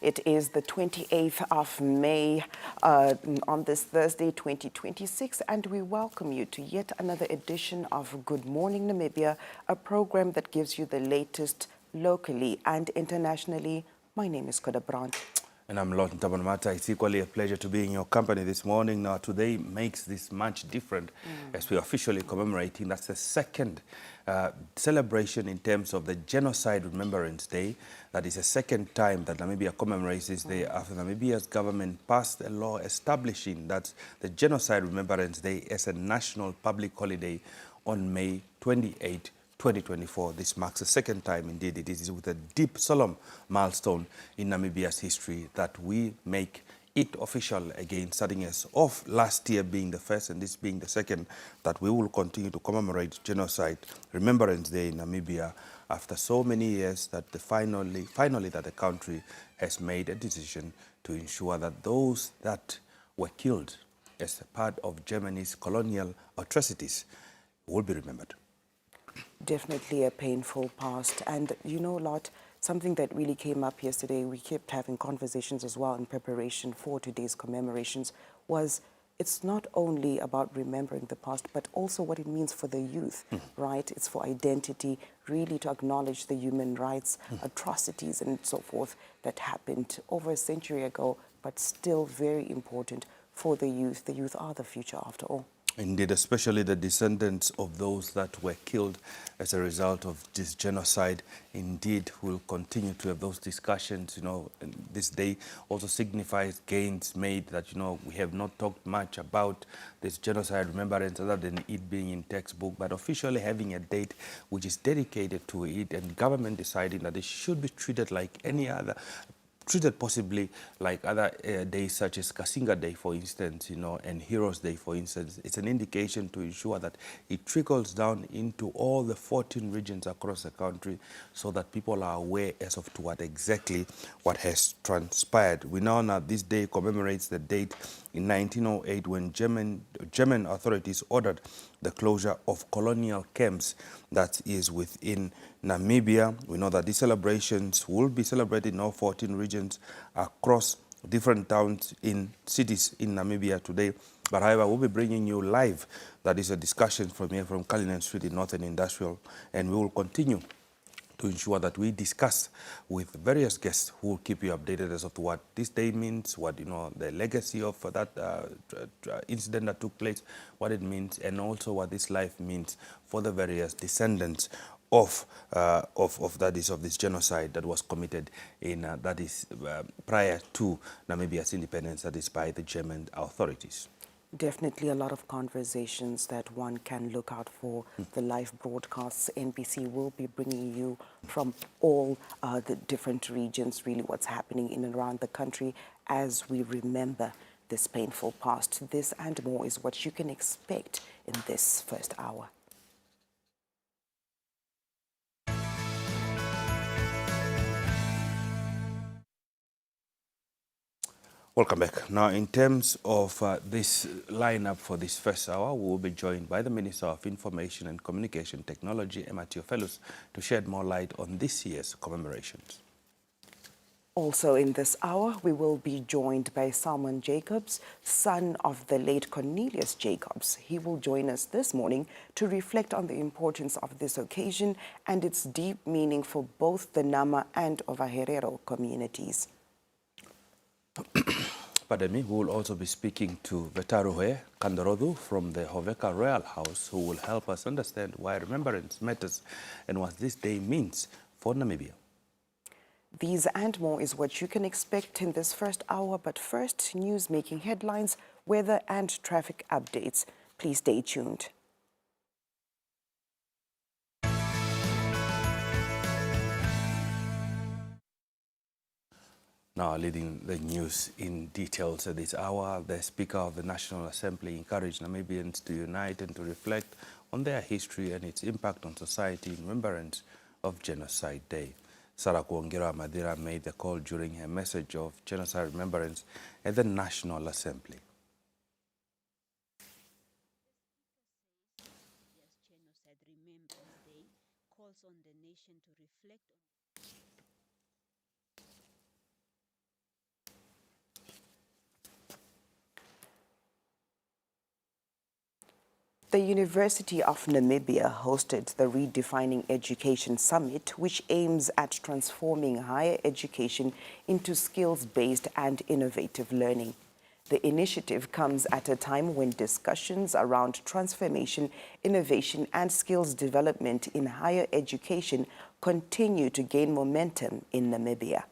It is the 28th of May on this Thursday, 2026, and we welcome you to yet another edition of Good Morning Namibia, a program that gives you the latest locally and internationally. My name is Koda Brandt. And I'm Lord Ntabanamata. It's equally a pleasure to be in your company this morning. Now, today makes this much different as we're officially commemorating. That's the second celebration in terms of the Genocide Remembrance Day. That is the second time that Namibia commemorates this day after Namibia's government passed a law establishing that the Genocide Remembrance Day as a national public holiday on May 28, 2024. This marks the second time, indeed, it is with a deep, solemn milestone in Namibia's history that we make it official again, starting as of last year being the first and this being the second, that we will continue to commemorate Genocide Remembrance Day in Namibia after so many years that finally that the country has made a decision to ensure that those that were killed as a part of Germany's colonial atrocities will be remembered. Definitely a painful past. And you know, Lot, something that really came up yesterday, we kept having conversations as well in preparation for today's commemorations, was it's not only about remembering the past, but also what it means for the youth, right? It's for identity, really to acknowledge the human rights, atrocities and so forth that happened over a century ago, but still very important for the youth. The youth are the future after all. Indeed, especially the descendants of those that were killed as a result of this genocide, indeed will continue to have those discussions. You know, and this day also signifies gains made that, you know, we have not talked much about this genocide remembrance other than it being in textbook, but officially having a date which is dedicated to it and government deciding that it should be treated like any other, treated possibly like other days such as Kasinga Day, for instance, you know, and Heroes Day, for instance. It's an indication to ensure that it trickles down into all the 14 regions across the country so that people are aware as of to what has transpired. We now this day commemorates the date in 1908 when German authorities ordered the closure of colonial camps that is within Namibia. We know that these celebrations will be celebrated in all 14 regions across different towns in cities in Namibia today. But however, we'll be bringing you live, that is a discussion from here from Cullinan Street in Northern Industrial, and we will continue to ensure that we discuss with various guests who will keep you updated as of what this day means, what, you know, the legacy of that incident that took place, what it means, and also what this life means for the various descendants of this genocide that was committed in prior to Namibia's independence, that is by the German authorities. Definitely a lot of conversations that one can look out for. The live broadcasts, NBC will be bringing you from all the different regions, really what's happening in and around the country as we remember this painful past. This and more is what you can expect in this first hour. Welcome back. Now, in terms of this lineup for this first hour, we will be joined by the Minister of Information and Communication Technology, Emma Theophilus, to shed more light on this year's commemorations. Also in this hour, we will be joined by Salmon Jacobs, son of the late Cornelius Jacobs. He will join us this morning to reflect on the importance of this occasion and its deep meaning for both the Nama and Ovaherero communities. Pardon me, we will also be speaking to Vetaruhe Kandarodhu from the Hoveka Royal House, who will help us understand why remembrance matters and what this day means for Namibia. These and more is what you can expect in this first hour, but first, news making headlines, weather and traffic updates. Please stay tuned. Now, leading the news in details at this hour, the Speaker of the National Assembly encouraged Namibians to unite and to reflect on their history and its impact on society in remembrance of Genocide Day. Sarah Kuongera Madira made the call during her message of Genocide Remembrance at the National Assembly. Genocide Remembrance Day calls on the nation to reflect on The University of Namibia hosted the Redefining Education Summit, which aims at transforming higher education into skills-based and innovative learning. The initiative comes at a time when discussions around transformation, innovation, and skills development in higher education continue to gain momentum in Namibia.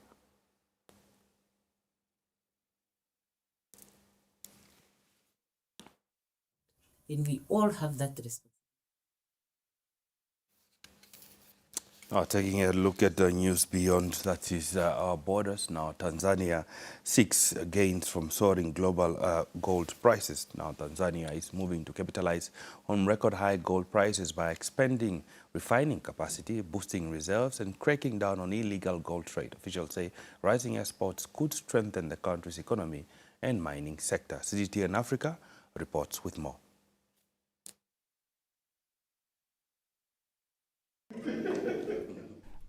And we all have that responsibility. Now, taking a look at the news beyond that is our borders. Now, Tanzania seeks gains from soaring global gold prices. Now, Tanzania is moving to capitalize on record high gold prices by expanding refining capacity, boosting reserves, and cracking down on illegal gold trade. Officials say rising exports could strengthen the country's economy and mining sector. CGTN Africa reports with more.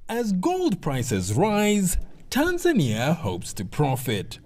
As gold prices rise, Tanzania hopes to profit.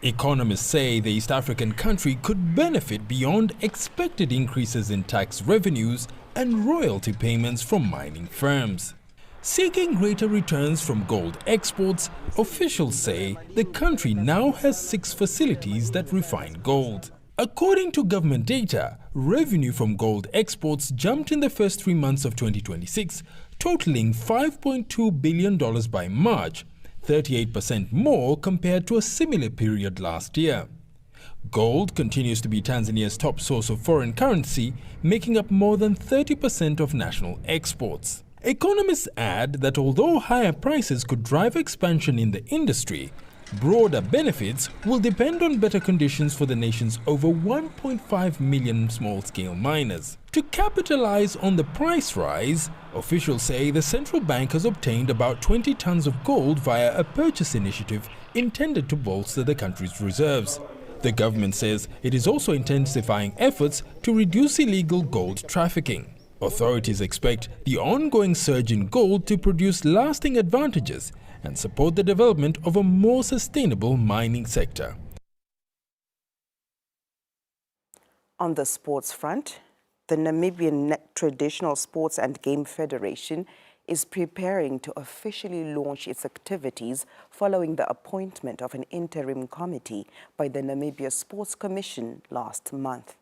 Economists say the East African country could benefit beyond expected increases in tax revenues and royalty payments from mining firms. Seeking greater returns from gold exports, officials say the country now has 6 facilities that refine gold. According to government data, revenue from gold exports jumped in the first 3 months of 2026, totaling $5.2 billion by March, 38% more compared to a similar period last year. Gold continues to be Tanzania's top source of foreign currency, making up more than 30% of national exports. Economists add that although higher prices could drive expansion in the industry, broader benefits will depend on better conditions for the nation's over 1.5 million small-scale miners. To capitalize on the price rise, officials say the central bank has obtained about 20 tons of gold via a purchase initiative intended to bolster the country's reserves. The government says it is also intensifying efforts to reduce illegal gold trafficking. Authorities expect the ongoing surge in gold to produce lasting advantages and support the development of a more sustainable mining sector. On the sports front, the Namibian Traditional Sports and Game Federation is preparing to officially launch its activities following the appointment of an interim committee by the Namibia Sports Commission last month.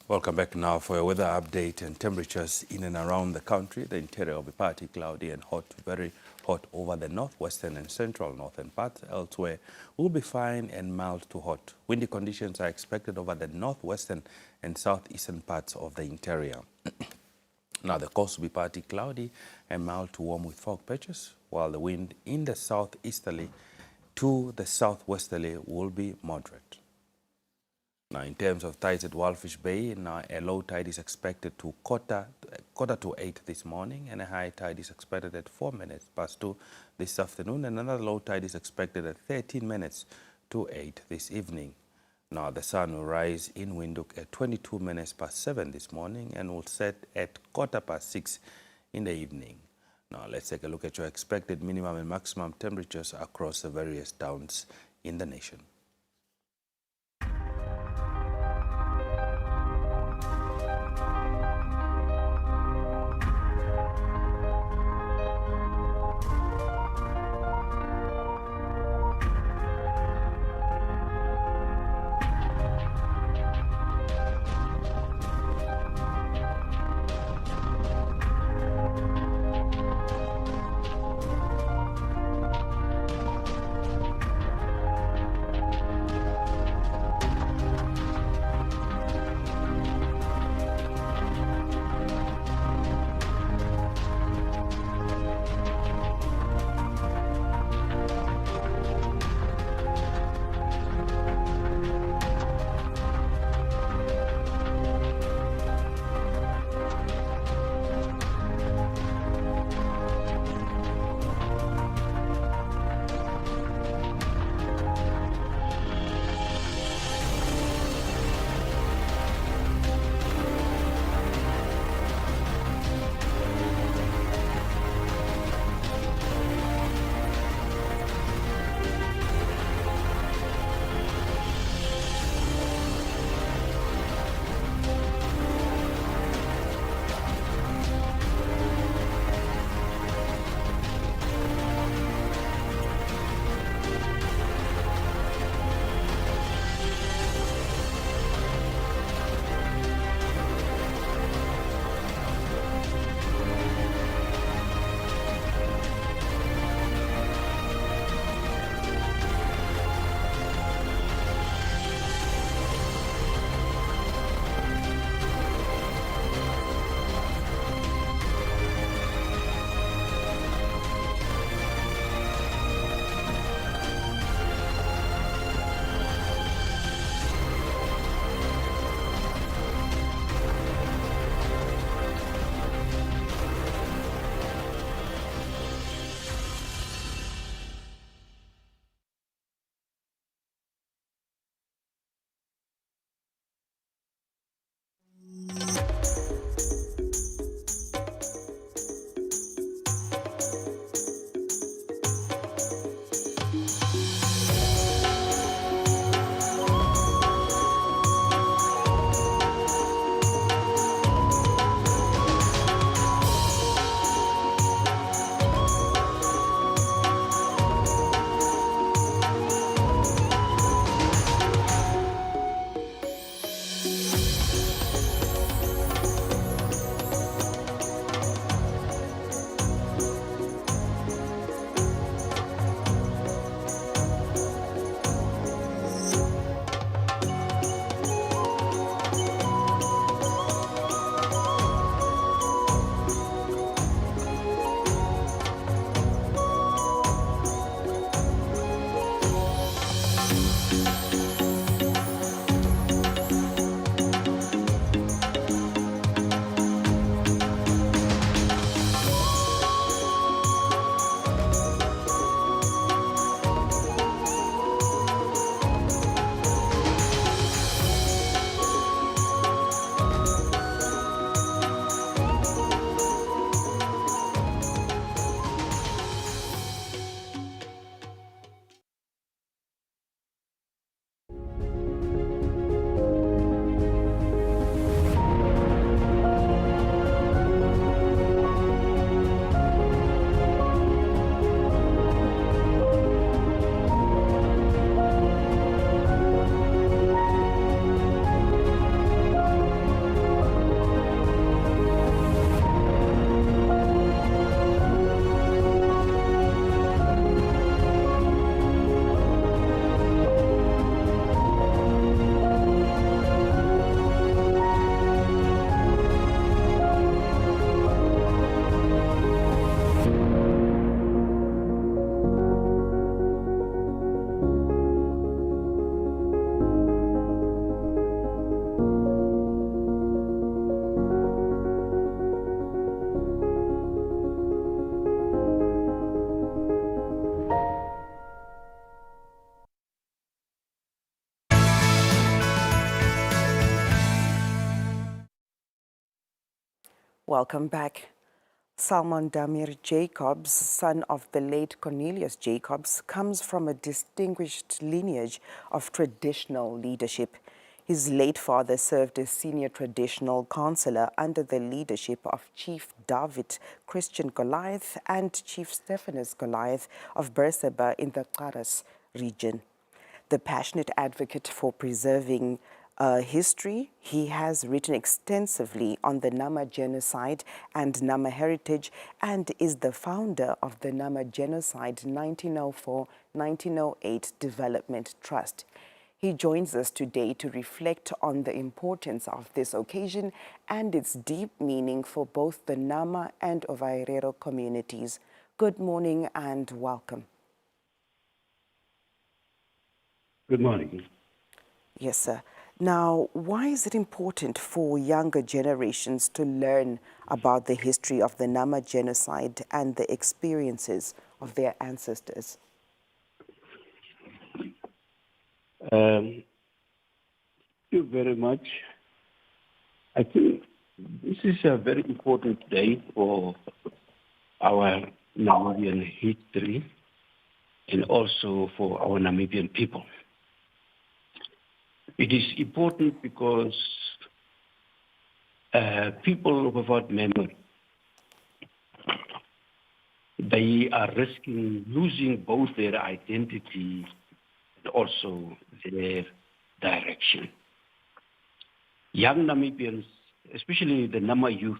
Welcome back now for a weather update and temperatures in and around the country. The interior will be partly cloudy and hot, very hot over the northwestern and central northern parts. Elsewhere will be fine and mild to hot. Windy conditions are expected over the northwestern and southeastern parts of the interior. Now the coast will be partly cloudy and mild to warm with fog patches, while the wind in the southeasterly to the southwesterly will be moderate. Now, in terms of tides at Walfish Bay, now a low tide is expected to quarter to 8 this morning, and a high tide is expected at 4 minutes past 2 this afternoon, and another low tide is expected at 13 minutes to 8 this evening. Now, the sun will rise in Windhoek at 22 minutes past 7 this morning and will set at 6:15 in the evening. Now, let's take a look at your expected minimum and maximum temperatures across the various towns in the nation. Welcome back. Salmon Damir Jacobs, son of the late Cornelius Jacobs, comes from a distinguished lineage of traditional leadership. His late father served as senior traditional counselor under the leadership of Chief David Christian Goliath and Chief Stephanus Goliath of Berseba in the Qaras region. The passionate advocate for preserving history, he has written extensively on the Nama genocide and Nama heritage and is the founder of the Nama Genocide 1904-1908 Development Trust. He joins us today to reflect on the importance of this occasion and its deep meaning for both the Nama and Ovaherero communities. Good morning and welcome. Good morning. Yes, sir. Now, why is it important for younger generations to learn about the history of the Nama genocide and the experiences of their ancestors? Thank you very much. I think this is a very important day for our Namibian history and also for our Namibian people. It is important because people without memory, they are risking losing both their identity and also their direction. Young Namibians, especially the Nama youth,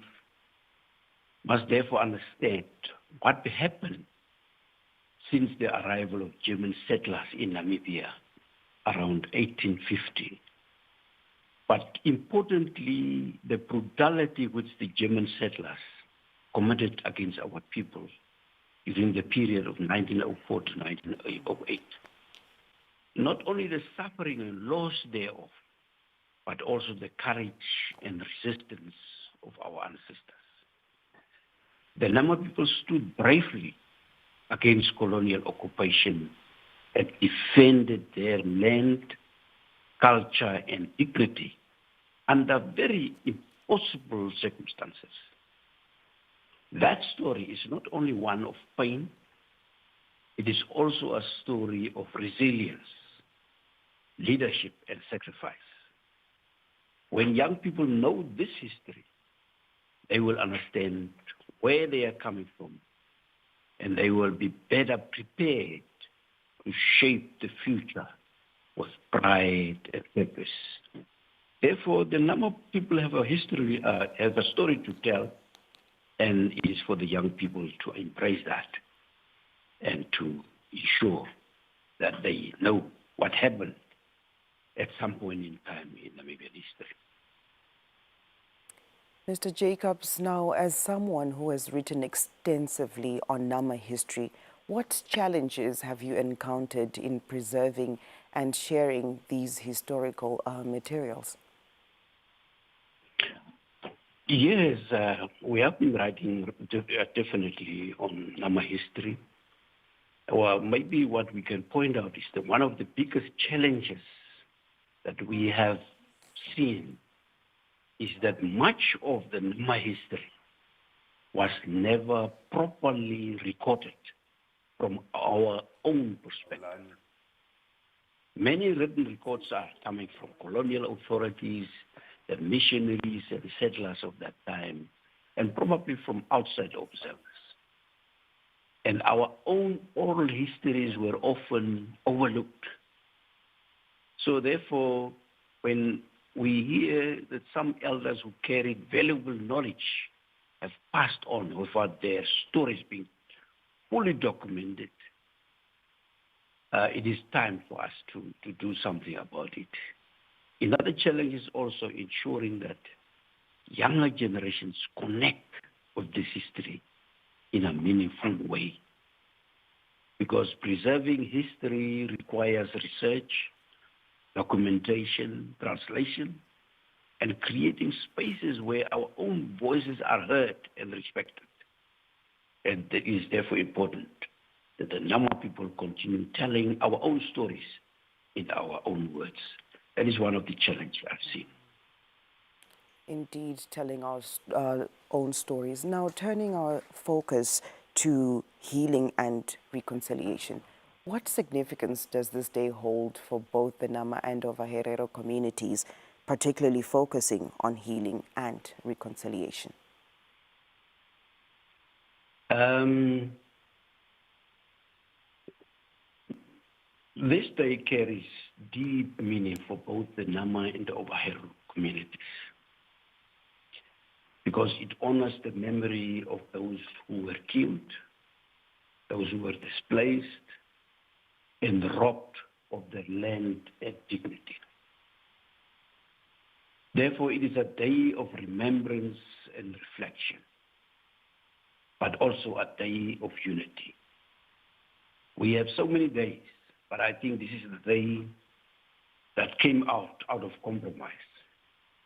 must therefore understand what happened since the arrival of German settlers in Namibia around 1850. But importantly, the brutality which the German settlers committed against our people during the period of 1904 to 1908. Not only the suffering and loss thereof, but also the courage and resistance of our ancestors. The Nama people stood bravely against colonial occupation and defended their land, culture, and dignity under very impossible circumstances. That story is not only one of pain, it is also a story of resilience, leadership, and sacrifice. When young people know this history, they will understand where they are coming from, and they will be better prepared to shape the future with pride and purpose. Therefore, the Nama people have a history, have a story to tell, and it is for the young people to embrace that and to ensure that they know what happened at some point in time in Namibian history. Mr. Jacobs, now as someone who has written extensively on Nama history, what challenges have you encountered in preserving and sharing these historical materials? Yes, we have been writing definitely on Nama history. Well, maybe what we can point out is that one of the biggest challenges that we have seen is that much of the Nama history was never properly recorded from our own perspective. Many written records are coming from colonial authorities, the missionaries and the settlers of that time, and probably from outside observers. And our own oral histories were often overlooked. So therefore, when we hear that some elders who carried valuable knowledge have passed on without their stories being fully documented, it is time for us to do something about it. Another challenge is also ensuring that younger generations connect with this history in a meaningful way. Because preserving history requires research, documentation, translation, and creating spaces where our own voices are heard and respected. And it is therefore important that the Nama people continue telling our own stories in our own words. That is one of the challenges I've seen. Indeed, telling our own stories. Now, turning our focus to healing and reconciliation. What significance does this day hold for both the Nama and Ovaherero communities, particularly focusing on healing and reconciliation? This day carries deep meaning for both the Nama and the Ovaherero communities, because it honors the memory of those who were killed, those who were displaced, and robbed of their land and dignity. Therefore, it is a day of remembrance and reflection, but also a day of unity. We have so many days, but I think this is the day that came out of compromise.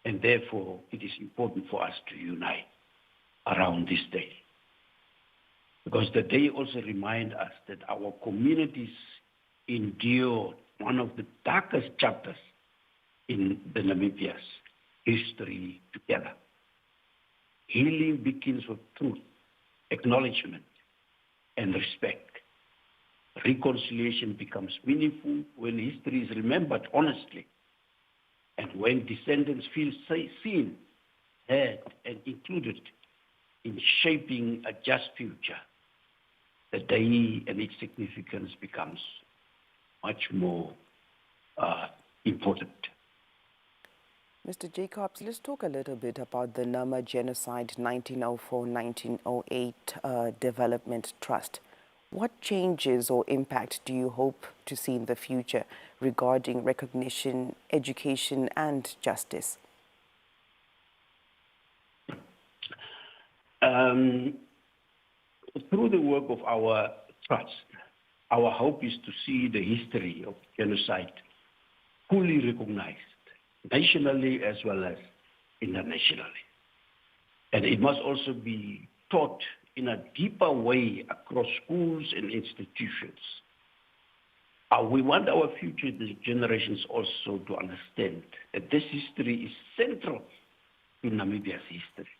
And therefore, it is important for us to unite around this day. Because the day also reminds us that our communities endured one of the darkest chapters in the Namibia's history together. Healing begins with truth, acknowledgement, and respect. Reconciliation becomes meaningful when history is remembered honestly, and when descendants feel seen, heard, and included in shaping a just future. The day and its significance becomes much more important. Mr. Jacobs, let's talk a little bit about the Nama Genocide 1904-1908 Development Trust. What changes or impact do you hope to see in the future regarding recognition, education, and justice? Through the work of our trust, our hope is to see the history of genocide fully recognized, nationally as well as internationally. And it must also be taught in a deeper way across schools and institutions. We want our future generations also to understand that this history is central to Namibia's history.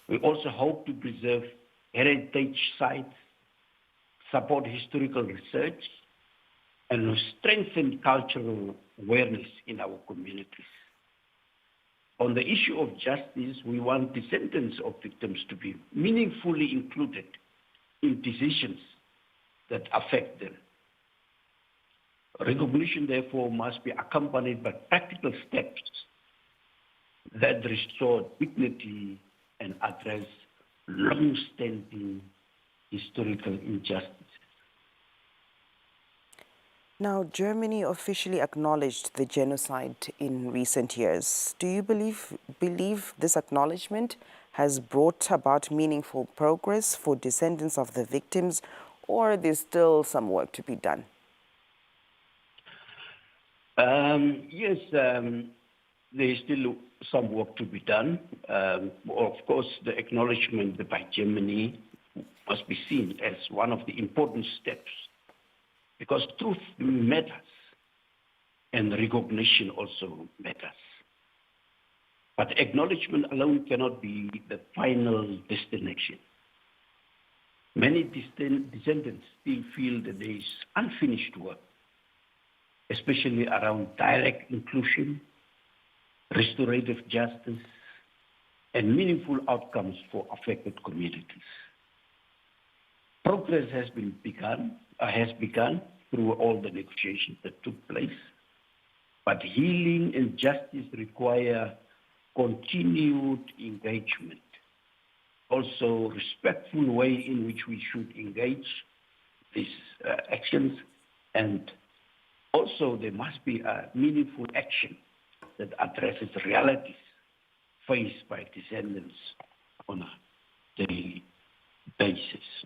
We also hope to preserve heritage sites, support historical research, and strengthen cultural awareness in our communities. On the issue of justice, we want descendants of victims to be meaningfully included in decisions that affect them. Recognition, therefore, must be accompanied by practical steps that restore dignity and address long-standing historical injustices. Now, Germany officially acknowledged the genocide in recent years. Do you believe this acknowledgement has brought about meaningful progress for descendants of the victims, or there's still some work to be done? Yes, there is still some work to be done. Of course, the acknowledgement by Germany must be seen as one of the important steps, because truth matters and recognition also matters. But acknowledgement alone cannot be the final destination. Many descendants still feel that there is unfinished work, especially around direct inclusion, restorative justice, and meaningful outcomes for affected communities. Progress has begun through all the negotiations that took place, but healing and justice require continued engagement. Also, respectful way in which we should engage these actions, and also there must be a meaningful action that addresses realities faced by descendants on a daily basis.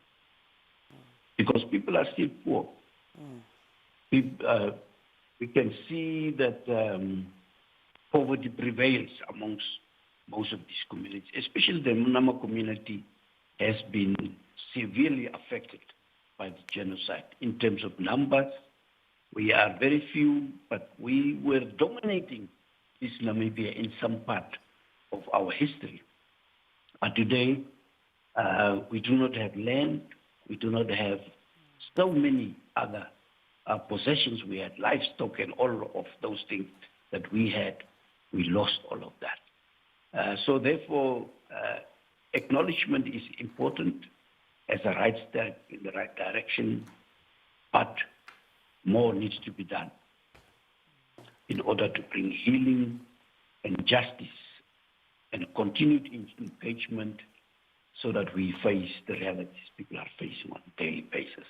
Because people are still poor. We can see that poverty prevails amongst most of these communities, especially the Nama community has been severely affected by the genocide. In terms of numbers, we are very few, but we were dominating this Namibia in some part of our history. But today, we do not have land, we do not have so many other possessions. We had livestock and all of those things that we had. We lost all of that. So therefore, acknowledgement is important as a right step in the right direction, but more needs to be done in order to bring healing and justice and continued engagement so that we face the realities people are facing on a daily basis.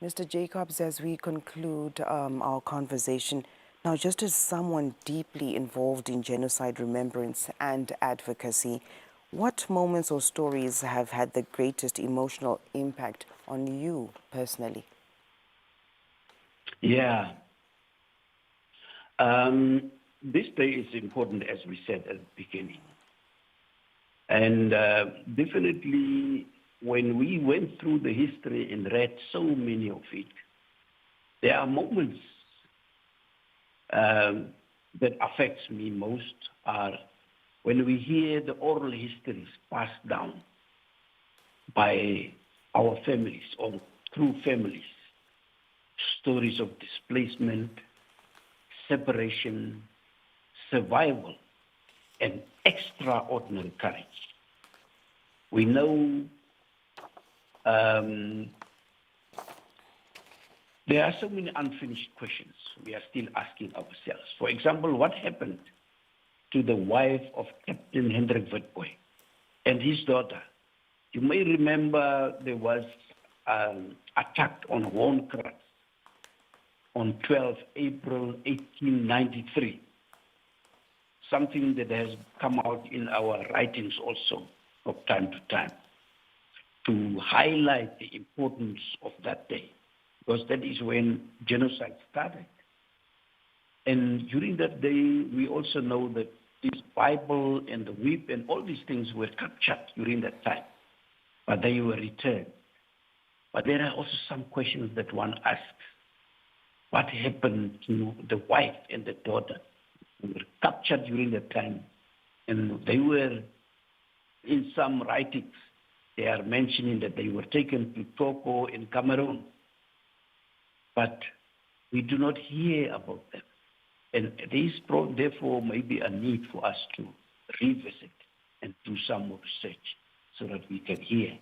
Mr. Jacobs, as we conclude our conversation, now just as someone deeply involved in genocide remembrance and advocacy, what moments or stories have had the greatest emotional impact on you personally? Yeah. This day is important, as we said at the beginning. And definitely, when we went through the history and read so many of it, there are moments that affects me most are when we hear the oral histories passed down by our families or through families, stories of displacement, separation, survival, and extraordinary courage. We know there are so many unfinished questions we are still asking ourselves. For example, what happened to the wife of Captain Hendrik Witbooi and his daughter? You may remember there was attack on Woonkrans on 12 April 1893, something that has come out in our writings also from time to time, to highlight the importance of that day, because that is when genocide started. And during that day, we also know that this Bible and the whip and all these things were captured during that time, but they were returned. But there are also some questions that one asks. What happened to the wife and the daughter who were captured during that time? And they were, in some writings, they are mentioning that they were taken to Toko in Cameroon. But we do not hear about them. And there is therefore maybe a need for us to revisit and do some more research so that we can hear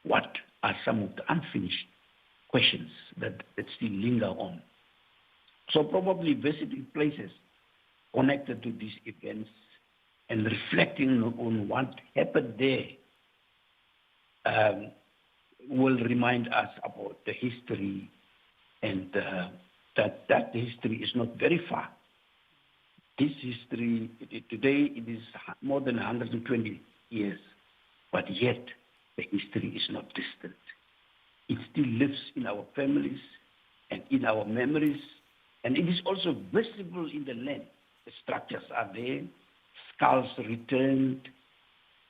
what are some of the unfinished questions that still linger on. So probably visiting places connected to these events and reflecting on what happened there will remind us about the history, and that history is not very far. This history, today it is more than 120 years, but yet the history is not distant. It still lives in our families and in our memories, and it is also visible in the land. The structures are there, skulls returned,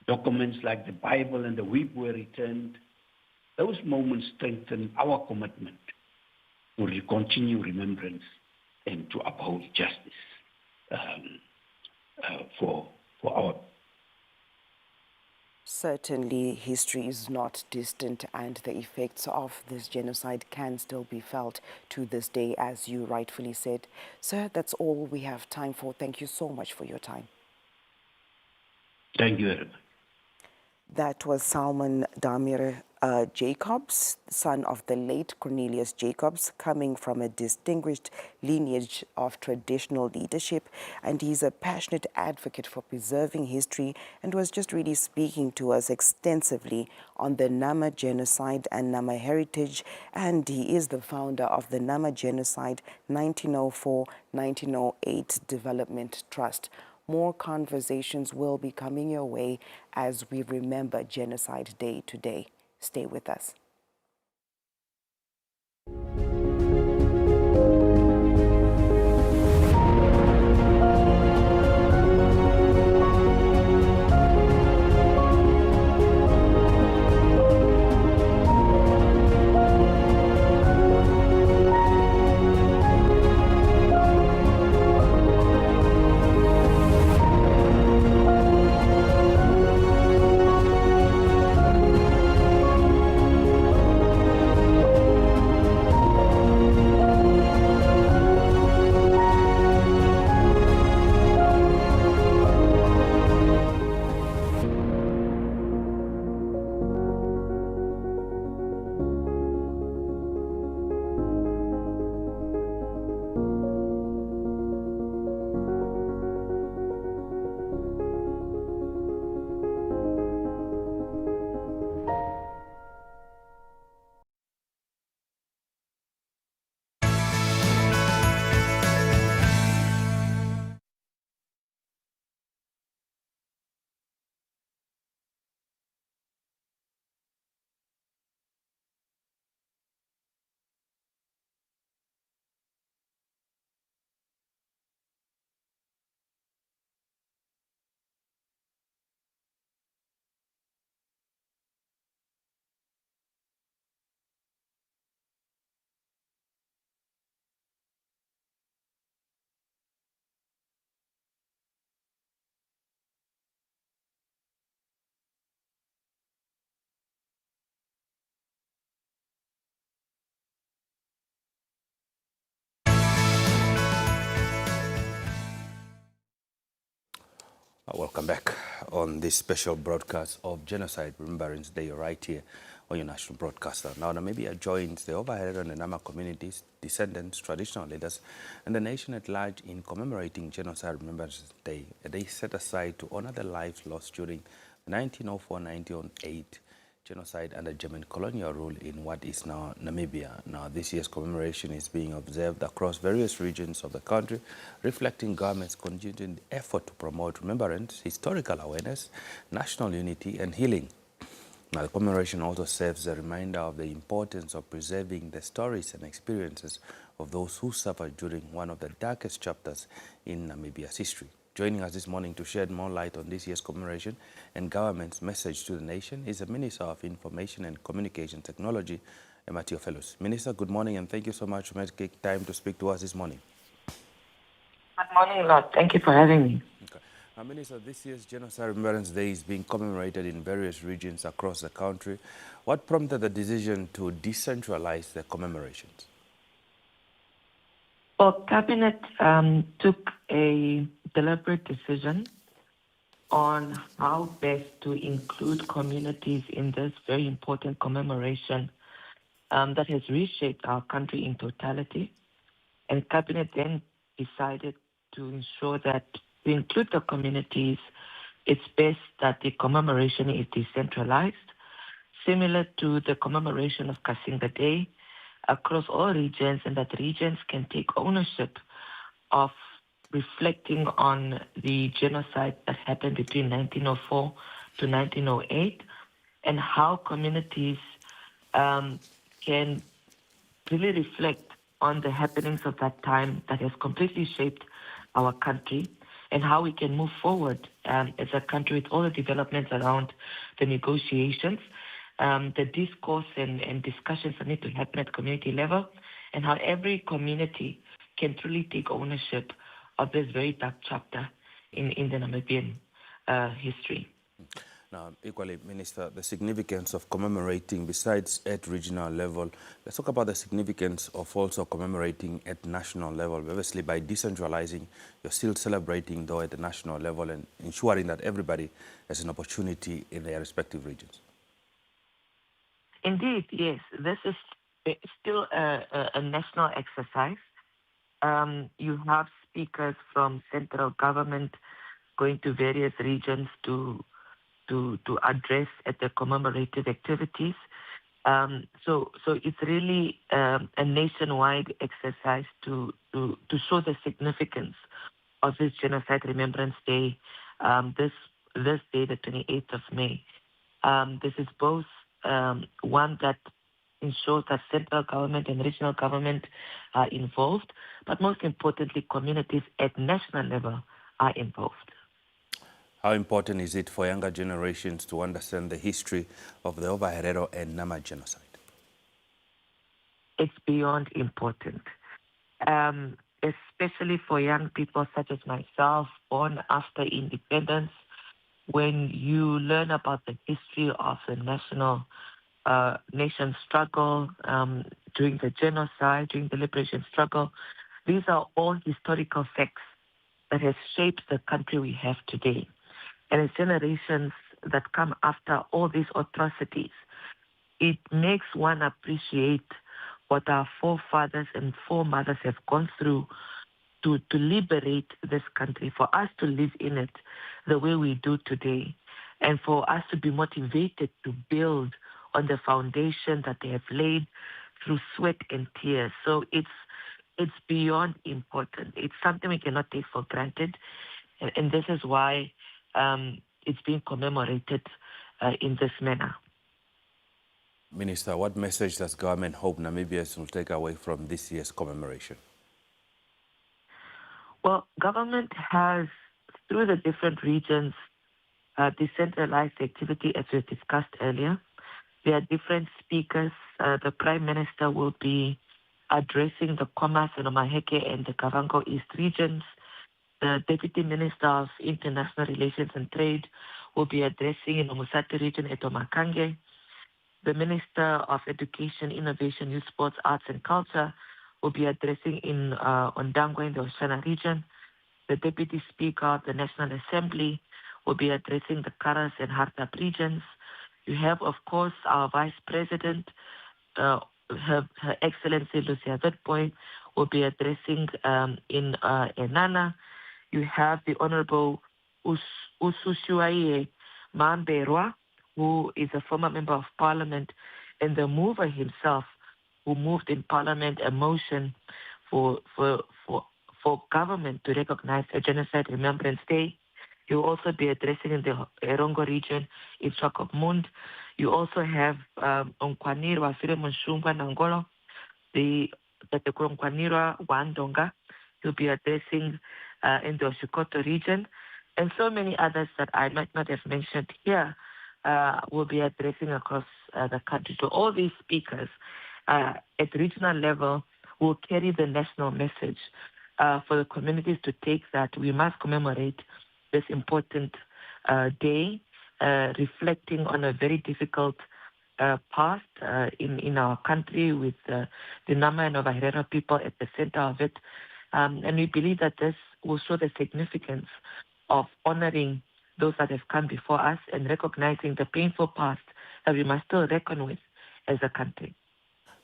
documents like the Bible and the whip were returned. Those moments strengthen our commitment to continue remembrance and to uphold justice for our. Certainly, history is not distant, and the effects of this genocide can still be felt to this day, as you rightfully said. Sir, that's all we have time for. Thank you so much for your time. Thank you very much. That was Salman Damir Jacobs, son of the late Cornelius Jacobs, coming from a distinguished lineage of traditional leadership. And he's a passionate advocate for preserving history and was just really speaking to us extensively on the Nama genocide and Nama heritage. And he is the founder of the Nama Genocide 1904-1908 Development Trust. More conversations will be coming your way as we remember Genocide Day today. Stay with us. Welcome back on this special broadcast of Genocide Remembrance Day right here on your national broadcaster. Now, Namibia joins the Ovaherero and Nama communities, descendants, traditional leaders, and the nation at large in commemorating Genocide Remembrance Day, a day set aside to honor the lives lost during the 1904-1908 genocide under German colonial rule in what is now Namibia. Now, this year's commemoration is being observed across various regions of the country, reflecting government's continued effort to promote remembrance, historical awareness, national unity, and healing. Now, the commemoration also serves as a reminder of the importance of preserving the stories and experiences of those who suffered during one of the darkest chapters in Namibia's history. Joining us this morning to shed more light on this year's commemoration and government's message to the nation is the Minister of Information and Communication Technology, Matthew Fellows. Minister, good morning, and thank you so much for making time to speak to us this morning. Good morning, Lord. Thank you for having me. Okay. Now, Minister, this year's Genocide Remembrance Day is being commemorated in various regions across the country. What prompted the decision to decentralize the commemorations? Well, Cabinet took a deliberate decision on how best to include communities in this very important commemoration that has reshaped our country in totality. And Cabinet then decided to ensure that to include the communities, it's best that the commemoration is decentralized, similar to the commemoration of Kasinga Day across all regions, and that regions can take ownership of reflecting on the genocide that happened between 1904 to 1908 and how communities can really reflect on the happenings of that time that has completely shaped our country and how we can move forward as a country with all the developments around the negotiations, the discourse and discussions that need to happen at community level, and how every community can truly take ownership of this very dark chapter in the Namibian history. Now, equally, Minister, the significance of commemorating besides at regional level, let's talk about the significance of also commemorating at national level. Obviously, by decentralizing, you're still celebrating, though, at the national level and ensuring that everybody has an opportunity in their respective regions. Indeed, yes. This is still a national exercise. You have speakers from central government going to various regions to address at the commemorative activities. So it's really a nationwide exercise to show the significance of this Genocide Remembrance Day, this day, the 28th of May. This is both one that ensures that central government and regional government are involved, but most importantly, communities at national level are involved. How important is it for younger generations to understand the history of the Ovaherero and Nama genocide? It's beyond important, especially for young people such as myself, born after independence. When you learn about the history of the nation struggle during the genocide, during the liberation struggle, these are all historical facts that have shaped the country we have today. And as generations that come after all these atrocities, it makes one appreciate what our forefathers and foremothers have gone through to liberate this country, for us to live in it the way we do today, and for us to be motivated to build on the foundation that they have laid through sweat and tears. So it's beyond important. It's something we cannot take for granted, and this is why it's being commemorated in this manner. Minister, what message does government hope Namibians will take away from this year's commemoration? Well, government has, through the different regions, decentralized activity, as we discussed earlier. There are different speakers. The Prime Minister will be addressing the Khomas and Omaheke and the Kavango East regions. The Deputy Minister of International Relations and Trade will be addressing in the Musati region at Omakange. The Minister of Education, Innovation, Youth, Sports, Arts and Culture will be addressing in Ondangwa in the Oshana region. The Deputy Speaker of the National Assembly will be addressing the Karas and Hardap regions. You have, of course, our Vice President, Her Excellency Lucia Witbooi, will be addressing in Enana. You have the Honorable Usushuaye Mamberwa, who is a former member of Parliament and the mover himself, who moved in Parliament a motion for government to recognize a Genocide Remembrance Day. You will also be addressing in the Erongo region in Swakopmund. You also have Onkwanirwa Filemon Shumba Nangolo, the Onkwanirwa Wandonga. You'll be addressing in the Oshikoto region. And so many others that I might not have mentioned here will be addressing across the country. So all these speakers at regional level will carry the national message for the communities to take that we must commemorate this important day, reflecting on a very difficult past in our country with the Nama and Ovaherero people at the center of it. And we believe that this will show the significance of honoring those that have come before us and recognizing the painful past that we must still reckon with as a country.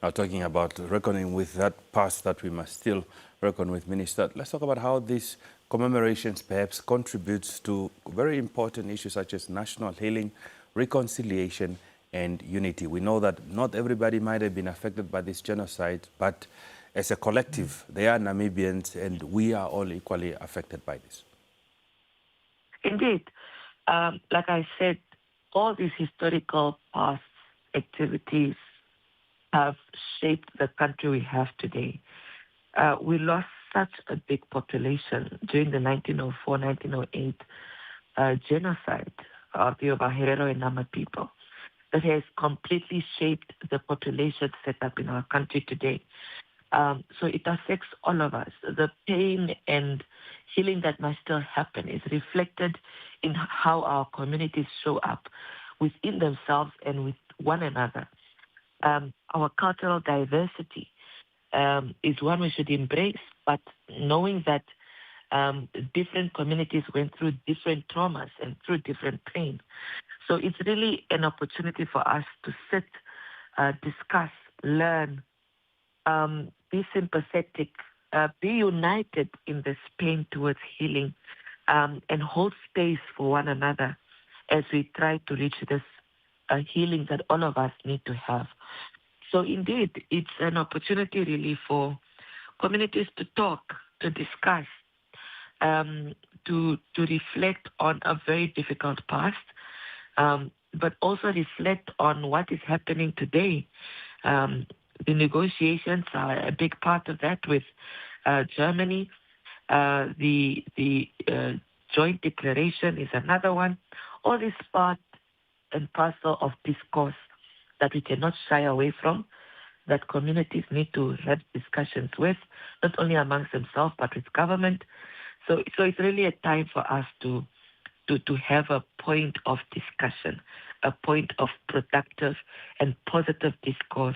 Now, talking about reckoning with that past that we must still reckon with, Minister, let's talk about how these commemorations perhaps contributes to very important issues such as national healing, reconciliation, and unity. We know that not everybody might have been affected by this genocide, but as a collective, they are Namibians, and we are all equally affected by this. Indeed. Like I said, all these historical past activities have shaped the country we have today. We lost such a big population during the 1904-1908 genocide of the Ovaherero and Nama people that has completely shaped the population set up in our country today. So it affects all of us. The pain and healing that must still happen is reflected in how our communities show up within themselves and with one another. Our cultural diversity is one we should embrace, but knowing that different communities went through different traumas and through different pain. So it's really an opportunity for us to sit, discuss, learn, be sympathetic, be united in this pain towards healing, and hold space for one another as we try to reach this healing that all of us need to have. So indeed, it's an opportunity really for communities to talk, to discuss, to reflect on a very difficult past, but also reflect on what is happening today. The negotiations are a big part of that with Germany. The joint declaration is another one. All this part and parcel of discourse that we cannot shy away from, that communities need to have discussions with, not only amongst themselves, but with government. So it's really a time for us to have a point of discussion, a point of productive and positive discourse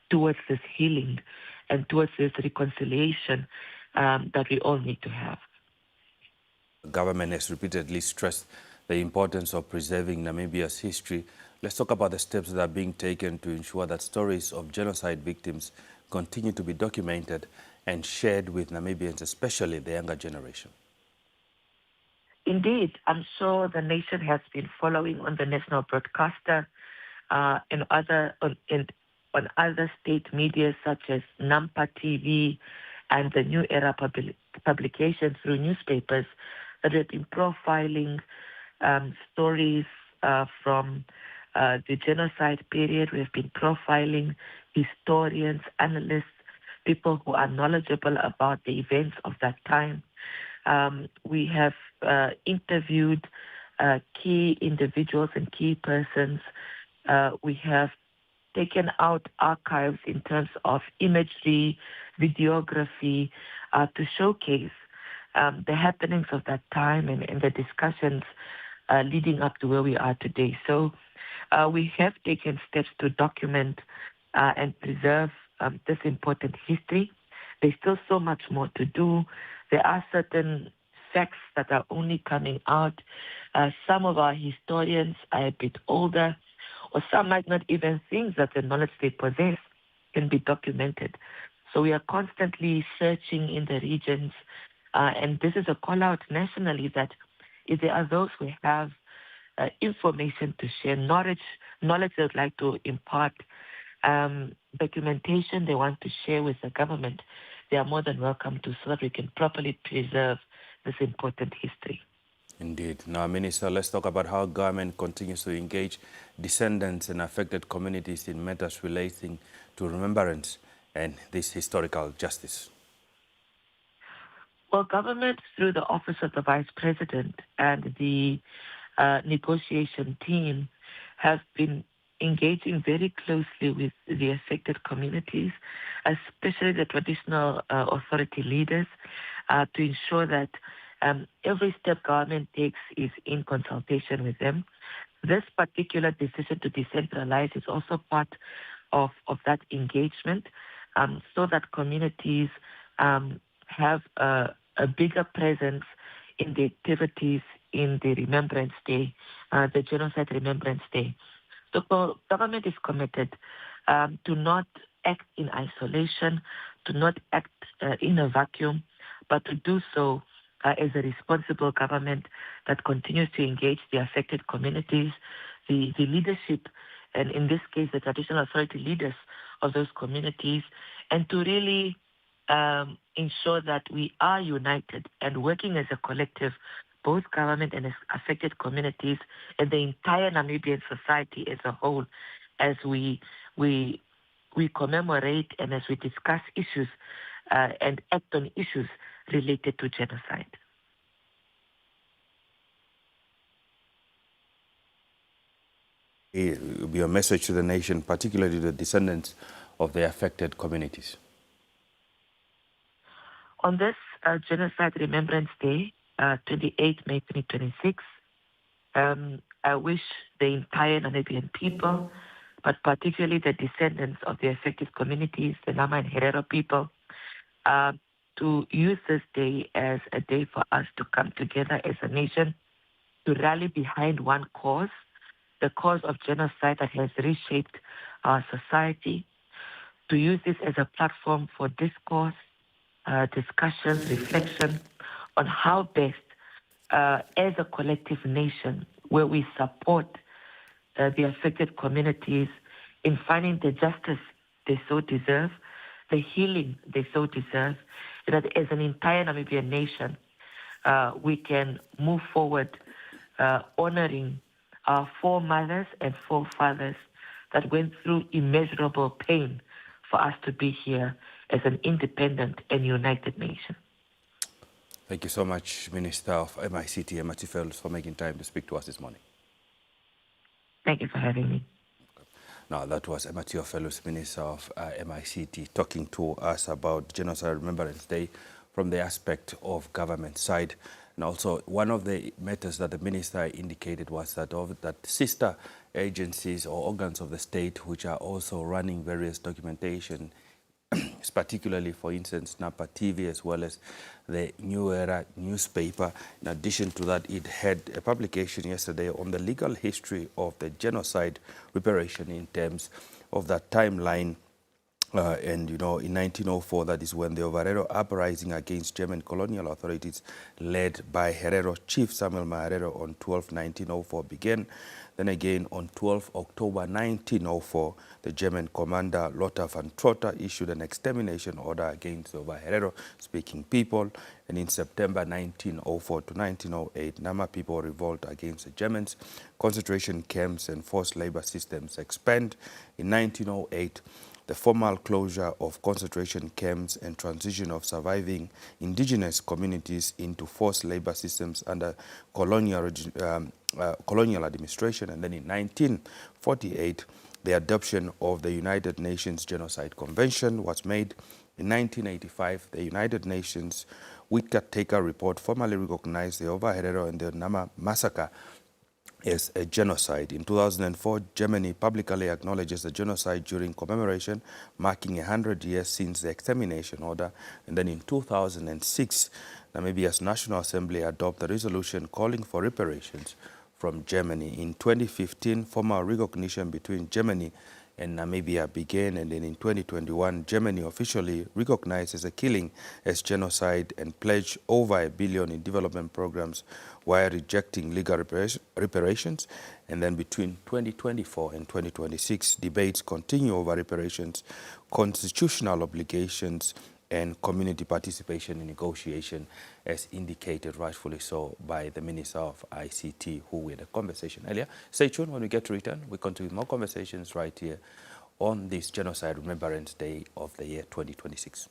towards this healing and towards this reconciliation that we all need to have. The government has repeatedly stressed the importance of preserving Namibia's history. Let's talk about the steps that are being taken to ensure that stories of genocide victims continue to be documented and shared with Namibians, especially the younger generation. Indeed, I'm sure the nation has been following on the national broadcaster and on other state media such as Nampa TV and the New Era publications through newspapers that have been profiling stories from the genocide period. We've been profiling historians, analysts, people who are knowledgeable about the events of that time. We have interviewed key individuals and key persons. We have taken out archives in terms of imagery, videography, to showcase the happenings of that time and the discussions leading up to where we are today. So we have taken steps to document and preserve this important history. There's still so much more to do. There are certain facts that are only coming out. Some of our historians are a bit older, or some might not even think that the knowledge they possess can be documented. So we are constantly searching in the regions, and this is a call out nationally that if there are those who have information to share, knowledge they would like to impart, documentation they want to share with the government, they are more than welcome to, so that we can properly preserve this important history. Indeed. Now, Minister, let's talk about how government continues to engage descendants and affected communities in matters relating to remembrance and this historical justice. Well, government, through the Office of the Vice President and the negotiation team, have been engaging very closely with the affected communities, especially the traditional authority leaders, to ensure that every step government takes is in consultation with them. This particular decision to decentralize is also part of that engagement, so that communities have a bigger presence in the activities in the Remembrance Day, the Genocide Remembrance Day. So government is committed to not act in isolation, to not act in a vacuum, but to do so as a responsible government that continues to engage the affected communities, the leadership, and in this case, the traditional authority leaders of those communities, and to really ensure that we are united and working as a collective, both government and affected communities and the entire Namibian society as a whole, as we commemorate and as we discuss issues and act on issues related to genocide. It will be a message to the nation, particularly the descendants of the affected communities. On this Genocide Remembrance Day, 28 May 2026, I wish the entire Namibian people, but particularly the descendants of the affected communities, the Nama and Herero people, to use this day as a day for us to come together as a nation, to rally behind one cause, the cause of genocide that has reshaped our society, to use this as a platform for discourse, discussion, reflection on how best, as a collective nation, where we support the affected communities in finding the justice they so deserve, the healing they so deserve, that as an entire Namibian nation, we can move forward honoring our foremothers and forefathers that went through immeasurable pain for us to be here as an independent and united nation. Thank you so much, Minister of MICT, MIT Fellows, for making time to speak to us this morning. Thank you for having me. Now, that was MIT Fellows, Minister of MICT, talking to us about Genocide Remembrance Day from the aspect of government side. And also, one of the matters that the minister indicated was that sister agencies or organs of the state, which are also running various documentation, particularly, for instance, Napa TV, as well as the New Era newspaper. In addition to that, it had a publication yesterday on the legal history of the genocide reparation in terms of that timeline. And, you know, in 1904, that is when the Ovaherero uprising against German colonial authorities led by Herero Chief Samuel Maherero on 1904 began. Then again, on 12 October 1904, the German commander Lothar von Trotha issued an extermination order against the Ovaherero-speaking people. And in September 1904 to 1908, Nama people revolt against the Germans. Concentration camps and forced labor systems expand. In 1908, the formal closure of concentration camps and transition of surviving indigenous communities into forced labor systems under colonial administration. And then in 1948, the adoption of the United Nations Genocide Convention was made. In 1985, the United Nations Whitaker report formally recognized the Ovaherero and the Nama massacre as a genocide. In 2004, Germany publicly acknowledges the genocide during commemoration, marking 100 years since the extermination order. And then in 2006, Namibia's National Assembly adopted a resolution calling for reparations from Germany. In 2015, formal recognition between Germany and Namibia began, and then in 2021, Germany officially recognizes the killing as genocide and pledged over $1 billion in development programs while rejecting legal reparations. And then between 2024 and 2026, debates continue over reparations, constitutional obligations, and community participation in negotiation, as indicated rightfully so by the Minister of ICT, who we had a conversation earlier. Stay tuned. When we get to return, we continue with more conversations right here on this Genocide Remembrance Day of the year 2026.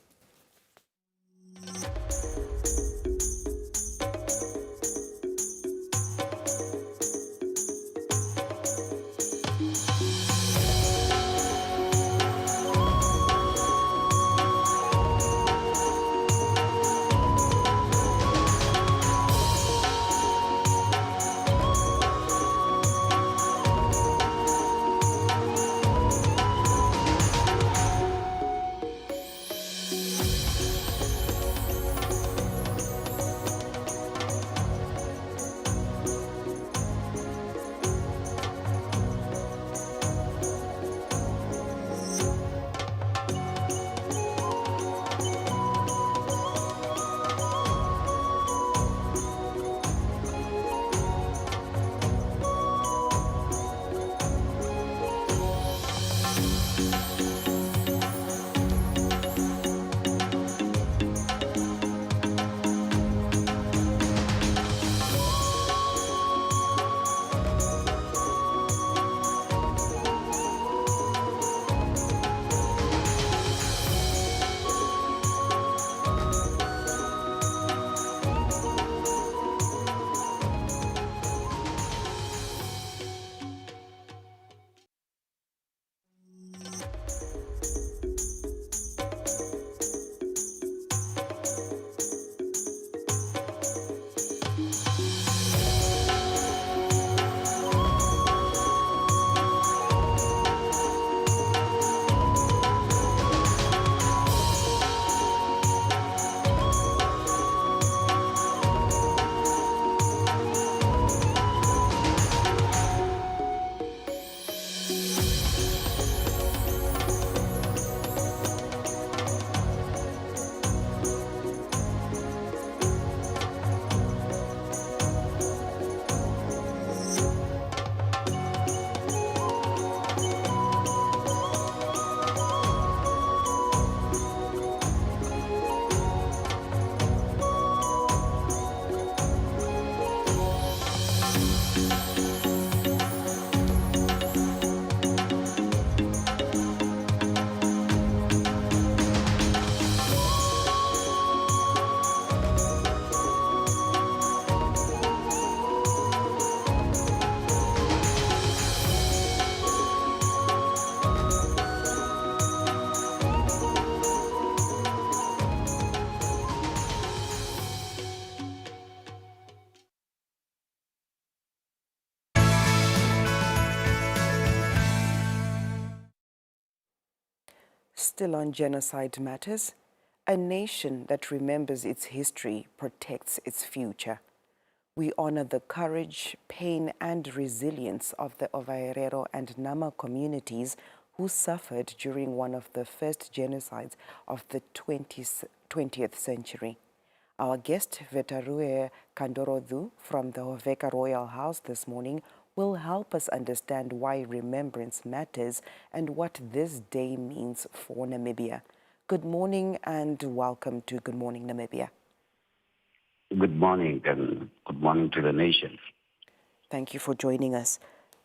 Still on genocide matters, a nation that remembers its history protects its future. We honor the courage, pain, and resilience of the Ovaherero and Nama communities who suffered during one of the first genocides of the 20th century. Our guest, Vetarue Kandorodhu from the Hoveka Royal House this morning, will help us understand why remembrance matters and what this day means for Namibia. Good morning and welcome to Good Morning Namibia. Good morning, and good morning to the nation. Thank you for joining us.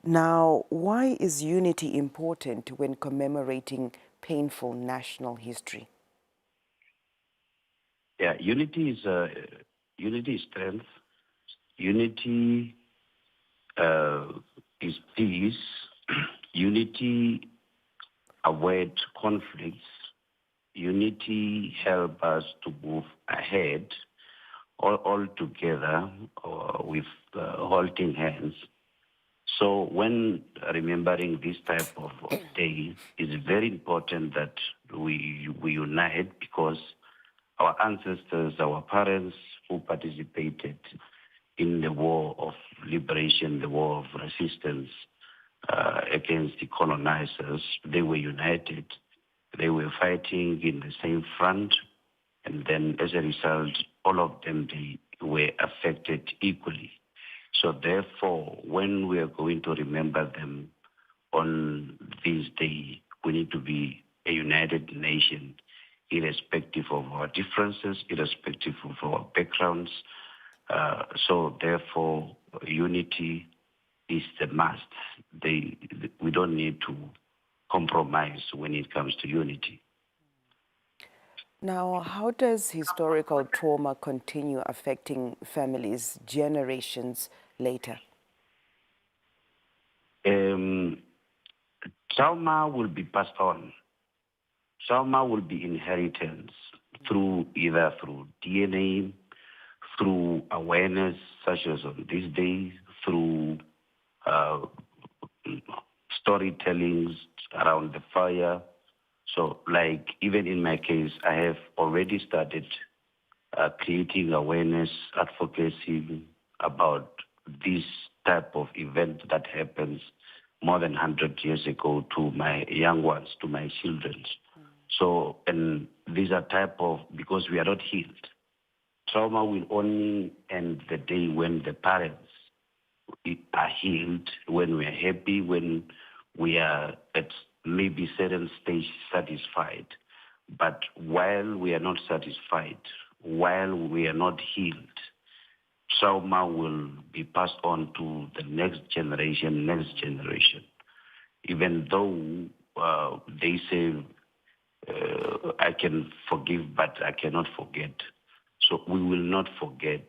Now, why is unity important when commemorating painful national history? Yeah, unity is strength. Unity is peace. Unity avoids conflicts. Unity helps us to move ahead, all together with holding hands. So when remembering this type of day, it's very important that we unite, because our ancestors, our parents who participated in the war of liberation, the war of resistance against the colonizers, they were united. They were fighting in the same front, and then as a result, all of them, they were affected equally. So therefore, when we are going to remember them on this day, we need to be a united nation, irrespective of our differences, irrespective of our backgrounds. So therefore, unity is the must. We don't need to compromise when it comes to unity. Now, how does historical trauma continue affecting families generations later? Trauma will be passed on. Trauma will be inheritance either through DNA, through awareness, such as on this day, through storytellings around the fire. So, like, even in my case, I have already started creating awareness, advocacy about this type of event that happens more than 100 years ago to my young ones, to my children. So, and these are because we are not healed. Trauma will only end the day when the parents are healed, when we are happy, when we are at maybe certain stage satisfied. But while we are not satisfied, while we are not healed, trauma will be passed on to the next generation. Even though they say, I can forgive, but I cannot forget. So we will not forget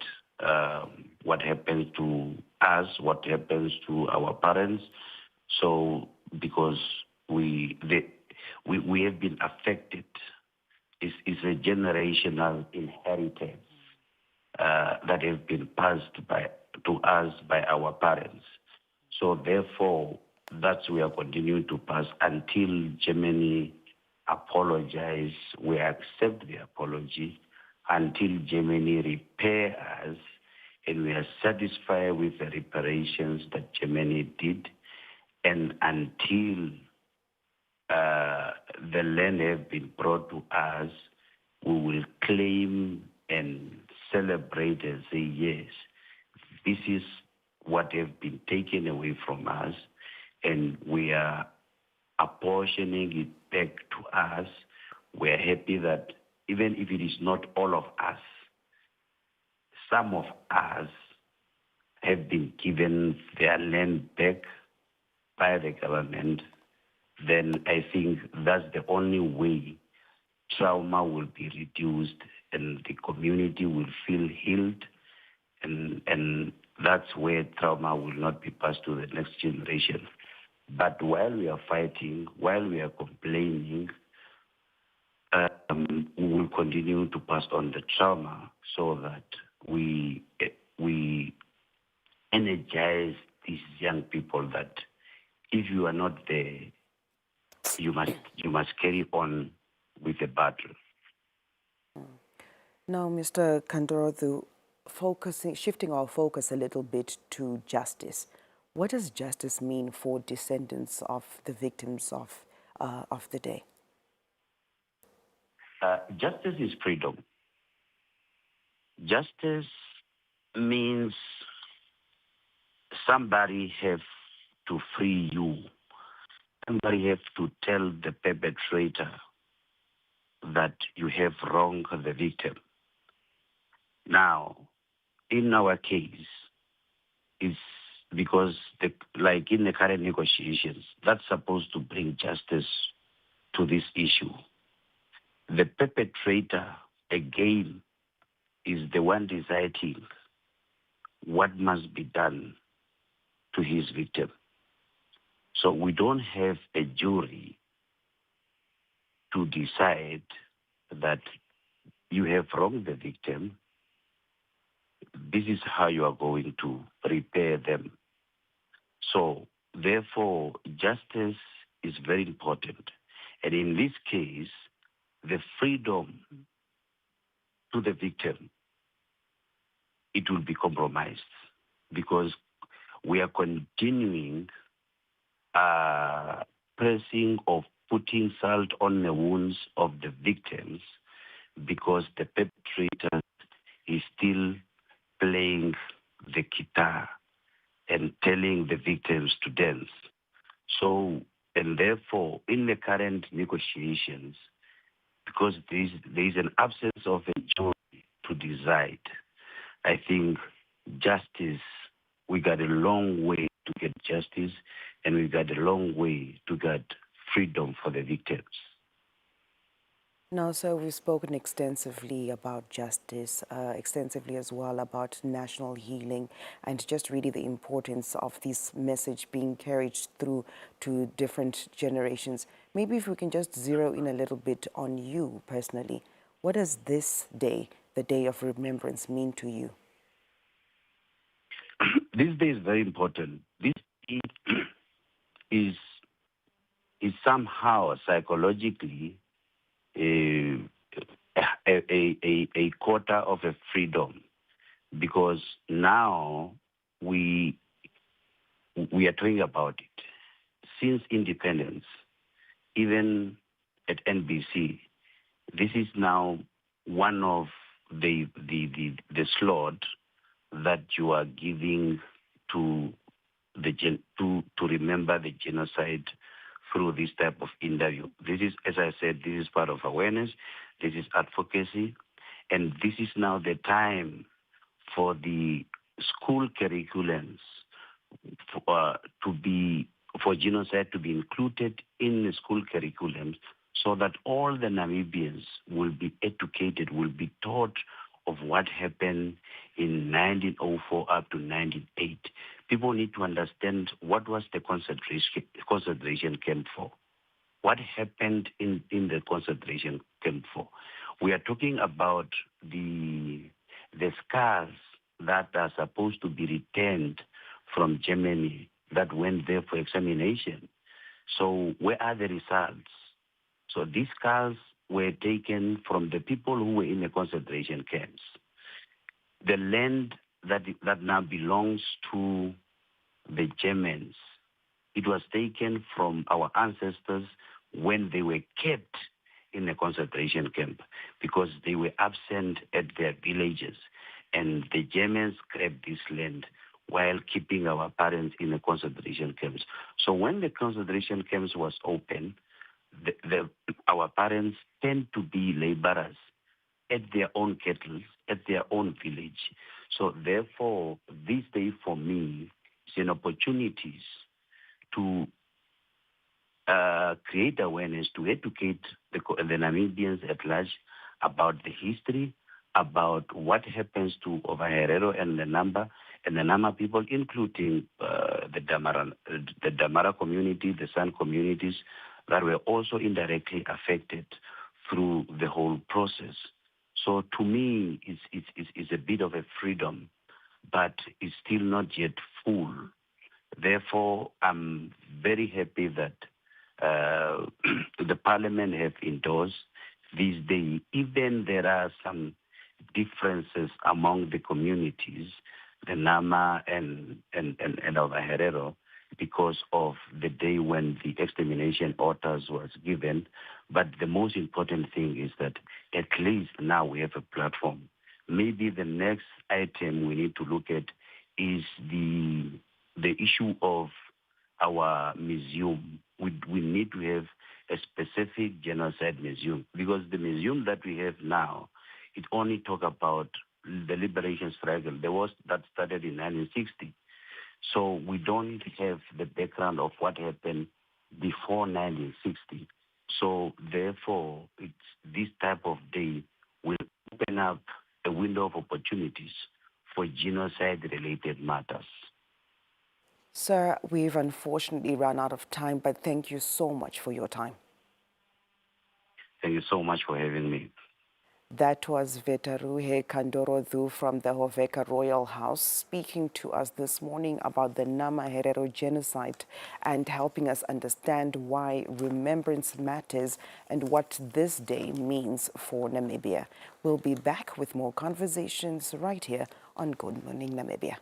what happens to us, what happens to our parents. So because we have been affected, it's a generational inheritance that has been passed to us by our parents. So therefore, we are continuing to pass until Germany apologize, we accept the apology, until Germany repair us, and we are satisfied with the reparations that Germany did, and until the land has been brought to us, we will claim and celebrate and say, yes, this is what has been taken away from us, and we are apportioning it back to us. We are happy that even if it is not all of us, some of us have been given their land back by the government. Then I think that's the only way trauma will be reduced and the community will feel healed, and that's where trauma will not be passed to the next generation. But while we are fighting, while we are complaining, we will continue to pass on the trauma so that we energize these young people that if you are not there, you must carry on with the battle. Now, Mr. Kandorothu, shifting our focus a little bit to justice. What does justice mean for descendants of the victims of the day? Justice is freedom. Justice means somebody have to free you. Somebody have to tell the perpetrator that you have wronged the victim. Now, in our case, it's because, like in the current negotiations, that's supposed to bring justice to this issue. The perpetrator, again, is the one deciding what must be done to his victim. So we don't have a jury to decide that you have wronged the victim. This is how you are going to repair them. So, therefore, justice is very important. And in this case, the freedom to the victim, it will be compromised because we are continuing pressing of putting salt on the wounds of the victims because the perpetrator is still playing the guitar and telling the victims to dance. So, and therefore, in the current negotiations, because there is an absence of a jury to decide, I think justice, we got a long way to get justice, and we got a long way to get freedom for the victims. Now, so we've spoken extensively about justice, extensively as well about national healing, and just really the importance of this message being carried through to different generations. Maybe if we can just zero in a little bit on you personally. What does this day, the Day of Remembrance, mean to you? This day is very important. This day is somehow psychologically a quarter of a freedom, because now we are talking about it. Since independence, even at NBC, this is now one of the slot that you are giving to to remember the genocide through this type of interview. This is, as I said, this is part of awareness, this is advocacy, and this is now the time for the school curriculums for genocide to be included in the school curriculums, so that all the Namibians will be educated, will be taught of what happened in 1904 up to 1908. People need to understand what was the concentration camp for. What happened in the concentration camp for? We are talking about the scars that are supposed to be returned from Germany that went there for examination. So where are the results? So these scars were taken from the people who were in the concentration camps. The land that now belongs to the Germans, it was taken from our ancestors when they were kept in a concentration camp because they were absent at their villages. And the Germans grabbed this land while keeping our parents in the concentration camps. So when the concentration camps was open, our parents tend to be laborers at their own cattle, at their own village. So therefore, this day for me is an opportunity to create awareness, to educate the Namibians at large about the history, about what happens to Ovaherero and the Nama people, including the Damara community, the San communities, that were also indirectly affected through the whole process. So to me, it's a bit of a freedom, but it's still not yet full. Therefore, I'm very happy that the Parliament have endorsed this day. Even there are some differences among the communities, the Nama and Ovaherero, because of the day when the extermination orders was given. But the most important thing is that at least now we have a platform. Maybe the next item we need to look at is the issue of our museum. We need to have a specific genocide museum, because the museum that we have now, it only talk about the liberation struggle. There was that started in 1960. So we don't have the background of what happened before 1960. So therefore, this type of day will open up a window of opportunities for genocide-related matters. Sir, we've unfortunately run out of time, but thank you so much for your time. Thank you so much for having me. That was Vetaruhe Kandorodu from the Hoveka Royal House speaking to us this morning about the Ovaherero genocide and helping us understand why remembrance matters and what this day means for Namibia. We'll be back with more conversations right here on Good Morning Namibia.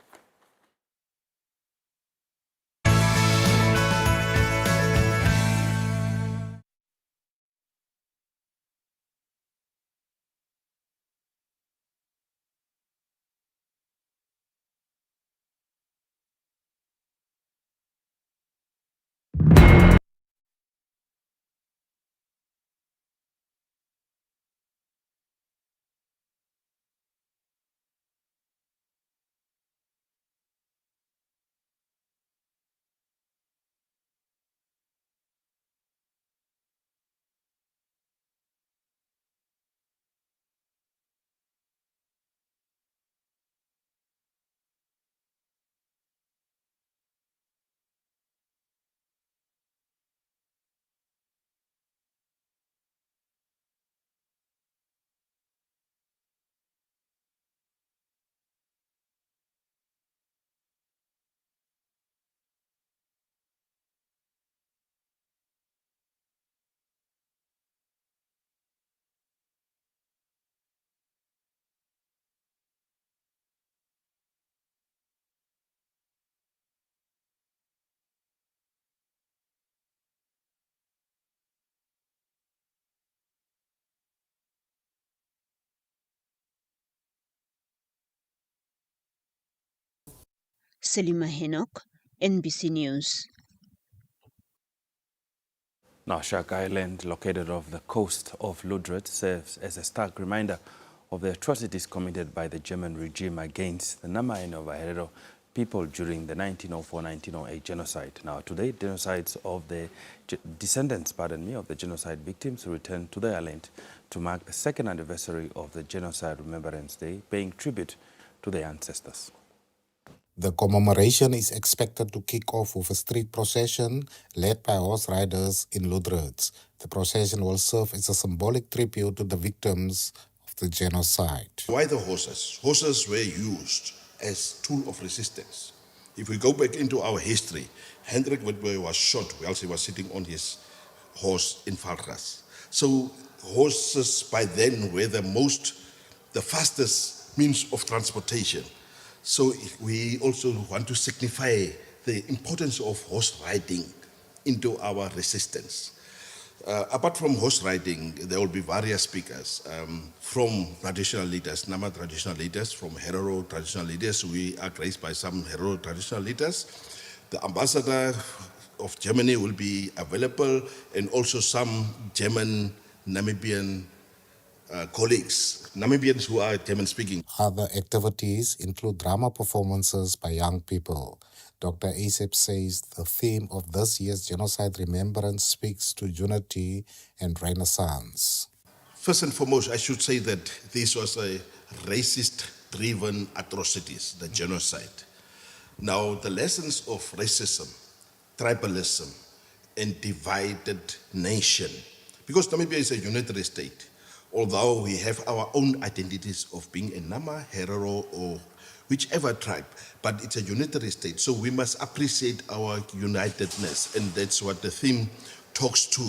Selima Henok, NBC News. Now, Shark Island, located off the coast of Ludred, serves as a stark reminder of the atrocities committed by the German regime against the Nama and Ovaherero people during the 1904-1908 genocide. Now, today, descendants of the genocide victims return to the island to mark the second anniversary of the Genocide Remembrance Day, paying tribute to their ancestors. The commemoration is expected to kick off with a street procession led by horse riders in Ludred. The procession will serve as a symbolic tribute to the victims of the genocide. Why the horses? Horses were used as tool of resistance. If we go back into our history, Hendrik Witbooi was shot whilst he was sitting on his horse in Valras. So horses by then were the fastest means of transportation. So we also want to signify the importance of horse riding into our resistance. Apart from horse riding, there will be various speakers from traditional leaders, Nama traditional leaders, from Herero traditional leaders. We are graced by some Herero traditional leaders. The ambassador of Germany will be available, and also some German Namibian colleagues, Namibians who are German speaking. Other activities include drama performances by young people. Dr. Asep says the theme of this year's Genocide Remembrance speaks to unity and renaissance. First and foremost, I should say that this was a racist-driven atrocities, the genocide. Now, the lessons of racism, tribalism, and divided nation, because Namibia is a unitary state, although we have our own identities of being a Nama, Herero, or whichever tribe, but it's a unitary state, so we must appreciate our unitedness, and that's what the theme talks to,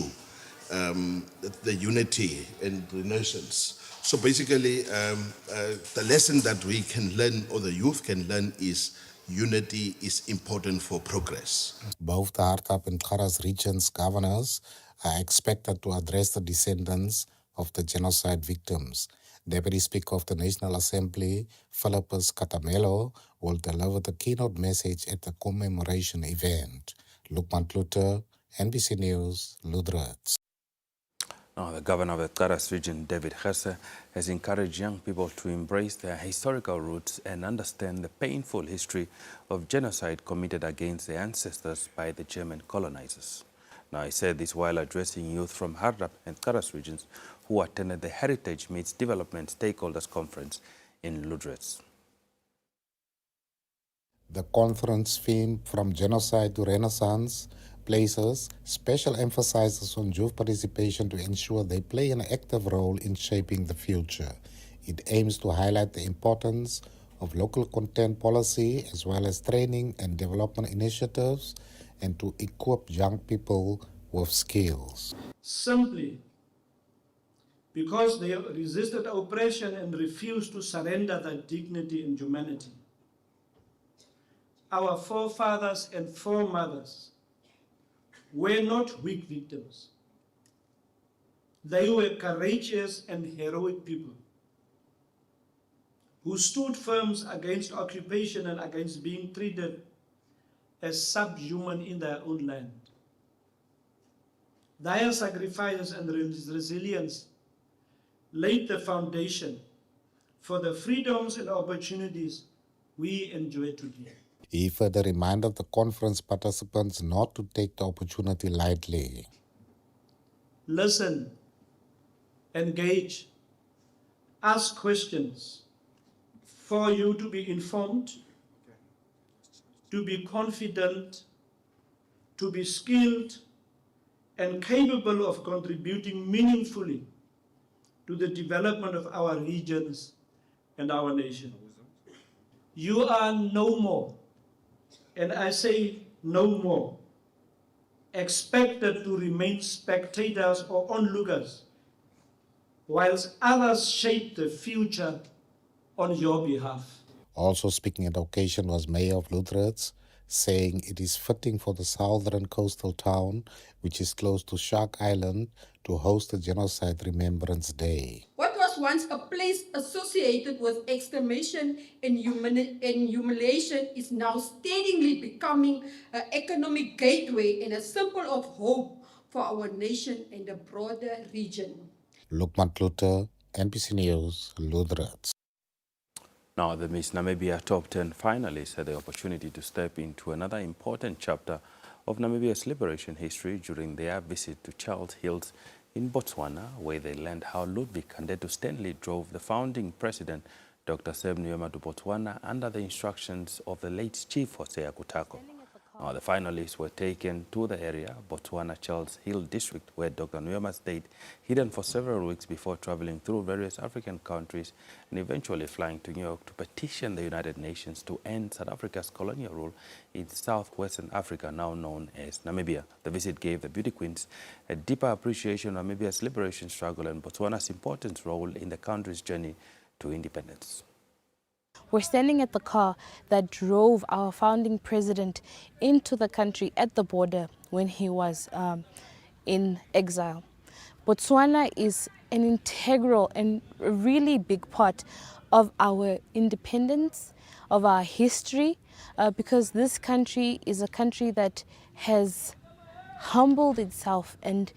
the unity and renaissance. So basically, the lesson that we can learn, or the youth can learn, is unity is important for progress. Both the Hardap and Karas regions governors are expected to address the descendants of the genocide victims. Deputy Speaker of the National Assembly, Philippus Catamelo, will deliver the keynote message at the commemoration event. Lukman Kluter, NBC News, Ludred. Now, the governor of the Karas region, David Gerse, has encouraged young people to embrace their historical roots and understand the painful history of genocide committed against their ancestors by the German colonizers. Now, he said this while addressing youth from Hardap and Karas regions who attended the Heritage Meets Development Stakeholders Conference in Ludred. The conference theme, From Genocide to Renaissance, places special emphasis on youth participation to ensure they play an active role in shaping the future. It aims to highlight the importance of local content policy as well as training and development initiatives and to equip young people with skills. Simply because they resisted oppression and refused to surrender their dignity and humanity. Our forefathers and foremothers were not weak victims. They were courageous and heroic people who stood firm against occupation and against being treated as subhuman in their own land. Their sacrifice and resilience laid the foundation for the freedoms and opportunities we enjoy today. He further reminded the conference participants not to take the opportunity lightly. Listen, engage, ask questions for you to be informed, to be confident, to be skilled, and capable of contributing meaningfully to the development of our regions and our nation. You are no more, and I say no more, expected to remain spectators or onlookers whilst others shape the future on your behalf. Also speaking at the occasion was Mayor of Lutherits, saying it is fitting for the southern coastal town, which is close to Shark Island, to host the Genocide Remembrance Day. What was once a place associated with extermination and humiliation is now steadily becoming an economic gateway and a symbol of hope for our nation and the broader region. Lukman Kluter, NBC News, Lutherits. Now, the Miss Namibia Top 10 finalists had the opportunity to step into another important chapter of Namibia's liberation history during their visit to Charles Hills in Botswana, where they learned how Ludwig Kandetu Stanley drove the founding president, Dr. Sam Nujoma, to Botswana under the instructions of the late Chief Hosea Kutako. Now, the finalists were taken to the area, Botswana Charles Hill district, where Dr. Nujoma stayed hidden for several weeks before traveling through various African countries and eventually flying to New York to petition the United Nations to end South Africa's colonial rule in southwestern Africa, now known as Namibia. The visit gave the beauty queens a deeper appreciation of Namibia's liberation struggle and Botswana's important role in the country's journey to independence. We're standing at the car that drove our founding president into the country at the border when he was in exile. Botswana is an integral and a really big part of our independence, of our history, because this country is a country that has humbled itself and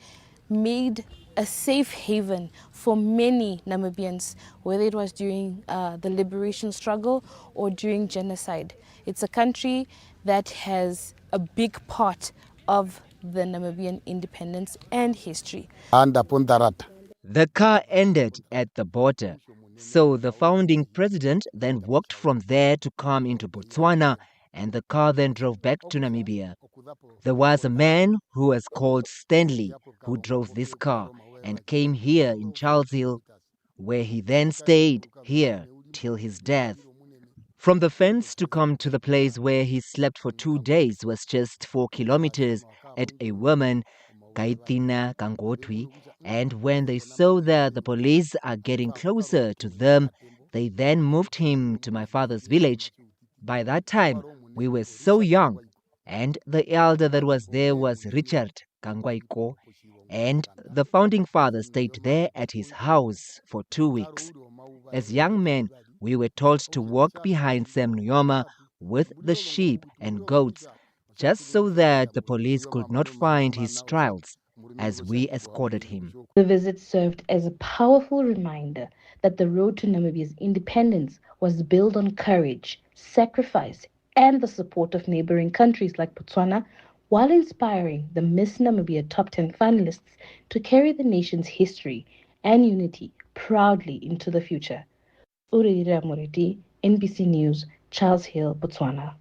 made a safe haven for many Namibians, whether it was during the liberation struggle or during genocide. It's a country that has a big part of the Namibian independence and history. The car ended at the border, so the founding president then walked from there to come into Botswana, and the car then drove back to Namibia. There was a man who was called Stanley who drove this car and came here in Charles Hill, where he then stayed here till his death. From the fence to come to the place where he slept for 2 days was just 4 kilometers at a woman, Kaitina Kangotwi, and when they saw that the police are getting closer to them, they then moved him to my father's village. By that time, we were so young, and the elder that was there was Richard Kangwaiko, and the founding father stayed there at his house for 2 weeks. As young men, we were told to walk behind Sam Nujoma with the sheep and goats, just so that the police could not find his trials as we escorted him. The visit served as a powerful reminder that the road to Namibia's independence was built on courage, sacrifice, and the support of neighboring countries like Botswana, while inspiring the Miss Namibia Top 10 finalists to carry the nation's history and unity proudly into the future. Urira Moriti, NBC News, Charles Hill, Botswana.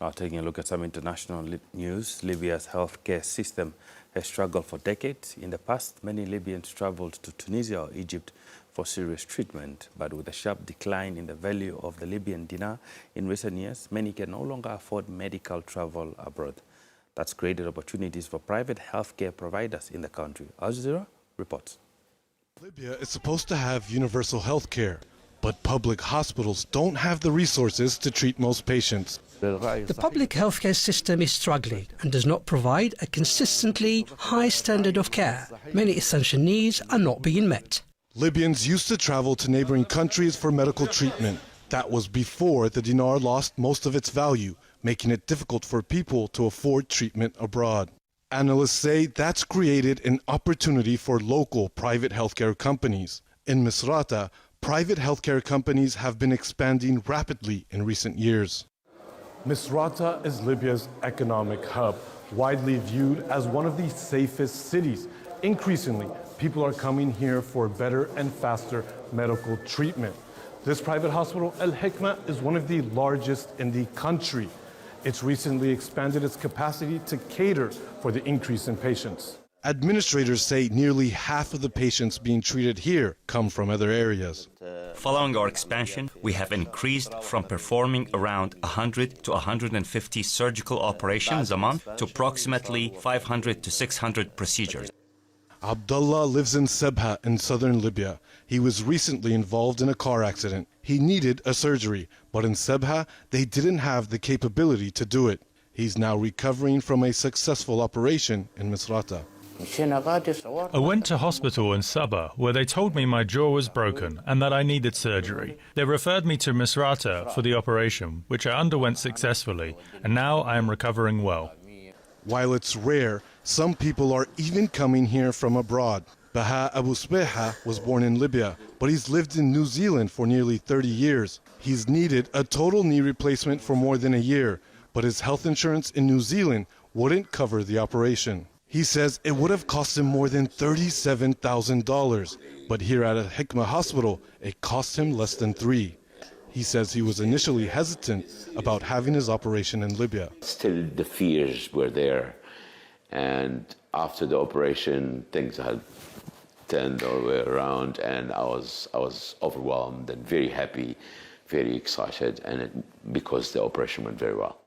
Now taking a look at some international news, Libya's healthcare system has struggled for decades. In the past, many Libyans traveled to Tunisia or Egypt for serious treatment, but with a sharp decline in the value of the Libyan dinar in recent years, many can no longer afford medical travel abroad. That's created opportunities for private healthcare providers in the country. Al Jazeera reports. Libya is supposed to have universal health care, but public hospitals don't have the resources to treat most patients. The public healthcare system is struggling and does not provide a consistently high standard of care. Many essential needs are not being met. Libyans used to travel to neighboring countries for medical treatment. That was before the dinar lost most of its value, making it difficult for people to afford treatment abroad. Analysts say that's created an opportunity for local private healthcare companies. In Misrata, private healthcare companies have been expanding rapidly in recent years. Misrata is Libya's economic hub, widely viewed as one of the safest cities. Increasingly, people are coming here for better and faster medical treatment. This private hospital, Al Hikma, is one of the largest in the country. It's recently expanded its capacity to cater for the increase in patients. Administrators say nearly half of the patients being treated here come from other areas. Following our expansion, we have increased from performing around 100 to 150 surgical operations a month to approximately 500 to 600 procedures. Abdullah lives in Sebha in southern Libya. He was recently involved in a car accident. He needed a surgery, but in Sebha, they didn't have the capability to do it. He's now recovering from a successful operation in Misrata. I went to hospital in Sabah where they told me my jaw was broken and that I needed surgery. They referred me to Misrata for the operation, which I underwent successfully, and now I am recovering well. While it's rare, some people are even coming here from abroad. Baha Abu Sbeha was born in Libya, but he's lived in New Zealand for nearly 30 years. He's needed a total knee replacement for more than a year, but his health insurance in New Zealand wouldn't cover the operation. He says it would have cost him more than $37,000, but here at Al Hikma Hospital, it cost him less than $3,000. He says he was initially hesitant about having his operation in Libya. Still, the fears were there, and after the operation, things had turned all the way around, and I was overwhelmed and very happy, very excited, and because the operation went very well.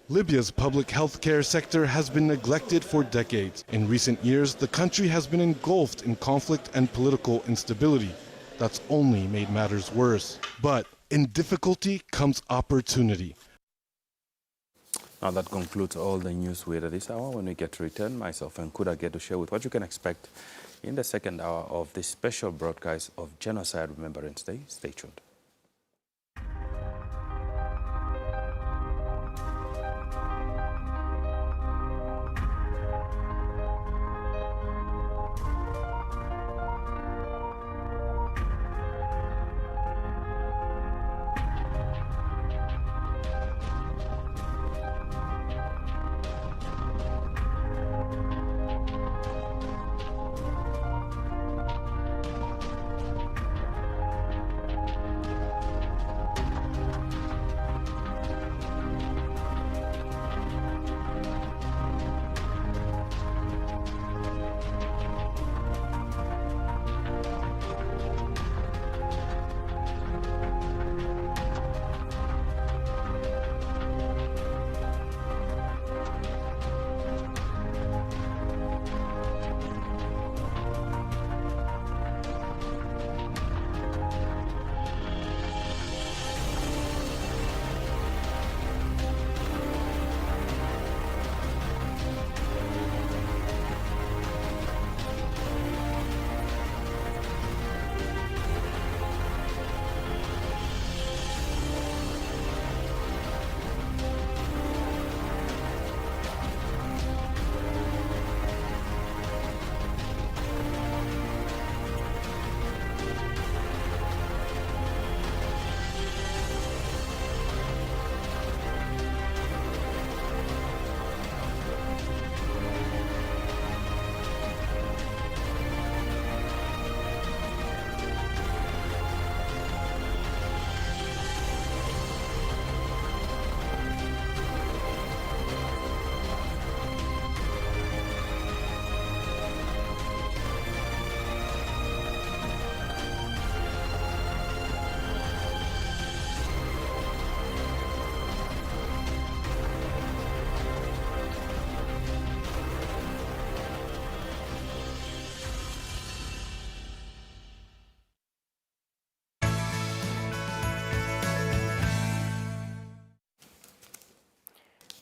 Libya's public health care sector has been neglected for decades. In recent years, the country has been engulfed in conflict and political instability. That's only made matters worse. But in difficulty comes opportunity. Now that concludes all the news we had at this hour. When we get to return, myself and Kuda get to share with what you can expect in the second hour of this special broadcast of Genocide Remembrance Day. Stay tuned.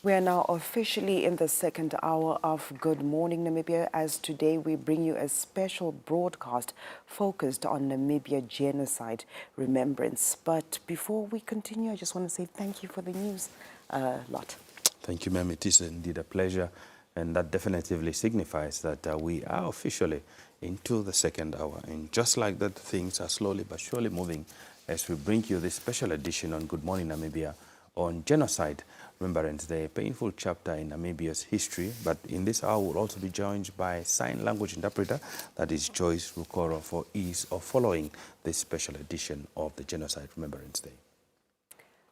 We are now officially in the second hour of Good Morning Namibia, as today we bring you a special broadcast focused on Namibia Genocide Remembrance. But before we continue, I just want to say thank you for the news, Lot. Thank you, ma'am. It is indeed a pleasure, and that definitively signifies that we are officially into the second hour. And just like that, things are slowly but surely moving as we bring you this special edition on Good Morning Namibia on Genocide Remembrance Day, a painful chapter in Namibia's history. But in this hour, we'll also be joined by a sign language interpreter, that is Joyce Rukoro, for ease of following this special edition of the Genocide Remembrance Day.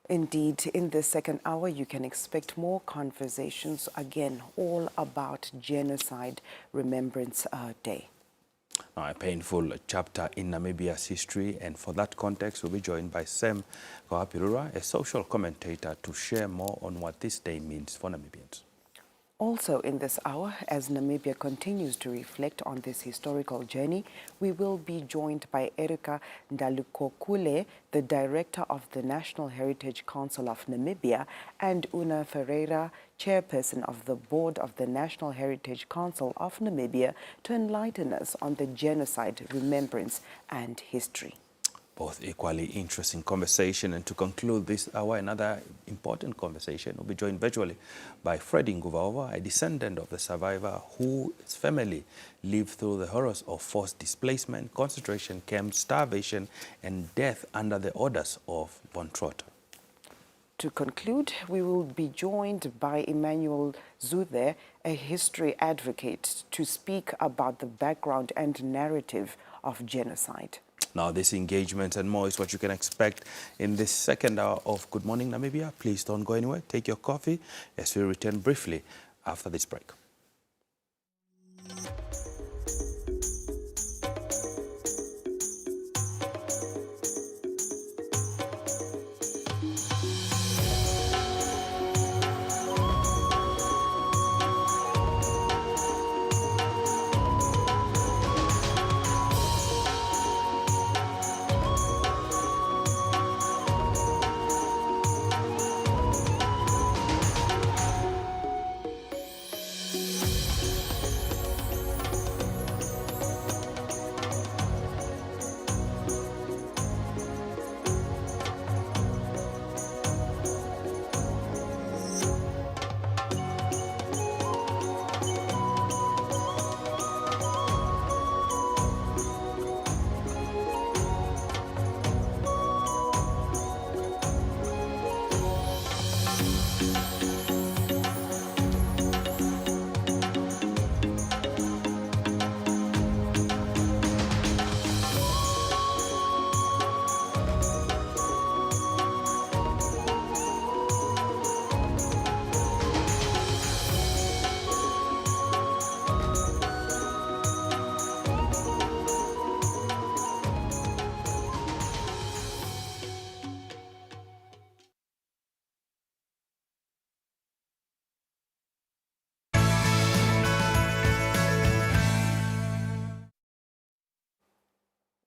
Indeed, in the second hour, you can expect more conversations, again, all about Genocide Remembrance Day. Now, a painful chapter in Namibia's history, and for that context, we'll be joined by Sam Kohapirura, a social commentator, to share more on what this day means for Namibians. Also in this hour, as Namibia continues to reflect on this historical journey, we will be joined by Erika Ndalukokule, the director of the National Heritage Council of Namibia, and Una Ferreira, chairperson of the board of the National Heritage Council of Namibia, to enlighten us on the genocide, remembrance, and history. Both equally interesting conversation. And to conclude this hour, another important conversation, will be joined virtually by Freddy Nguvaova, a descendant of the survivor whose family lived through the horrors of forced displacement, concentration camps, starvation, and death under the orders of von Trotha. To conclude, we will be joined by Emmanuel Zuthe, a history advocate, to speak about the background and narrative of genocide. Now, this engagement and more is what you can expect in this second hour of Good Morning Namibia. Please don't go anywhere. Take your coffee as we return briefly after this break.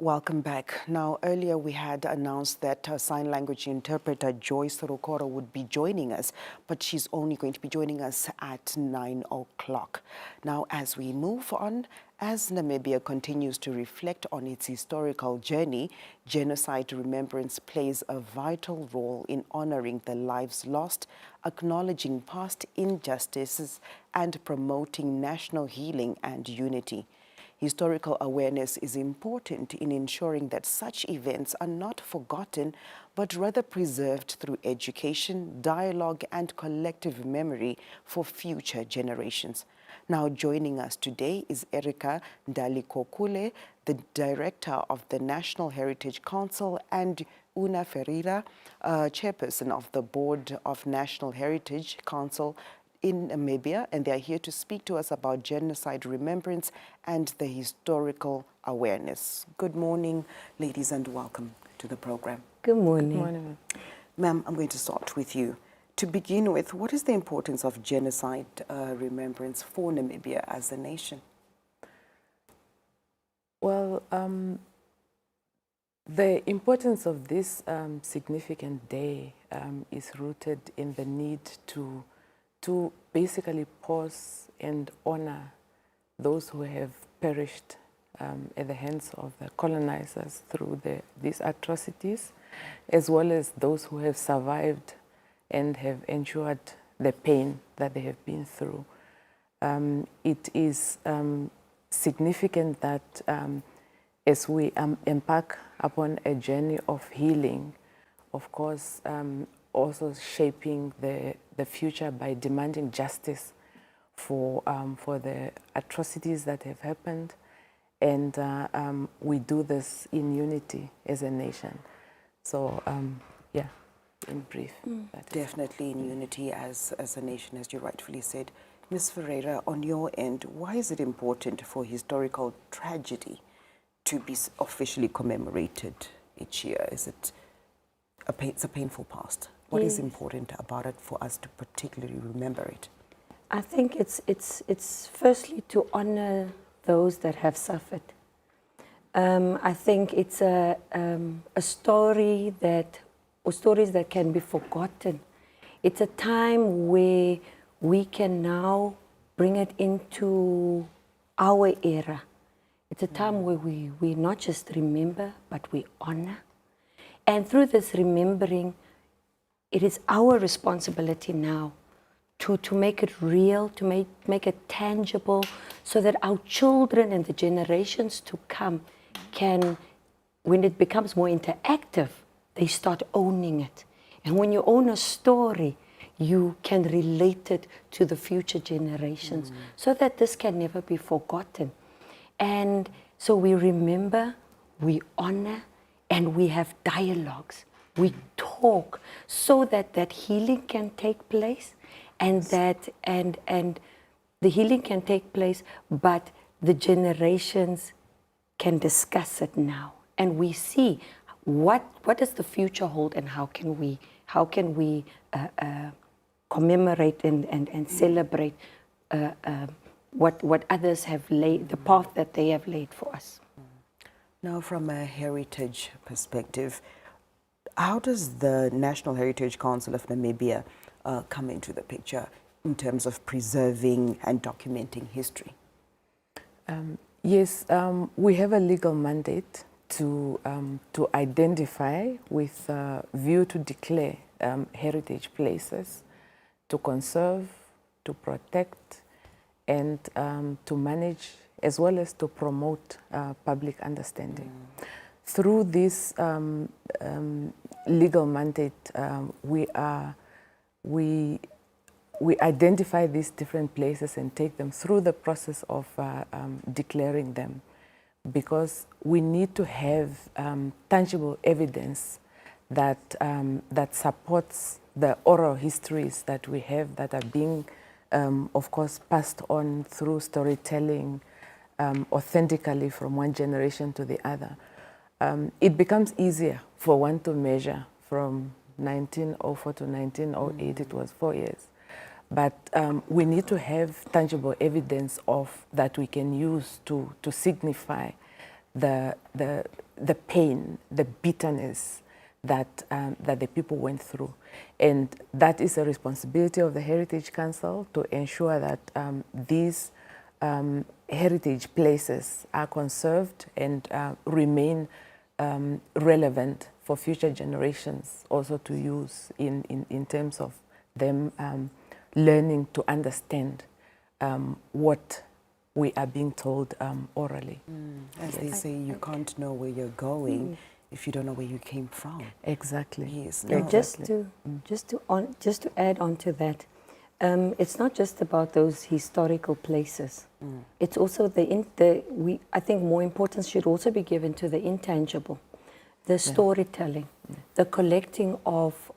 Welcome back. Now, earlier we had announced that sign language interpreter Joyce Rukoro would be joining us, but she's only going to be joining us at 9 o'clock. Now, as we move on, as Namibia continues to reflect on its historical journey, Genocide Remembrance plays a vital role in honoring the lives lost, acknowledging past injustices, and promoting national healing and unity. Historical awareness is important in ensuring that such events are not forgotten, but rather preserved through education, dialogue, and collective memory for future generations. Now joining us today is Erika Ndalukokule, the director of the National Heritage Council, and Una Ferreira, chairperson of the board of National Heritage Council in Namibia, and they are here to speak to us about genocide remembrance and the historical awareness. Good morning, ladies, and welcome to the program. Good morning. Good morning. Ma'am, I'm going to start with you. To begin with, what is the importance of genocide remembrance for Namibia as a nation? Well, the importance of this significant day is rooted in the need to to basically pause and honor those who have perished at the hands of the colonizers through these atrocities, as well as those who have survived and have endured the pain that they have been through. It is significant that as we embark upon a journey of healing, of course, also shaping the future by demanding justice for the atrocities that have happened. And we do this in unity as a nation. So, yeah, in brief. Definitely in unity as a nation, as you rightfully said. Ms. Ferreira, on your end, why is it important for historical tragedy to be officially commemorated each year? Is it it's a painful past? What is important about it for us to particularly remember it? I think it's firstly to honor those that have suffered. I think it's a story or stories that can be forgotten. It's a time where we can now bring it into our era. It's a time where we not just remember, but we honor. And through this remembering, it is our responsibility now to make it real, to make it tangible, so that our children and the generations to come can, when it becomes more interactive, they start owning it. And when you own a story, you can relate it to the future generations, so that this can never be forgotten. And so we remember, we honor, and we have dialogues. We talk so that that healing can take place, and the healing can take place, but the generations can discuss it now, and we see what does the future hold, and how can we commemorate and celebrate what others have laid, the path that they have laid for us. Now, from a heritage perspective, how does the National Heritage Council of Namibia come into the picture in terms of preserving and documenting history? Yes, we have a legal mandate to identify with a view to declare heritage places, to conserve, to protect, and to manage, as well as to promote public understanding. Through this legal mandate, we identify these different places and take them through the process of declaring them, because we need to have tangible evidence that that supports the oral histories that we have, that are being, of course, passed on through storytelling authentically from one generation to the other. It becomes easier for one to measure from 1904 to 1908, it was 4 years. But we need to have tangible evidence of that we can use to signify the pain, the bitterness that the people went through. And that is a responsibility of the Heritage Council, to ensure that these heritage places are conserved and remain relevant for future generations also to use in terms of them learning to understand what we are being told orally. As they say, you can't know where you're going if you don't know where you came from. Exactly. Yes. No, just to add on to that, it's not just about those historical places. It's also I think more importance should also be given to the intangible, the storytelling, the collecting of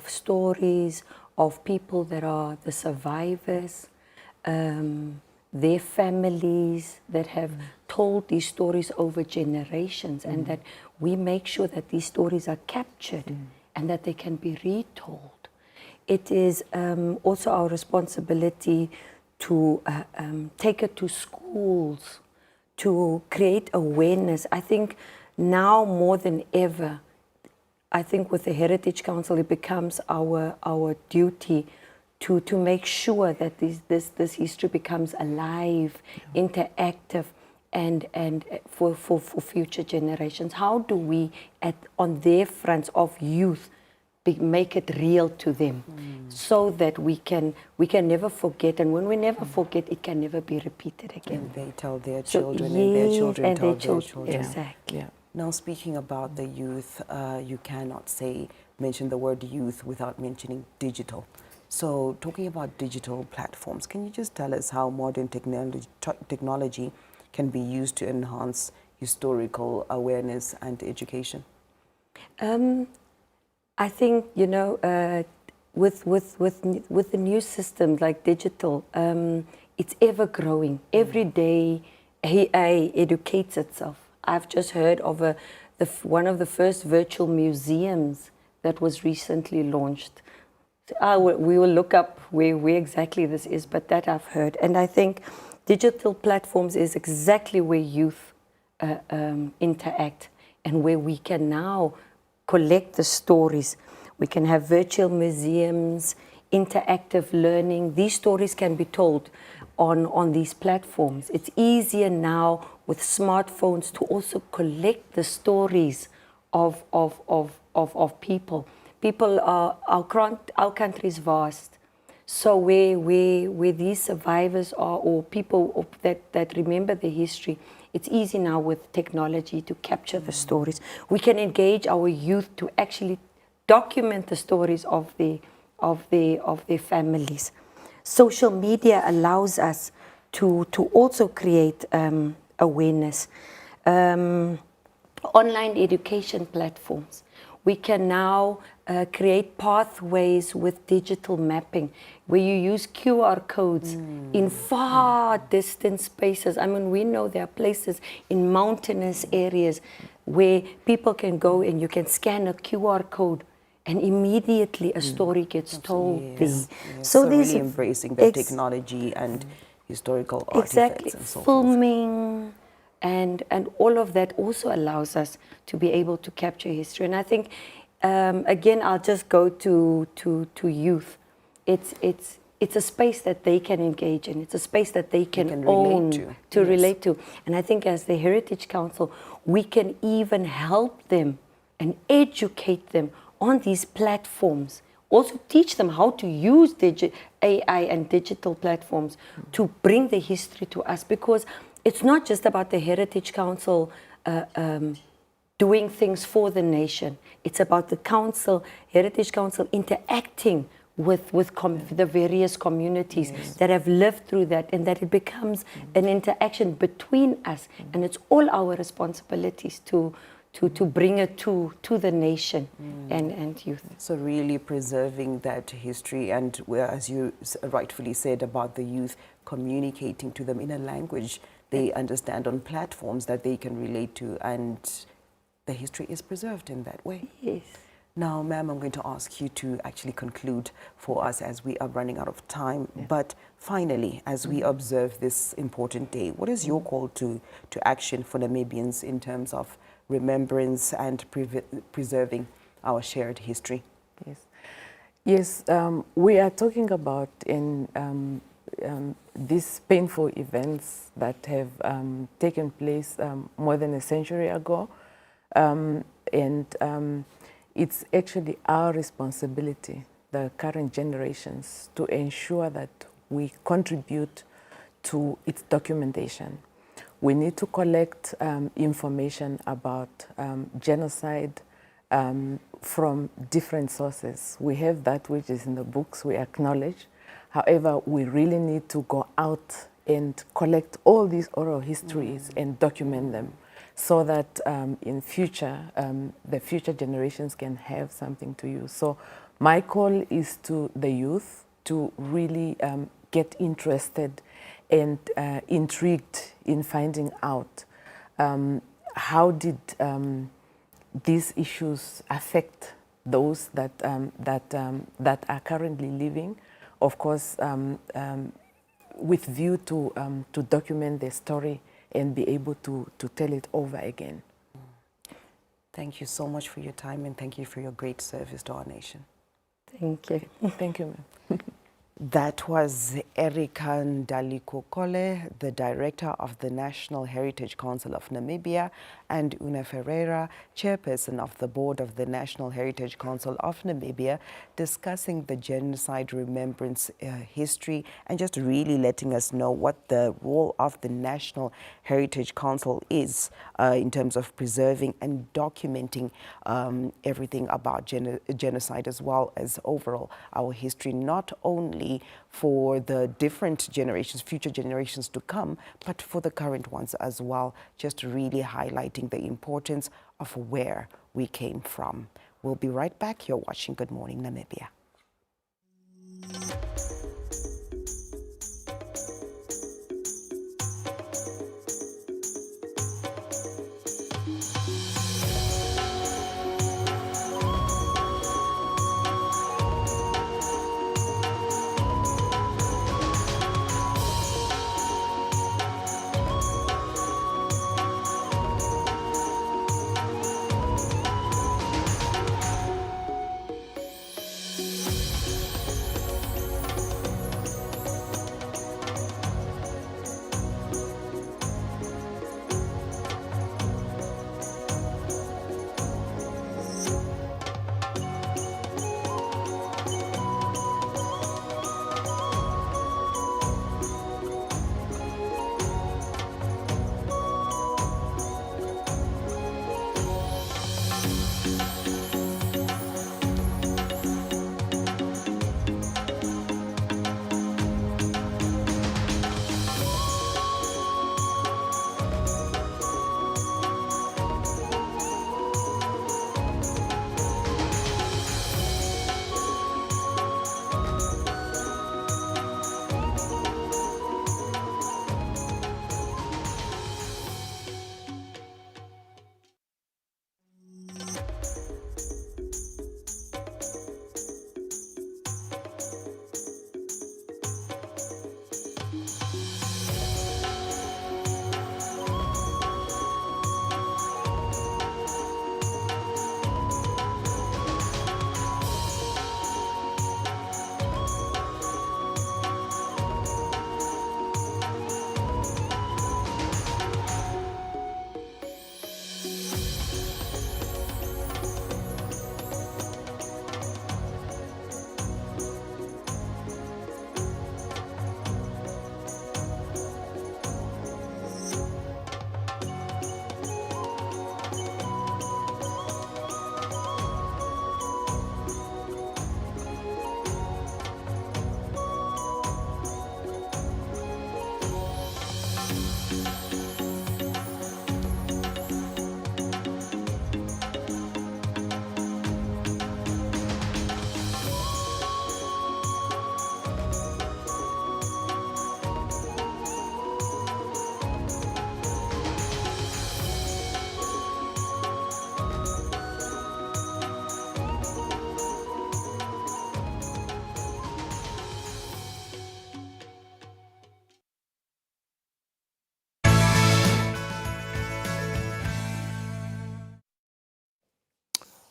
stories of people that are the survivors, their families that have told these stories over generations, and that we make sure that these stories are captured and that they can be retold. It is also our responsibility to take it to schools, to create awareness. I think now more than ever, I think with the Heritage Council, it becomes our duty to make sure that this history becomes alive, interactive, and for future generations? How do we, on their fronts of youth, make it real to them, so that we can never forget, and when we never forget, it can never be repeated again. And they tell their So, children, and their yes, children and tell their their children. children. Exactly. Yeah. Now, speaking about the youth, you cannot mention the word youth without mentioning digital. So, talking about digital platforms, can you just tell us how modern technology can be used to enhance historical awareness and education? I think, you know, with the new systems like digital, it's ever growing. Every day, AI educates itself. I've just heard of one of the first virtual museums that was recently launched. We will look up where exactly this is, but that I've heard. And I think digital platforms is exactly where youth interact, and where we can now collect the stories. We can have virtual museums, interactive learning. These stories can be told on these platforms. It's easier now with smartphones to also collect the stories of people. Our country is vast. So where these survivors are, or people that remember the history, it's easy now with technology to capture the stories. We can engage our youth to actually document the stories of their families. Social media allows us to also create awareness. Online education platforms. We can now create pathways with digital mapping, where you use QR codes in far distant spaces. I mean, we know there are places in mountainous areas where people can go and you can scan a QR code and immediately a story gets told there. Yes. So really embracing the technology and historical artifacts and so forth. Filming and all of that also allows us to be able to capture history. And I think, again, I'll just go to youth. It's a space that they can engage in. It's a space that they can own, relate to. And I think as the Heritage Council, we can even help them and educate them on these platforms. Also teach them how to use AI and digital platforms to bring the history to us, because it's not just about the Heritage Council doing things for the nation. It's about the Heritage Council interacting with the various communities that have lived through that, and that it becomes an interaction between us. And it's all our responsibilities to bring it to the nation and youth. So really preserving that history, and as you rightfully said about the youth, communicating to them in a language they understand, on platforms that they can relate to, and the history is preserved in that way. Yes. Now, ma'am, I'm going to ask you to actually conclude for us as we are running out of time. But finally, as we observe this important day, what is your call to action for Namibians in terms of remembrance and preserving our shared history? Yes, we are talking about these painful events that have taken place more than a century ago. It's actually our responsibility, the current generations, to ensure that we contribute to its documentation. We need to collect information about genocide from different sources. We have that which is in the books, we acknowledge. However, we really need to go out and collect all these oral histories and document them, so that in future, the future generations can have something to use. So my call is to the youth to really get interested and intrigued in finding out how did these issues affect those that are currently living, of course, with view to document their story and be able to tell it over again. Thank you so much for your time, and thank you for your great service to our nation. Thank you. Thank you, ma'am. That was Erika Ndalikokole, the director of the National Heritage Council of Namibia, and Ovaherero, chairperson of the board of the National Heritage Council of Namibia, discussing the Genocide Remembrance history and just really letting us know what the role of the National Heritage Council is in terms of preserving and documenting everything about genocide, as well as overall our history, not only for the different generations, future generations to come, but for the current ones as well, just really highlighting the importance of where we came from. We'll be right back. You're watching Good Morning Namibia.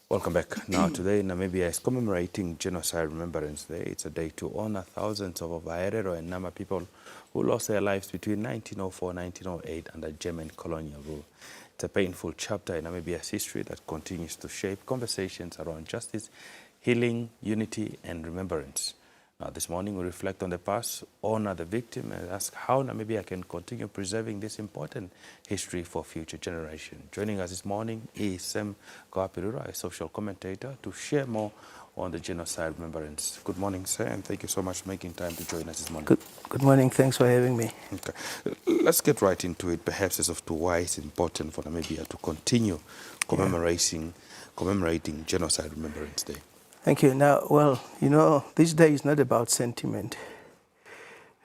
Welcome back. Now today, Namibia is commemorating Genocide Remembrance Day. It's a day to honor thousands of Ovaherero and Nama people who lost their lives between 1904 and 1908 under German colonial rule. It's a painful chapter in Namibia's history that continues to shape conversations around justice, healing, unity, and remembrance. Now, this morning, we reflect on the past, honor the victim, and ask how Namibia can continue preserving this important history for future generations. Joining us this morning is Sam Goapirura, a social commentator, to share more on the Genocide Remembrance. Good morning, sir, and thank you so much for making time to join us this morning. Good morning. Thanks for having me. Okay. Let's get right into it, perhaps as to why it's important for Namibia to continue commemorating Genocide Remembrance Day. Thank you. Now, well, you know, this day is not about sentiment.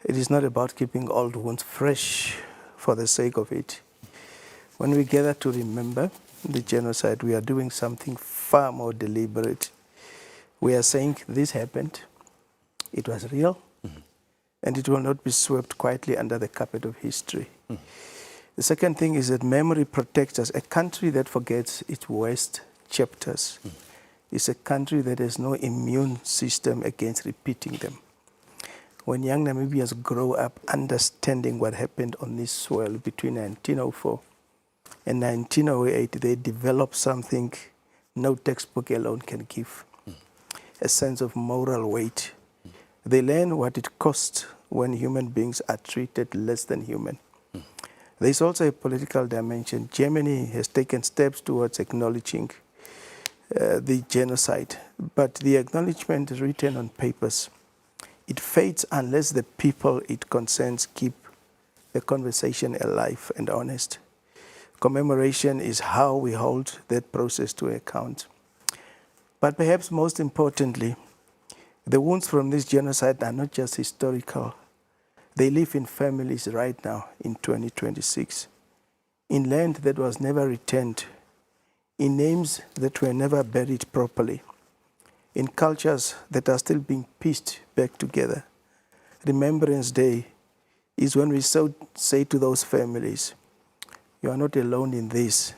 It is not about keeping old wounds fresh for the sake of it. When we gather to remember the genocide, we are doing something far more deliberate. We are saying this happened, it was real, and it will not be swept quietly under the carpet of history. The second thing is that memory protects us. A country that forgets its worst chapters is a country that has no immune system against repeating them. when young Namibians grow up understanding what happened on this soil between 1904 and 1908, they develop something no textbook alone can give, a sense of moral weight. They learn what it costs when human beings are treated less than human. There's also a political dimension. Germany has taken steps towards acknowledging the genocide, but the acknowledgement is written on papers. It fades unless the people it concerns keep the conversation alive and honest. Commemoration is how we hold that process to account. But perhaps most importantly, the wounds from this genocide are not just historical. They live in families right now in 2026, in land that was never returned, in names that were never buried properly, in cultures that are still being pieced back together. Remembrance Day is when we say to those families, you are not alone in this,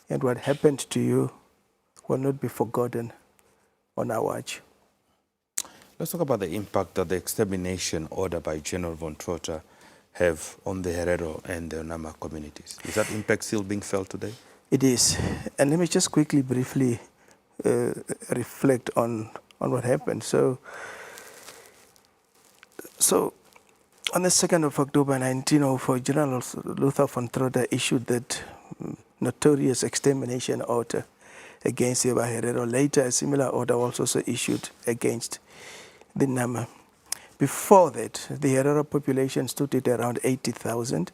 and what happened to you will not be forgotten on our watch. Let's talk about the impact that the extermination order by General von Trotha have on the Herero and the Nama communities. Is that impact still being felt today? It is. And let me just quickly, briefly reflect on what happened. So on the 2nd of October 1904, General Luther von Trotha issued that notorious extermination order against the Ovaherero. Later, a similar order was also issued against the Nama. Before that, the Herero population stood at around 80,000.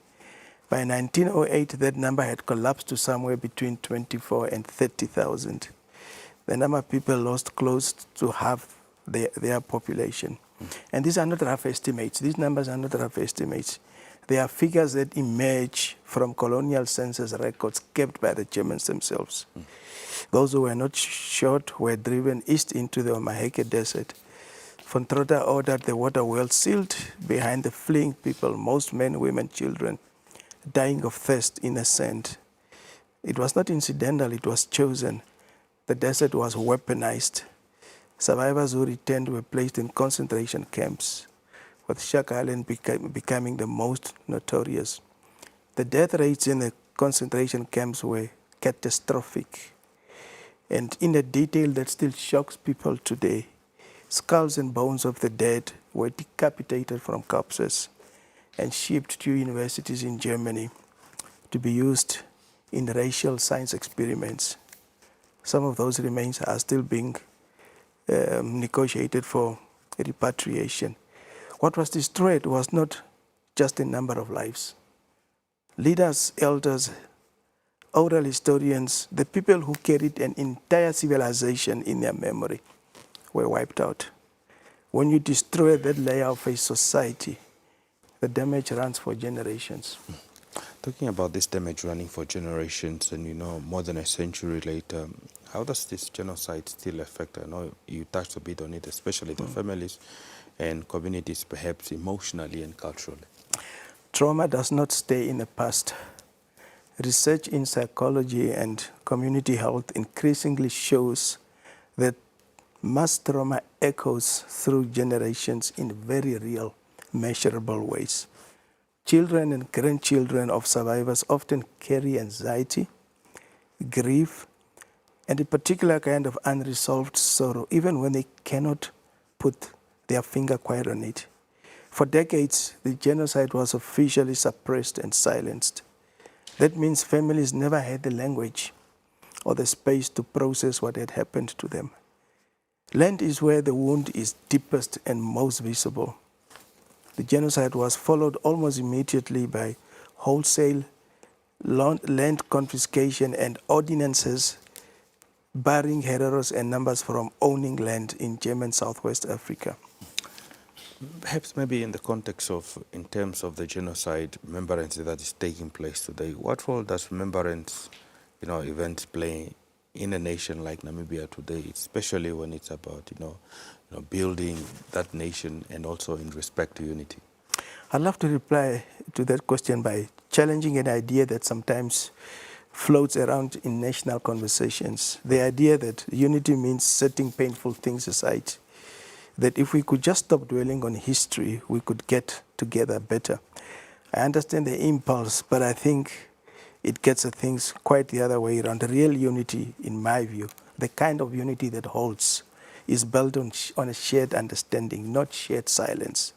By 1908, that number had collapsed to somewhere between 24 and 30,000. The Nama people lost close to half their population. And these are not rough estimates. These numbers are not rough estimates. They are figures that emerge from colonial census records kept by the Germans themselves. Those who were not shot were driven east into the Omaheke Desert. Von Trotha ordered the water well sealed behind the fleeing people, most men, women, children, dying of thirst in the sand. It was not incidental, it was chosen. The desert was weaponized. Survivors who returned were placed in concentration camps, with Shark Island becoming the most notorious. The death rates in the concentration camps were catastrophic, and in a detail that still shocks people today. Skulls and bones of the dead were decapitated from corpses and shipped to universities in Germany to be used in racial science experiments. Some of those remains are still being negotiated for repatriation. What was destroyed was not just a number of lives. Leaders, elders, oral historians, the people who carried an entire civilization in their memory were wiped out. When you destroy that layer of a society, the damage runs for generations. Talking about this damage running for generations and, more than a century later, how does this genocide still affect? I know you touched a bit on it, especially the families and communities, perhaps emotionally and culturally. Trauma does not stay in the past. Research in psychology and community health increasingly shows that mass trauma echoes through generations in very real, measurable ways. Children and grandchildren of survivors often carry anxiety, grief, and a particular kind of unresolved sorrow, even when they cannot put their finger quite on it. For decades, the genocide was officially suppressed and silenced. That means families never had the language or the space to process what had happened to them. Land is where the wound is deepest and most visible. The genocide was followed almost immediately by wholesale land confiscation and ordinances barring Hereros and Namas from owning land in German Southwest Africa. Perhaps maybe in the context of, in terms of the genocide remembrance that is taking place today, what role does remembrance, events play in a nation like Namibia today, especially when it's about, building that nation and also in respect to unity? I'd love to reply to that question by challenging an idea that sometimes floats around in national conversations. The idea that unity means setting painful things aside. that if we could just stop dwelling on history, we could get together better. I understand the impulse, but I think it gets at things quite the other way around. The real unity, in my view, the kind of unity that holds, is built on a shared understanding, not shared silence.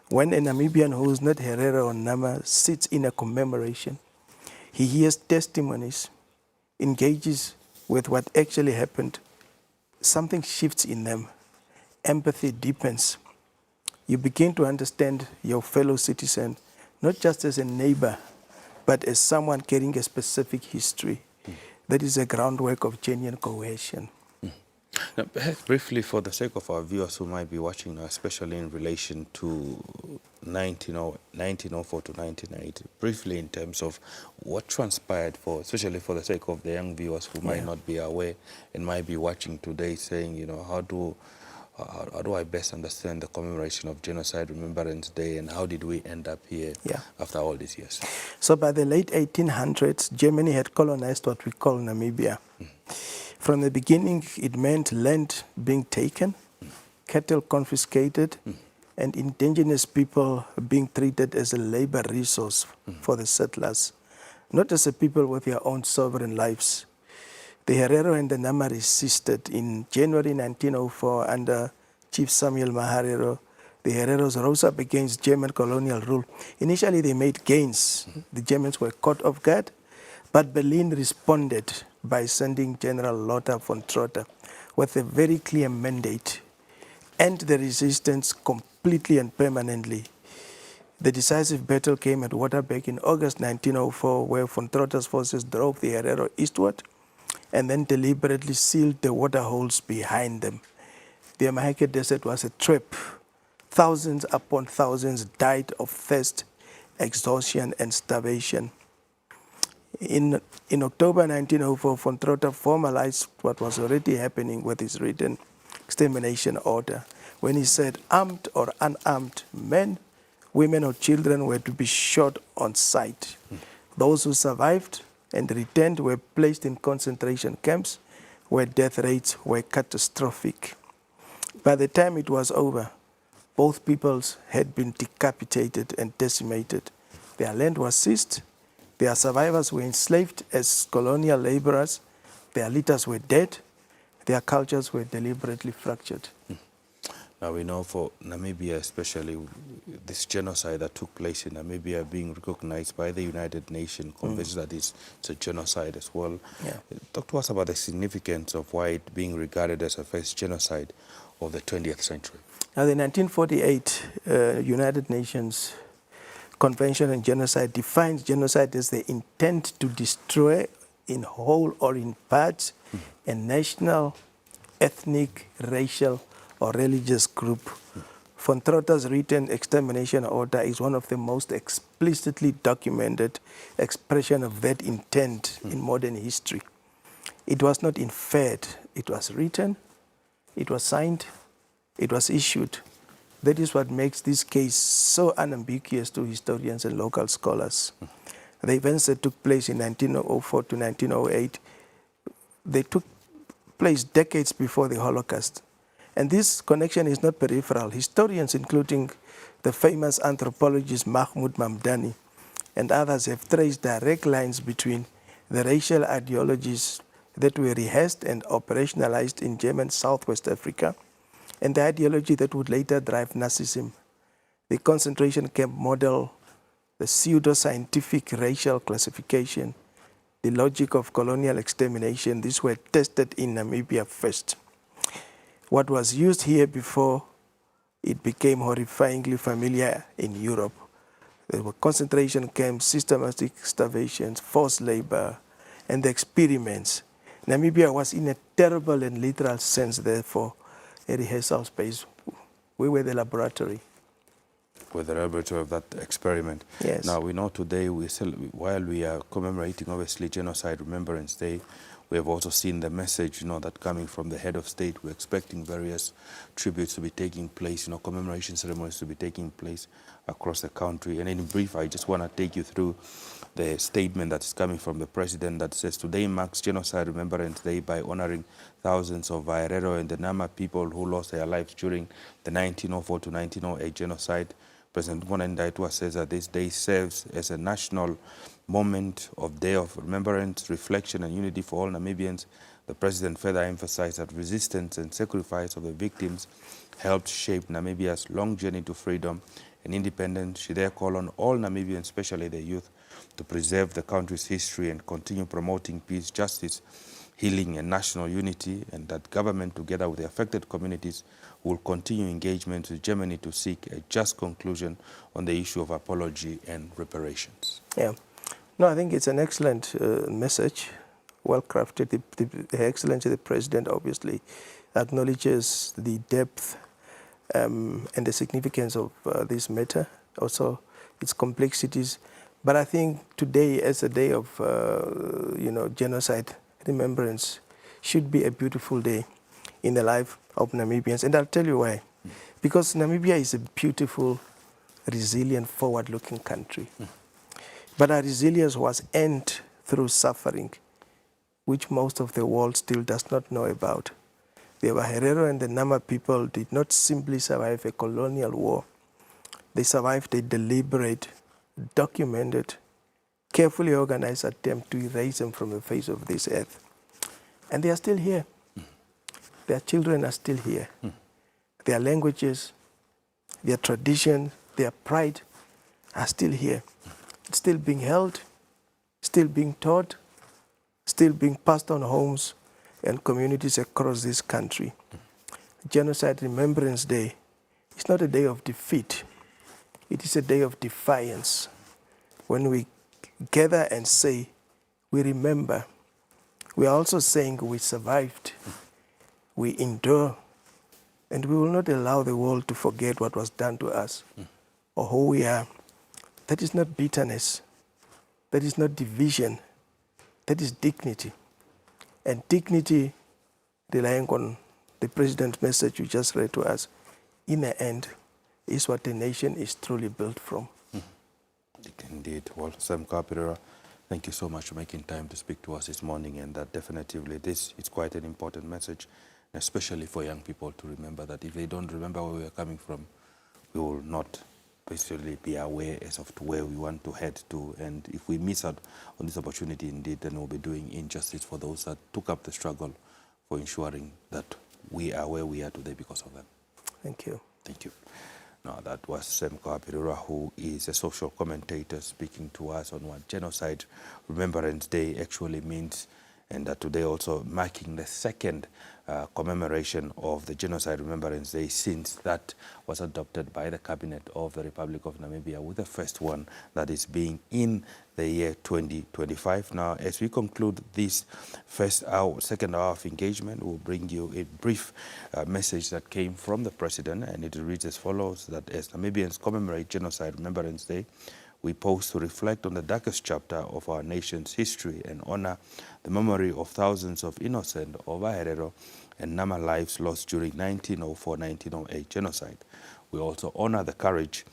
When a Namibian who is not Ovaherero or Nama sits in a commemoration, he hears testimonies, engages with what actually happened, something shifts in them. Empathy deepens. You begin to understand your fellow citizen, not just as a neighbor, but as someone carrying a specific history. That is a groundwork of genuine cohesion. Now, perhaps briefly, for the sake of our viewers who might be watching now, especially in relation to 1904 to 1980, briefly in terms of what transpired, especially for the sake of the young viewers who might not be aware and might be watching today, saying, you know, how do I best understand the commemoration of Genocide Remembrance Day, and how did we end up here after all these years? So by the late 1800s, Germany had colonized what we call Namibia. From the beginning, it meant land being taken, cattle confiscated, and indigenous people being treated as a labor resource for the settlers, not as a people with their own sovereign lives. The Ovaherero and the Nama resisted. In January 1904, under Chief Samuel Maharero, the Ovahereros rose up against German colonial rule. Initially, they made gains. The Germans were caught off guard, but Berlin responded by sending General Lothar von Trotha with a very clear mandate: end the resistance completely and permanently. The decisive battle came at Waterberg in August 1904, where von Trotha's forces drove the Ovaherero eastward and then deliberately sealed the water holes behind them. The Maheke Desert was a trap. Thousands upon thousands died of thirst, exhaustion, and starvation. In October 1904, von Trotha formalized what was already happening with his written extermination order, when he said armed or unarmed men, women or children were to be shot on sight. Those who survived and returned were placed in concentration camps where death rates were catastrophic. By the time it was over, both peoples had been decapitated and decimated. Their land was seized. Their survivors were enslaved as colonial laborers. Their leaders were dead. Their cultures were deliberately fractured. Now we know for Namibia especially, this genocide that took place in Namibia being recognized by the United Nations, convinced that it's a genocide as well. Talk to us about the significance of why it being regarded as a first genocide of the 20th century. Now the 1948 United Nations Convention on Genocide defines genocide as the intent to destroy in whole or in part a national, ethnic, racial, or religious group. Von Trotha's written extermination order is one of the most explicitly documented expression of that intent in modern history. It was not inferred, it was written, it was signed, it was issued. That is what makes this case so unambiguous to historians and local scholars. The events that took place in 1904 to 1908, they took place decades before the Holocaust. And this connection is not peripheral. Historians, including the famous anthropologist Mahmoud Mamdani and others, have traced direct lines between the racial ideologies that were rehearsed and operationalized in German Southwest Africa and the ideology that would later drive Nazism. The concentration camp model, the pseudo-scientific racial classification, the logic of colonial extermination, these were tested in Namibia first. What was used here before, it became horrifyingly familiar in Europe. There were concentration camps, systematic starvations, forced labor, and the experiments. Namibia was in a terrible and literal sense, therefore, a rehearsal space. We were the laboratory. With the laboratory of that experiment. Yes. Now we know today, while we are commemorating obviously Genocide Remembrance Day, We have also seen the message, that coming from the head of state. We're expecting various tributes to be taking place, commemoration ceremonies to be taking place across the country. And in brief, I just want to take you through the statement that is coming from the president that says, today marks Genocide Remembrance Day by honoring thousands of Ovaherero and Nama people who lost their lives during the 1904 to 1908 genocide. President Ndaitwa says that this day serves as a national moment of day of remembrance, reflection, and unity for all Namibians. The president further emphasized that resistance and sacrifice of the victims helped shape Namibia's long journey to freedom and independence. She there called on all Namibians, especially the youth, to preserve the country's history and continue promoting peace, justice, healing, and national unity, and that government, together with the affected communities, will continue engagement with Germany to seek a just conclusion on the issue of apology and reparations. Yeah. No, I think it's an excellent message, well crafted. The Excellency, the President, obviously acknowledges the depth and the significance of this matter, also its complexities. But I think today, as a day of genocide remembrance, should be a beautiful day in the life of Namibians. And I'll tell you why. Because Namibia is a beautiful, resilient, forward-looking country. But our resilience was earned through suffering, which most of the world still does not know about. The Ovaherero and the Nama people did not simply survive a colonial war. They survived a deliberate, documented, carefully organized attempt to erase them from the face of this earth. And they are still here. Their children are still here. Their languages, their traditions, their pride are still here. It's still being held, still being taught, still being passed on homes and communities across this country. Genocide Remembrance Day is not a day of defeat. It is a day of defiance. When we gather and say, we remember, we are also saying we survived, we endure, and we will not allow the world to forget what was done to us or who we are. That is not bitterness. That is not division. That is dignity. And dignity, relying on the President's message you just read to us, in the end, is what the nation is truly built from. Indeed. Well, Sam Kapirera, thank you so much for making time to speak to us this morning, and that definitively this is quite an important message, especially for young people to remember that if they don't remember where we are coming from, we will not basically be aware as of to where we want to head to. And if we miss out on this opportunity, indeed, then we'll be doing injustice for those that took up the struggle for ensuring that we are where we are today because of them. Thank you. Thank you. Now, that was Sam Kapirera, who is a social commentator, speaking to us on what Genocide Remembrance Day actually means, and that today also marking the second commemoration of the Genocide Remembrance Day since that was adopted by the Cabinet of the Republic of Namibia, with the first one that is being in the year 2025. Now, as we conclude this second hour of engagement, we'll bring you a brief message that came from the President, and it reads as follows, that as Namibians commemorate Genocide Remembrance Day, we pause to reflect on the darkest chapter of our nation's history and honor the memory of thousands of innocent Ovaherero and Nama lives lost during 1904-1908 genocide. We also honor the courage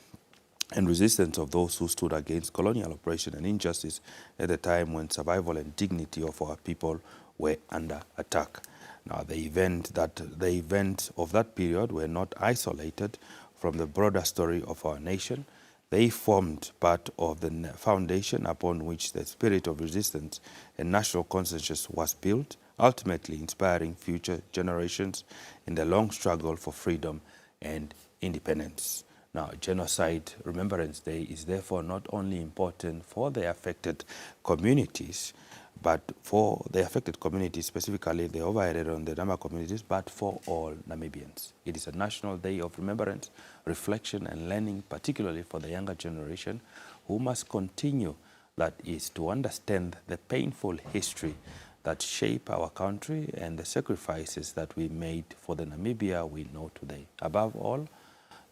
and resistance of those who stood against colonial oppression and injustice at a time when survival and dignity of our people were under attack. Now, the events of that period were not isolated from the broader story of our nation. They formed part of the foundation upon which the spirit of resistance and national consciousness was built, ultimately inspiring future generations in the long struggle for freedom and independence. Now, Genocide Remembrance Day is therefore not only important for the affected communities, but for the affected communities, specifically the Ovaherero and the Nama communities, but for all Namibians. It is a national day of remembrance, reflection, and learning, particularly for the younger generation, who must continue, that is, to understand the painful history that shape our country and the sacrifices that we made for the Namibia we know today. Above all,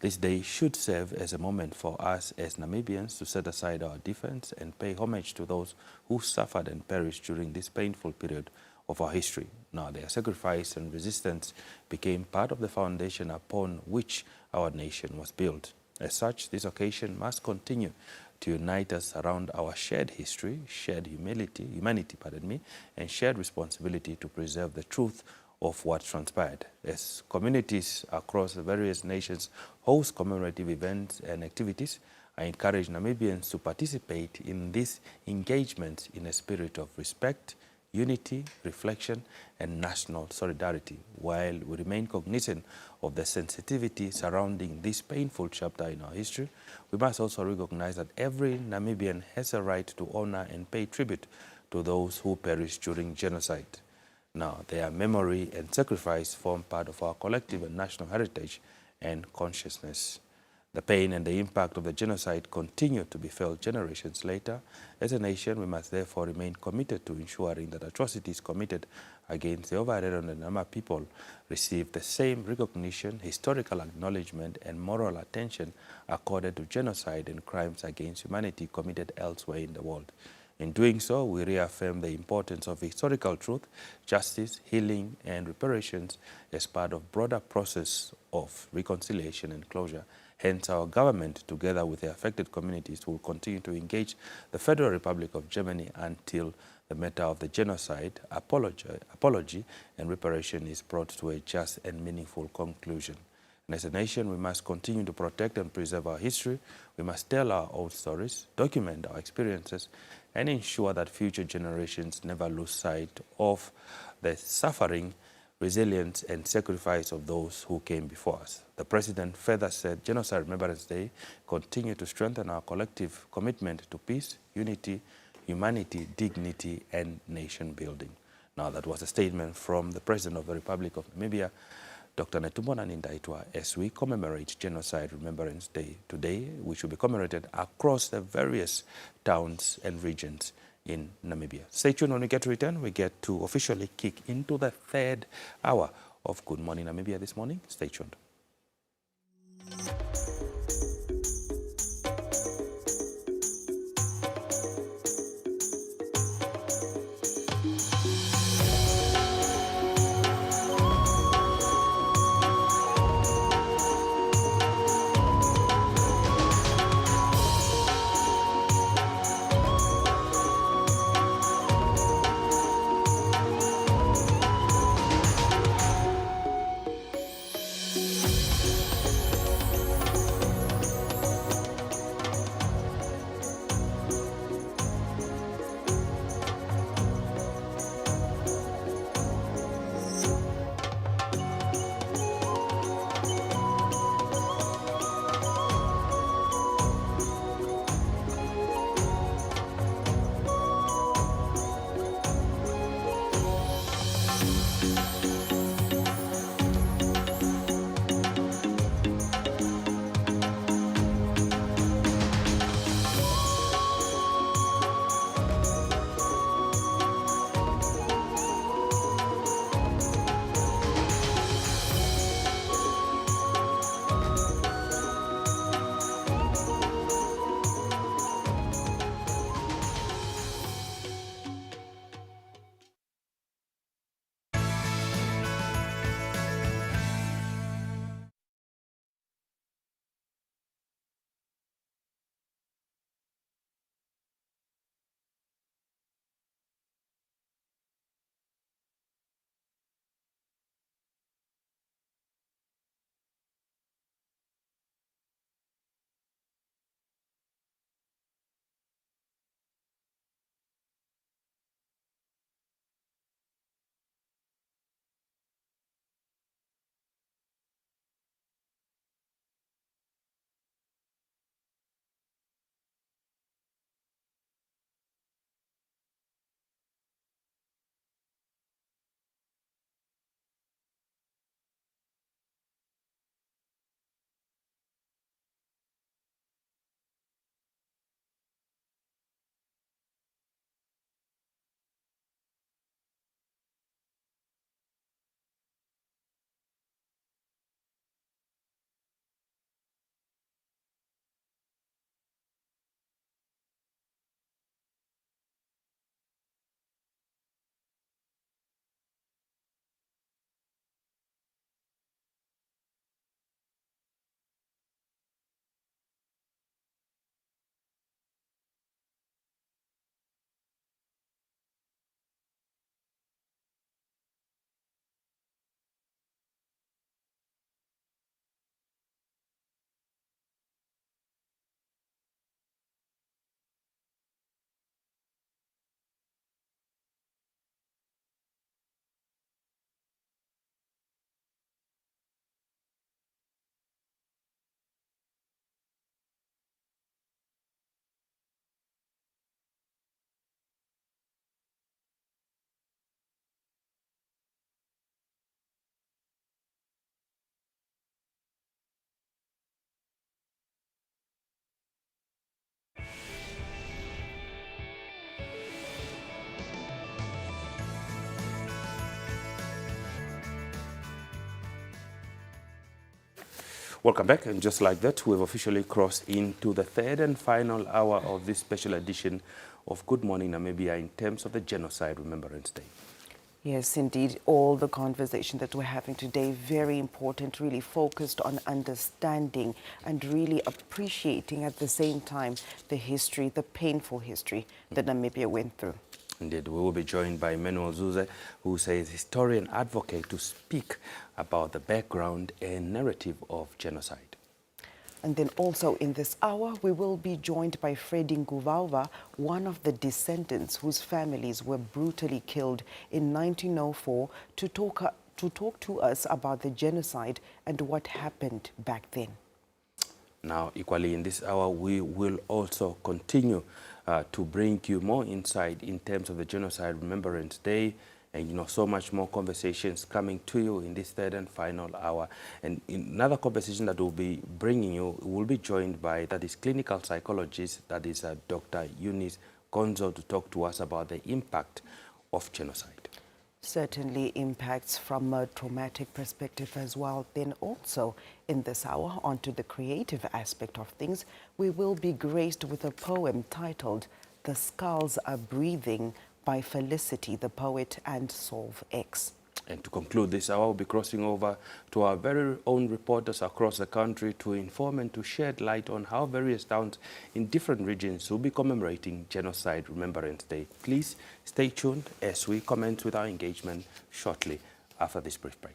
this day should serve as a moment for us as Namibians to set aside our difference and pay homage to those who suffered and perished during this painful period of our history. Now, their sacrifice and resistance became part of the foundation upon which our nation was built. As such, this occasion must continue to unite us around our shared history, shared humanity, and shared responsibility to preserve the truth of what transpired. As communities across the various nations host commemorative events and activities, I encourage Namibians to participate in these engagements in a spirit of respect, unity, reflection, and national solidarity. While we remain cognizant of the sensitivity surrounding this painful chapter in our history, we must also recognize that every Namibian has a right to honor and pay tribute to those who perished during genocide. Now, their memory and sacrifice form part of our collective and national heritage and consciousness. The pain and the impact of the genocide continue to be felt generations later. As a nation, we must therefore remain committed to ensuring that atrocities committed against the Ovaherero and Nama people receive the same recognition, historical acknowledgement, and moral attention accorded to genocide and crimes against humanity committed elsewhere in the world. In doing so, we reaffirm the importance of historical truth, justice, healing, and reparations as part of broader process of reconciliation and closure. Hence, our government, together with the affected communities, will continue to engage the Federal Republic of Germany until the matter of the genocide, apology, and reparation is brought to a just and meaningful conclusion. And as a nation, we must continue to protect and preserve our history. We must tell our own stories, document our experiences, and ensure that future generations never lose sight of the suffering, resilience, and sacrifice of those who came before us. The President further said Genocide Remembrance Day continue to strengthen our collective commitment to peace, unity, humanity, dignity, and nation building. Now, that was a statement from the President of the Republic of Namibia, Dr. Netumbo Nandi-Ndaitwah, as we commemorate Genocide Remembrance Day today, which will be commemorated across the various towns and regions in Namibia. Stay tuned. When we get to return, we get to officially kick into the third hour of Good Morning Namibia this morning. Stay tuned. Welcome back, and just like that, we've officially crossed into the third and final hour of this special edition of Good Morning Namibia in terms of the Genocide Remembrance Day. Yes, indeed. All the conversation that we're having today, very important, really focused on understanding and really appreciating at the same time the history, the painful history that Namibia went through. Indeed, we will be joined by Emmanuel Zuze, who is a historian advocate, to speak about the background and narrative of genocide. And then also in this hour, we will be joined by Freddy Nguvauva, one of the descendants whose families were brutally killed in 1904, to talk to us about the genocide and what happened back then. Now, equally in this hour, we will also continue to bring you more insight in terms of the Genocide Remembrance Day, and so much more conversations coming to you in this third and final hour. And in another conversation that we'll be bringing you, we'll be joined by, that is clinical psychologist, that is Dr. Eunice Gonzo, to talk to us about the impact of genocide. Certainly impacts from a traumatic perspective as well. Then also in this hour, onto the creative aspect of things, we will be graced with a poem titled "The Skulls Are Breathing" by Felicity, the poet, and Solve X. And to conclude this hour, we'll be crossing over to our very own reporters across the country to inform and to shed light on how various towns in different regions will be commemorating Genocide Remembrance Day. Please stay tuned as we commence with our engagement shortly after this brief break.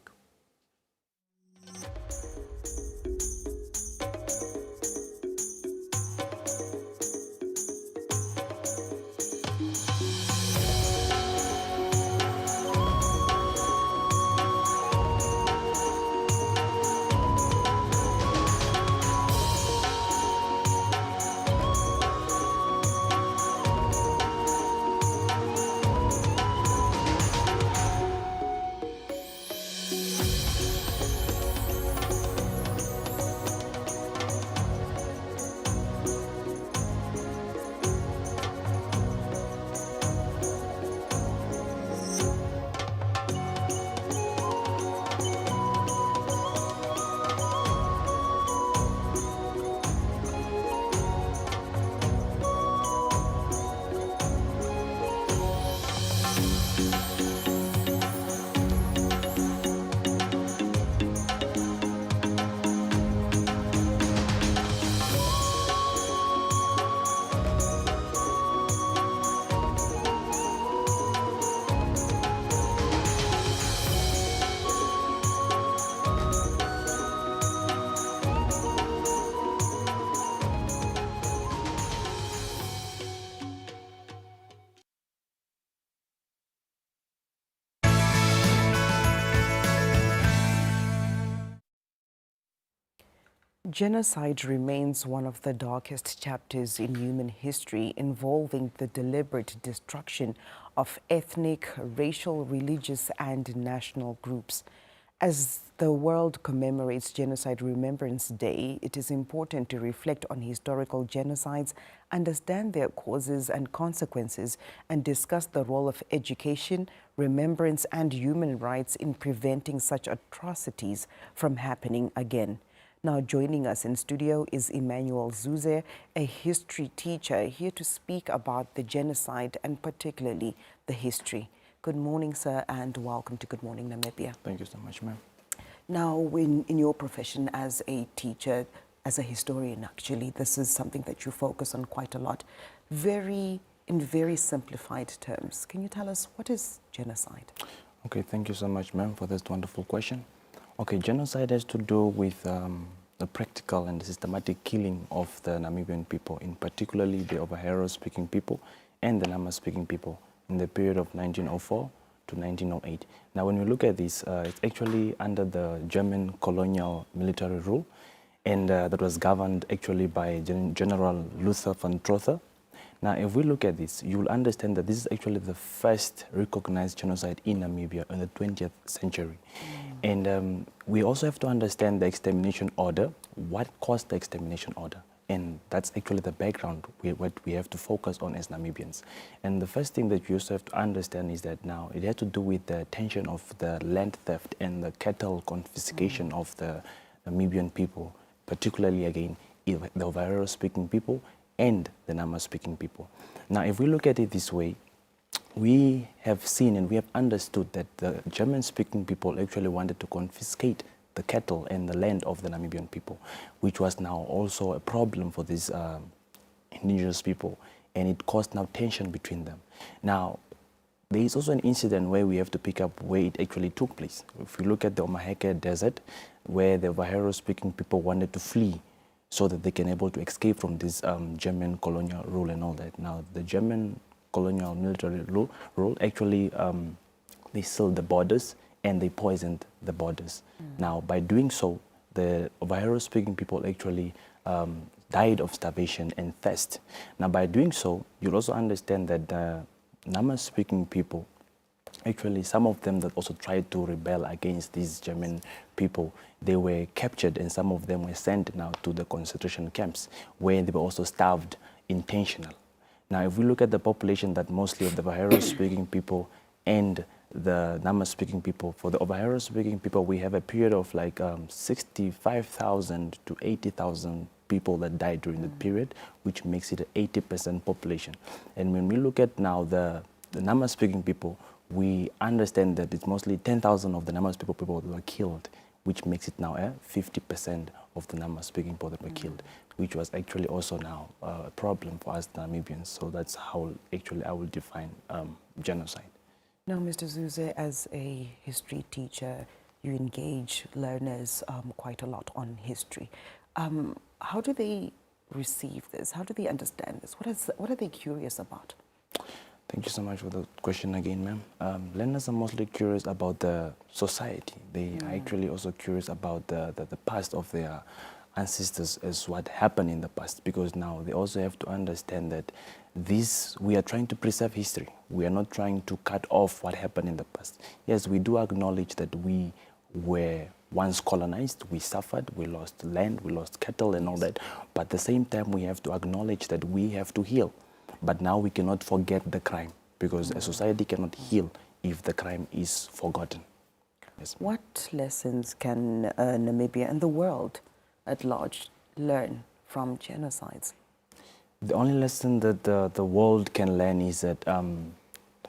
Genocide remains one of the darkest chapters in human history, involving the deliberate destruction of ethnic, racial, religious, and national groups. As the world commemorates Genocide Remembrance Day, it is important to reflect on historical genocides, understand their causes and consequences, and discuss the role of education, remembrance, and human rights in preventing such atrocities from happening again. Now joining us in studio is Emmanuel Zuze, a history teacher, here to speak about the genocide and particularly the history. Good morning, sir, and welcome to Good Morning Namibia. Thank you so much, ma'am. Now, in your profession as a teacher, as a historian actually, this is something that you focus on quite a lot. In very simplified terms, can you tell us what is genocide? Okay, thank you so much, ma'am, for this wonderful question. Okay, genocide has to do with the practical and the systematic killing of the Namibian people, in particularly the Ovaherero speaking people and the Nama speaking people in the period of 1904 to 1908. Now, when we look at this, it's actually under the German colonial military rule, and that was governed actually by General Luther von Trotha. Now, if we look at this, you will understand that this is actually the first recognized genocide in Namibia in the 20th century. And we also have to understand the extermination order, what caused the extermination order. And that's actually the background, what we have to focus on as Namibians. And the first thing that you also have to understand is that now it has to do with the tension of the land theft and the cattle confiscation of the Namibian people, particularly again the Ovaherero speaking people and the Nama speaking people. Now, if we look at it this way, we have seen and we have understood that the German speaking people actually wanted to confiscate the cattle and the land of the Namibian people, which was now also a problem for these indigenous people, and it caused now tension between them. Now, there is also an incident where we have to pick up where it actually took place. If you look at the Ovaherero Desert, where the Ovaherero speaking people wanted to flee so that they can able to escape from this German colonial rule and all that. Now, the German colonial military rule actually, they sealed the borders and they poisoned the borders. Now, by doing so, the Ovaherero speaking people actually died of starvation and thirst. Now, by doing so, you'll also understand that the Nama speaking people, actually some of them that also tried to rebel against these German people, they were captured and some of them were sent now to the concentration camps where they were also starved intentionally. Now, if we look at the population that mostly of the Ovaherero speaking people and the Nama speaking people, for the Ovaherero speaking people, we have a period of like 65,000 to 80,000 people that died during that period, which makes it an 80% population. And when we look at now the Nama speaking people, we understand that it's mostly 10,000 of the Nama speaking people that were killed, which makes it now 50% of the Nama speaking people that were killed, which was actually also now a problem for us Namibians. So that's how actually I will define genocide. Now, Mr. Zuze, as a history teacher, you engage learners quite a lot on history. How do they receive this? How do they understand this? What are they curious about? Thank you so much for the question again, ma'am. Learners are mostly curious about the society. They are actually also curious about the past of their ancestors, as what happened in the past, because now they also have to understand that we are trying to preserve history. We are not trying to cut off what happened in the past. Yes, we do acknowledge that we were once colonized, we suffered, we lost land, we lost cattle and all that, but at the same time we have to acknowledge that we have to heal. But now we cannot forget the crime, because a society cannot heal if the crime is forgotten. Yes. What lessons can Namibia and the world at large learn from genocides? The only lesson that the world can learn is that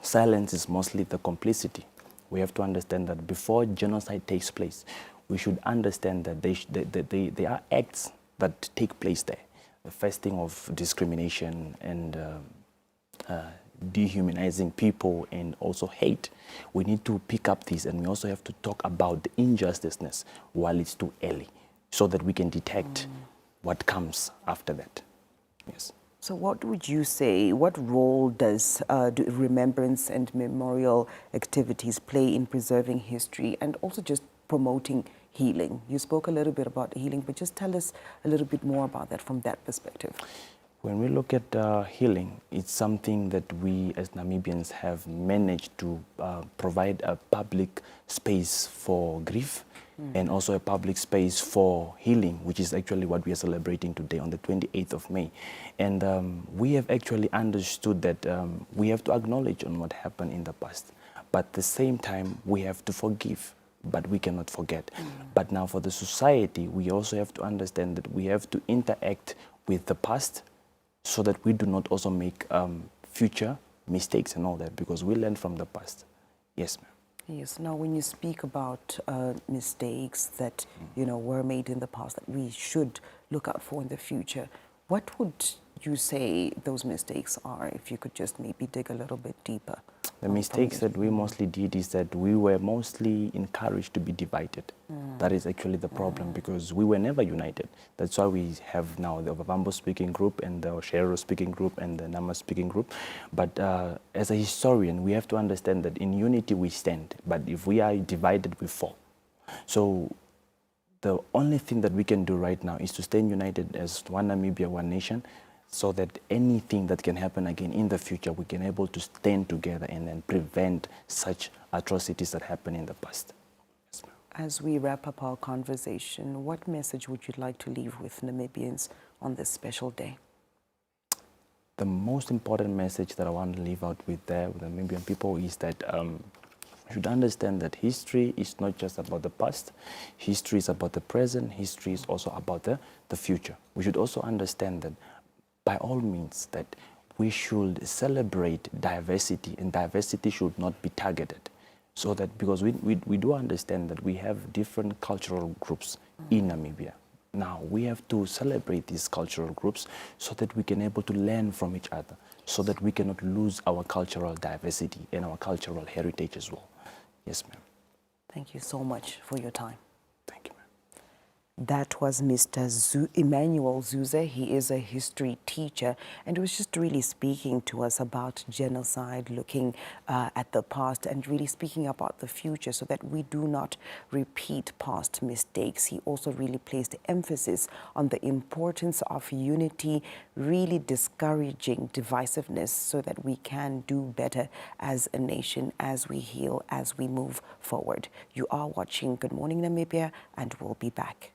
silence is mostly the complicity. We have to understand that before genocide takes place, we should understand that there are acts that take place there. The first thing of discrimination and dehumanizing people and also hate. We need to pick up this, and we also have to talk about the injusticeness while it's too early, so that we can detect what comes after that. Yes. So what would you say, what role does do remembrance and memorial activities play in preserving history and also just promoting healing? You spoke a little bit about healing, but just tell us a little bit more about that from that perspective. When we look at healing, it's something that we as Namibians have managed to provide a public space for grief and also a public space for healing, which is actually what we are celebrating today on the 28th of May. And we have actually understood that we have to acknowledge on what happened in the past, but at the same time we have to forgive, but we cannot forget. But now for the society, we also have to understand that we have to interact with the past so that we do not also make future mistakes and all that, because we learn from the past. Yes, ma'am. Yes. Now, when you speak about mistakes that were made in the past that we should look out for in the future, what would you say those mistakes are? If you could just maybe dig a little bit deeper. The mistakes that we mostly did is that we were mostly encouraged to be divided. That is actually the problem, because we were never united. That's why we have now the Ovambo speaking group and the Ovaherero speaking group and the Nama speaking group. But as a historian, we have to understand that in unity we stand, but if we are divided, we fall. So the only thing that we can do right now is to stand united as one Namibia, one nation, so that anything that can happen again in the future, we can able to stand together and then prevent such atrocities that happened in the past. Yes, as we wrap up our conversation, what message would you like to leave with Namibians on this special day? The most important message that I want to leave out with the Namibian people is that We should understand that history is not just about the past. History is about the present. History is also about the future. We should also understand that by all means that we should celebrate diversity, and diversity should not be targeted. So that, because we do understand that we have different cultural groups in Namibia. Now, we have to celebrate these cultural groups so that we can able to learn from each other, so that we cannot lose our cultural diversity and our cultural heritage as well. Yes, ma'am. Thank you so much for your time. Thank you, ma'am. That was Mr. Emmanuel Zuze. He is a history teacher, and he was just really speaking to us about genocide, looking at the past and really speaking about the future so that we do not repeat past mistakes. He also really placed emphasis on the importance of unity, really discouraging divisiveness so that we can do better as a nation, as we heal, as we move forward. You are watching Good Morning Namibia, and we'll be back.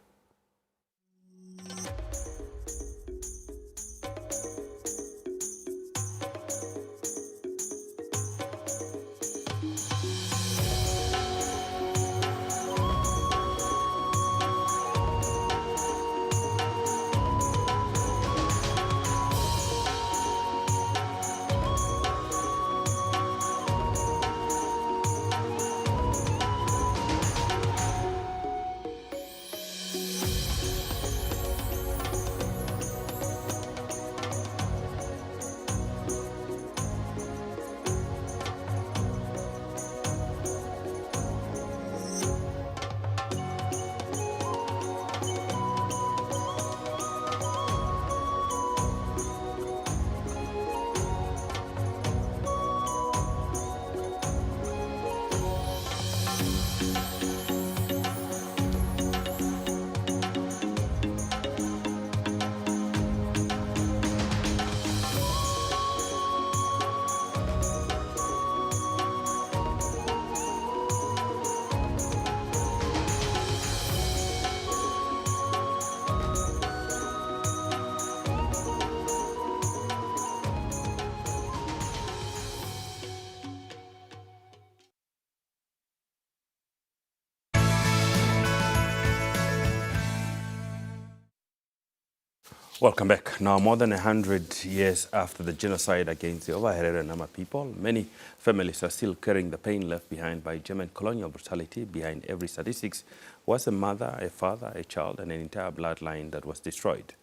Welcome back. Now, more than 100 years after the genocide against the Ovaherero and Nama people, many families are still carrying the pain left behind by German colonial brutality. Behind every statistics was a mother, a father, a child, and an entire bloodline that was destroyed.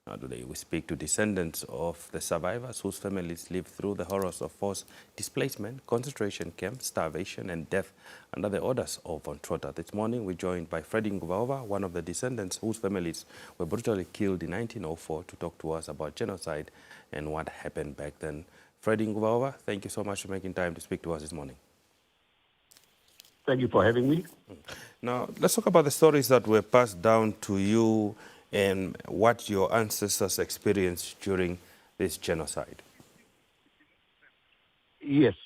Now, today we speak to descendants of the survivors whose families lived through the horrors of forced displacement, concentration camps, starvation, and death under the orders of von Trotter. This morning we're joined by Freddy Nguvaova, one of the descendants whose families were brutally killed in 1904, to talk to us about genocide and what happened back then. Freddy Nguvaova, thank you so much for making time to speak to us this morning. Thank you for having me. Now, let's talk about the stories that were passed down to you and what your ancestors experienced during this genocide. Yes,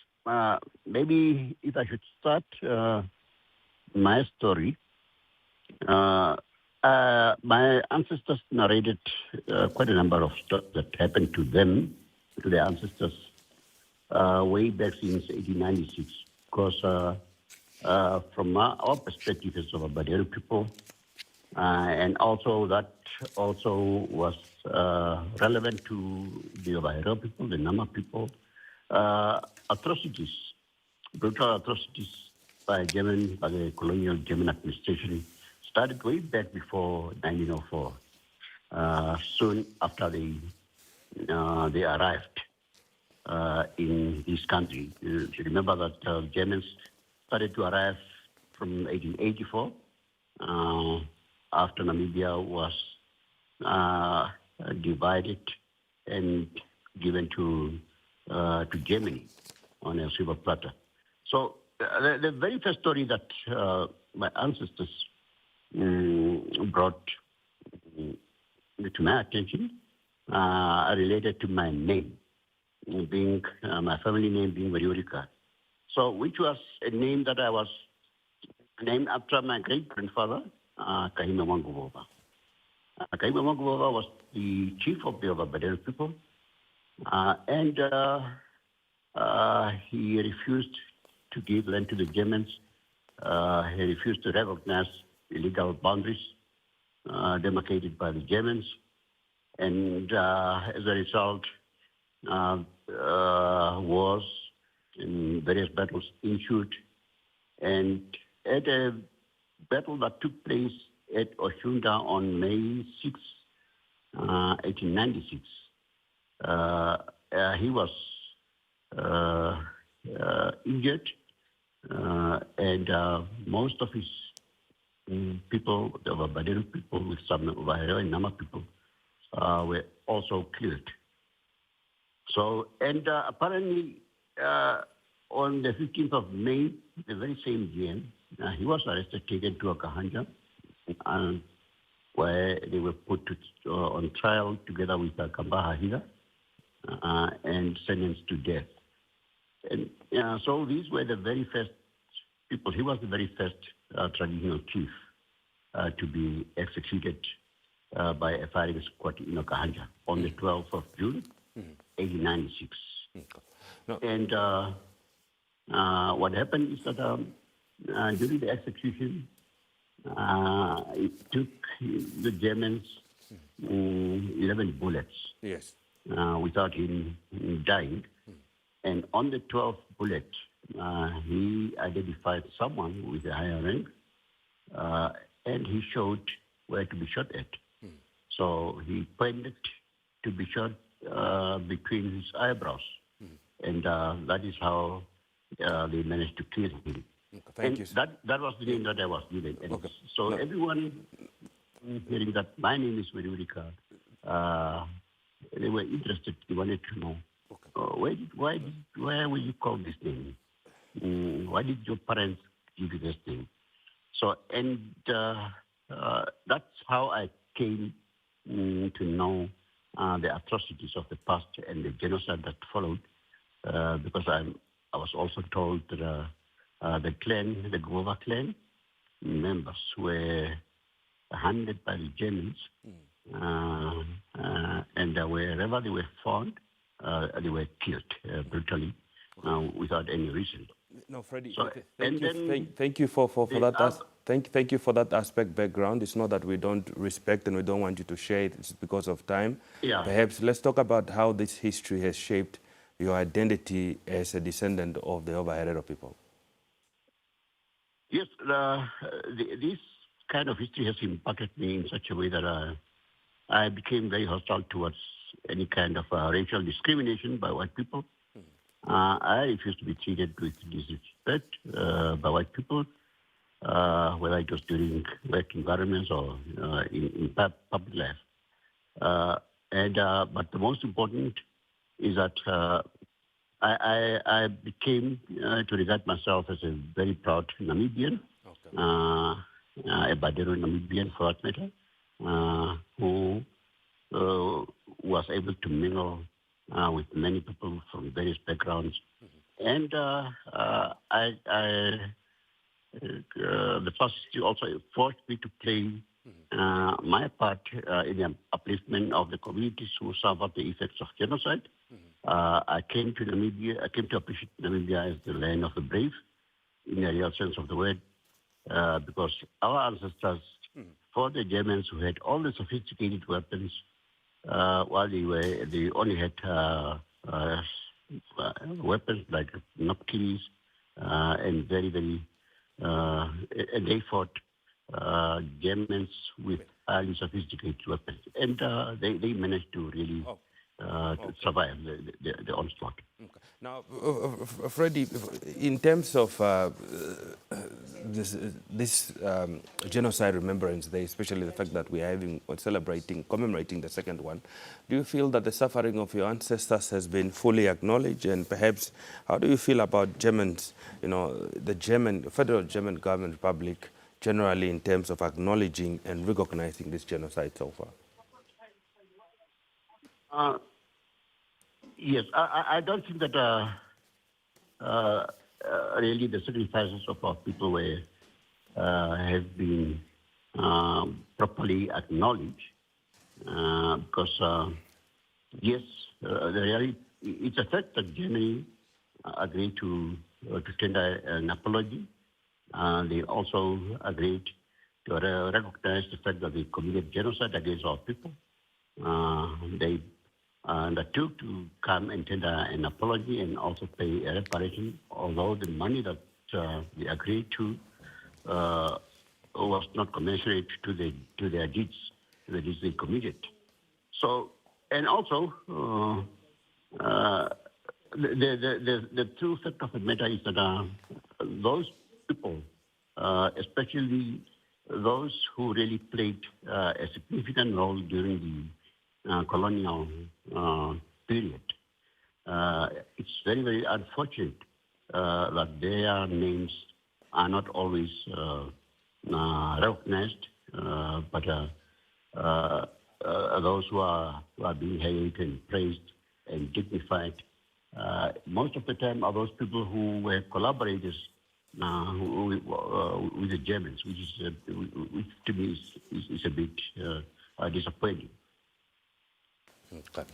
maybe if I should start my story. My ancestors narrated quite a number of stuff that happened to them, to their ancestors, way back since 1896. Because from our perspective as Ovaherero people, and also that also was relevant to the Ovaherero people, the Nama people, atrocities, brutal atrocities by the colonial German administration started way back before 1904, soon after they arrived in this country. You remember that Germans started to arrive from 1884, after Namibia was divided and given to Germany on a silver platter. So the very first story that my ancestors brought to my attention related to my name, being my family name being Variorika. So which was a name that I was named after my great-grandfather, Kahima Manguvova. Kahima Manguvova was the chief of the Ovaherero people, and he refused to give land to the Germans. He refused to recognize illegal boundaries demarcated by the Germans. And as a result, wars and various battles ensued. And at a battle that took place at Oshunda on May 6, 1896, he was injured, and most of his people, the Ovaherero people, with some Ovaherero and Nama people, were also killed. So, and apparently on the 15th of May, the very same year, he was arrested, taken to Okahanja, where they were put on trial together with Kambaha Hira and sentenced to death. And so these were the very first people. He was the very first traditional chief to be executed by a firing squad in Okahanja on the 12th of June, 1896. No. And what happened is that during the execution, it took the Germans 11 bullets. Yes. Without him dying. And on the 12th bullet, he identified someone with a higher rank, and he showed where to be shot at. So he pointed to be shot between his eyebrows. And that is how they managed to kill him. Thank you. That was the name that I was given. And so everyone hearing that my name is Werurika, they were interested. They wanted to know why were you called this name? Why did your parents give you this name? So, and that's how I came to know the atrocities of the past and the genocide that followed, because I was also told that the clan, the Gova clan members were handed by the Germans, and wherever they were found, they were killed brutally without any reason. No, Freddie. So, thank you for that. Thank you for that aspect background. It's not that we don't respect and we don't want you to share it. It's because of time. Yeah. Perhaps let's talk about how this history has shaped your identity as a descendant of the Ovaherero people. Yes, this kind of history has impacted me in such a way that I became very hostile towards any kind of racial discrimination by white people. I refused to be treated with disrespect by white people, whether it was during work environments or in public life. But the most important is that I became to regard myself as a very proud Namibian, a Badero Namibian for that matter, who was able to mingle with many people from various backgrounds. And the fascists also forced me to play my part in the upliftment of the communities who suffered the effects of genocide. I came to Namibia. I came to appreciate Namibia as the land of the brave, in the real sense of the word, because our ancestors fought the Germans, who had all the sophisticated weapons, while they only had weapons like knobkeys and very and they fought Germans with highly sophisticated weapons, and they managed to really to survive the onslaught. Okay. Now, Freddie, in terms of this Genocide Remembrance Day, especially the fact that we are commemorating the second one, do you feel that the suffering of your ancestors has been fully acknowledged? And perhaps, how do you feel about Germans, the Federal German Government Republic, generally in terms of acknowledging and recognizing this genocide so far? Yes, I don't think that really the sacrifices of our people have been properly acknowledged, because yes, it's a fact that Germany agreed to to tender an apology. They also agreed to recognize the fact that they committed genocide against our people. They undertook to come and tender an apology and also pay a reparation, although the money that they agreed to was not commensurate to their deeds, the deeds they committed. So, and also, the true fact of the matter is that those people, especially those who really played a significant role during the colonial period, it's very, very unfortunate that their names are not always recognized, but those who are being hailed and praised and dignified, most of the time are those people who were collaborators with the Germans, which to me is a bit disappointing. Okay.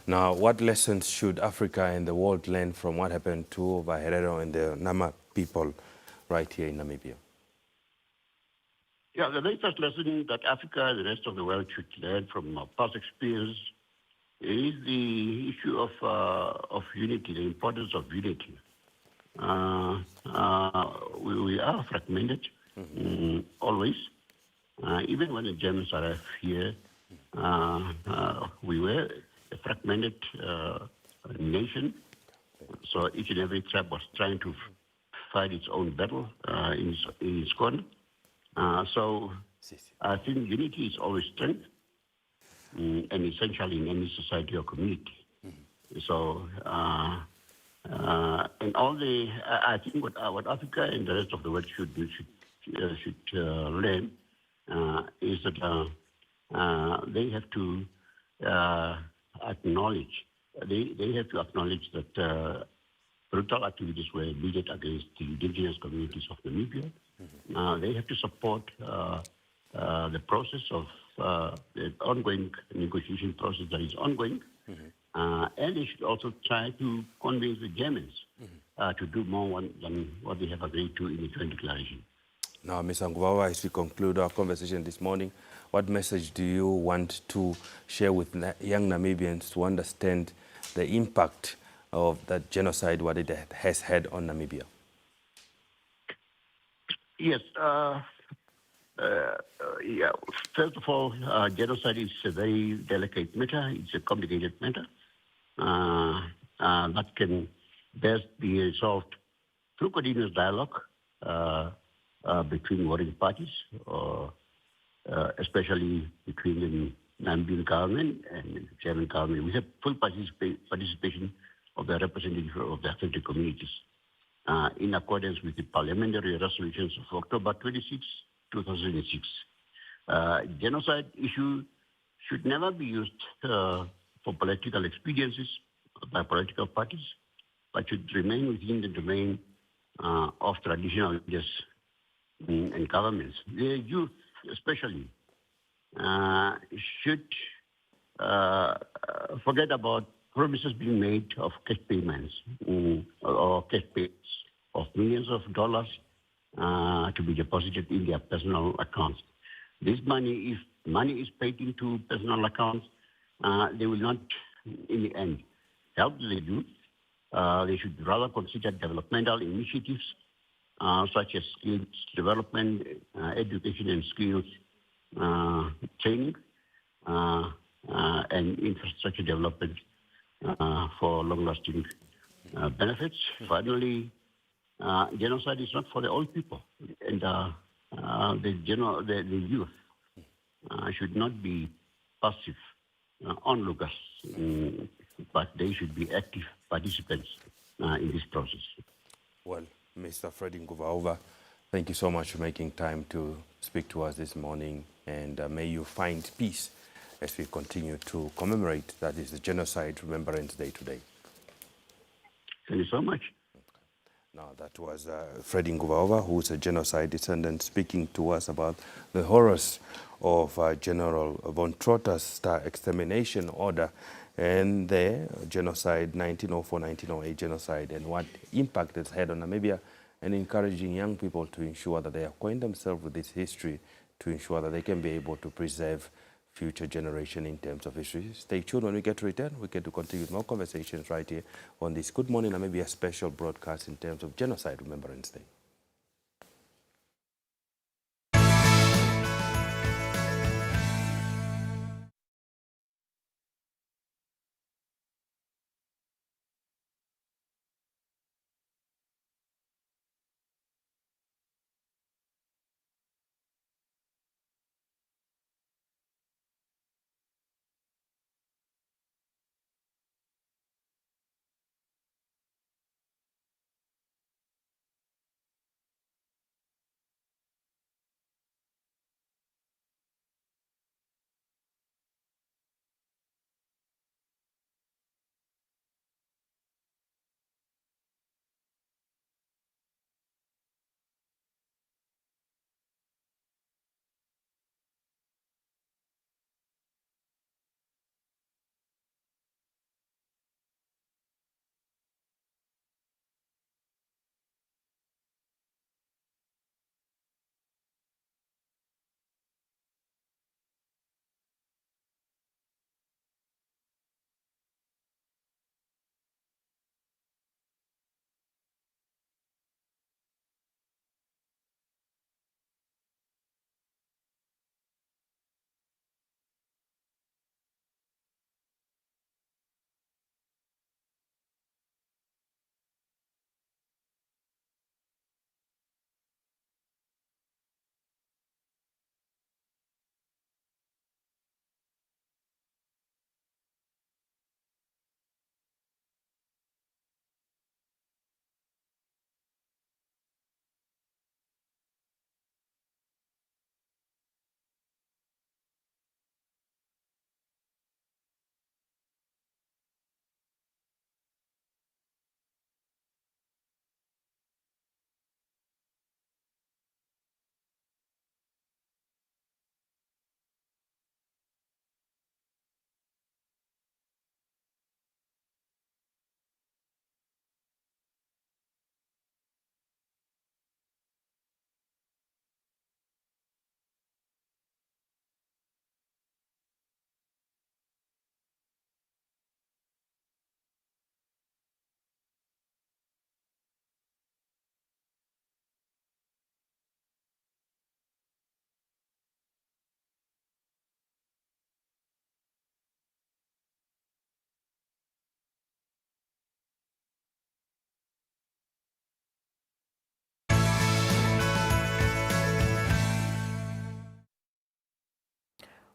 Now, what lessons should Africa and the world learn from what happened to Ovaherero and the Nama people right here in Namibia? Yeah, the very first lesson that Africa and the rest of the world should learn from past experience is the issue of unity, the importance of unity. We are fragmented always. Even when the Germans arrived here, we were a fragmented nation. So each and every tribe was trying to fight its own battle in its corner. So I think unity is always strength and essential in any society or community. So, and all the, I think what Africa and the rest of the world should learn is that they have to acknowledge, they have to acknowledge that brutal activities were leaded against the indigenous communities of Namibia. They have to support the process of the ongoing negotiation process that is ongoing. And they should also try to convince the Germans to do more than what they have agreed to in the joint declaration. Now, Ms. Nguvawa, as we conclude our conversation this morning, what message do you want to share with young Namibians to understand the impact of that genocide, what it has had on Namibia? Yes. Yeah. First of all, genocide is a very delicate matter. It's a complicated matter that can best be resolved through continuous dialogue between warring parties, especially between the Namibian government and the German government. We have full participation of the representatives of the affected communities in accordance with the parliamentary resolutions of October 26, 2006. Genocide issue should never be used for political expediencies by political parties, but should remain within the domain of traditional leaders and governments. The youth, especially, should forget about promises being made of cash payments or cash payments of millions of dollars to be deposited in their personal accounts. This money, if money is paid into personal accounts, they will not, in the end, help the youth. They should rather consider developmental initiatives such as skills development, education and skills training, and infrastructure development for long-lasting benefits. Finally, genocide is not for the old people, and the youth should not be passive onlookers, but they should be active participants in this process. Well, Mr. Freddie Nguvaova, thank you so much for making time to speak to us this morning, and may you find peace as we continue to commemorate, that is the Genocide Remembrance Day today. Thank you so much. Now, that was Freddie Nguvaova, who is a genocide descendant, speaking to us about the horrors of General von Trotter's extermination order and the genocide, 1904-1908 genocide, and what impact it's had on Namibia, and encouraging young people to ensure that they acquaint themselves with this history to ensure that they can be able to preserve future generation in terms of history. Stay tuned. When we get to return, we get to continue with more conversations right here on this Good Morning Namibia special broadcast in terms of Genocide Remembrance Day.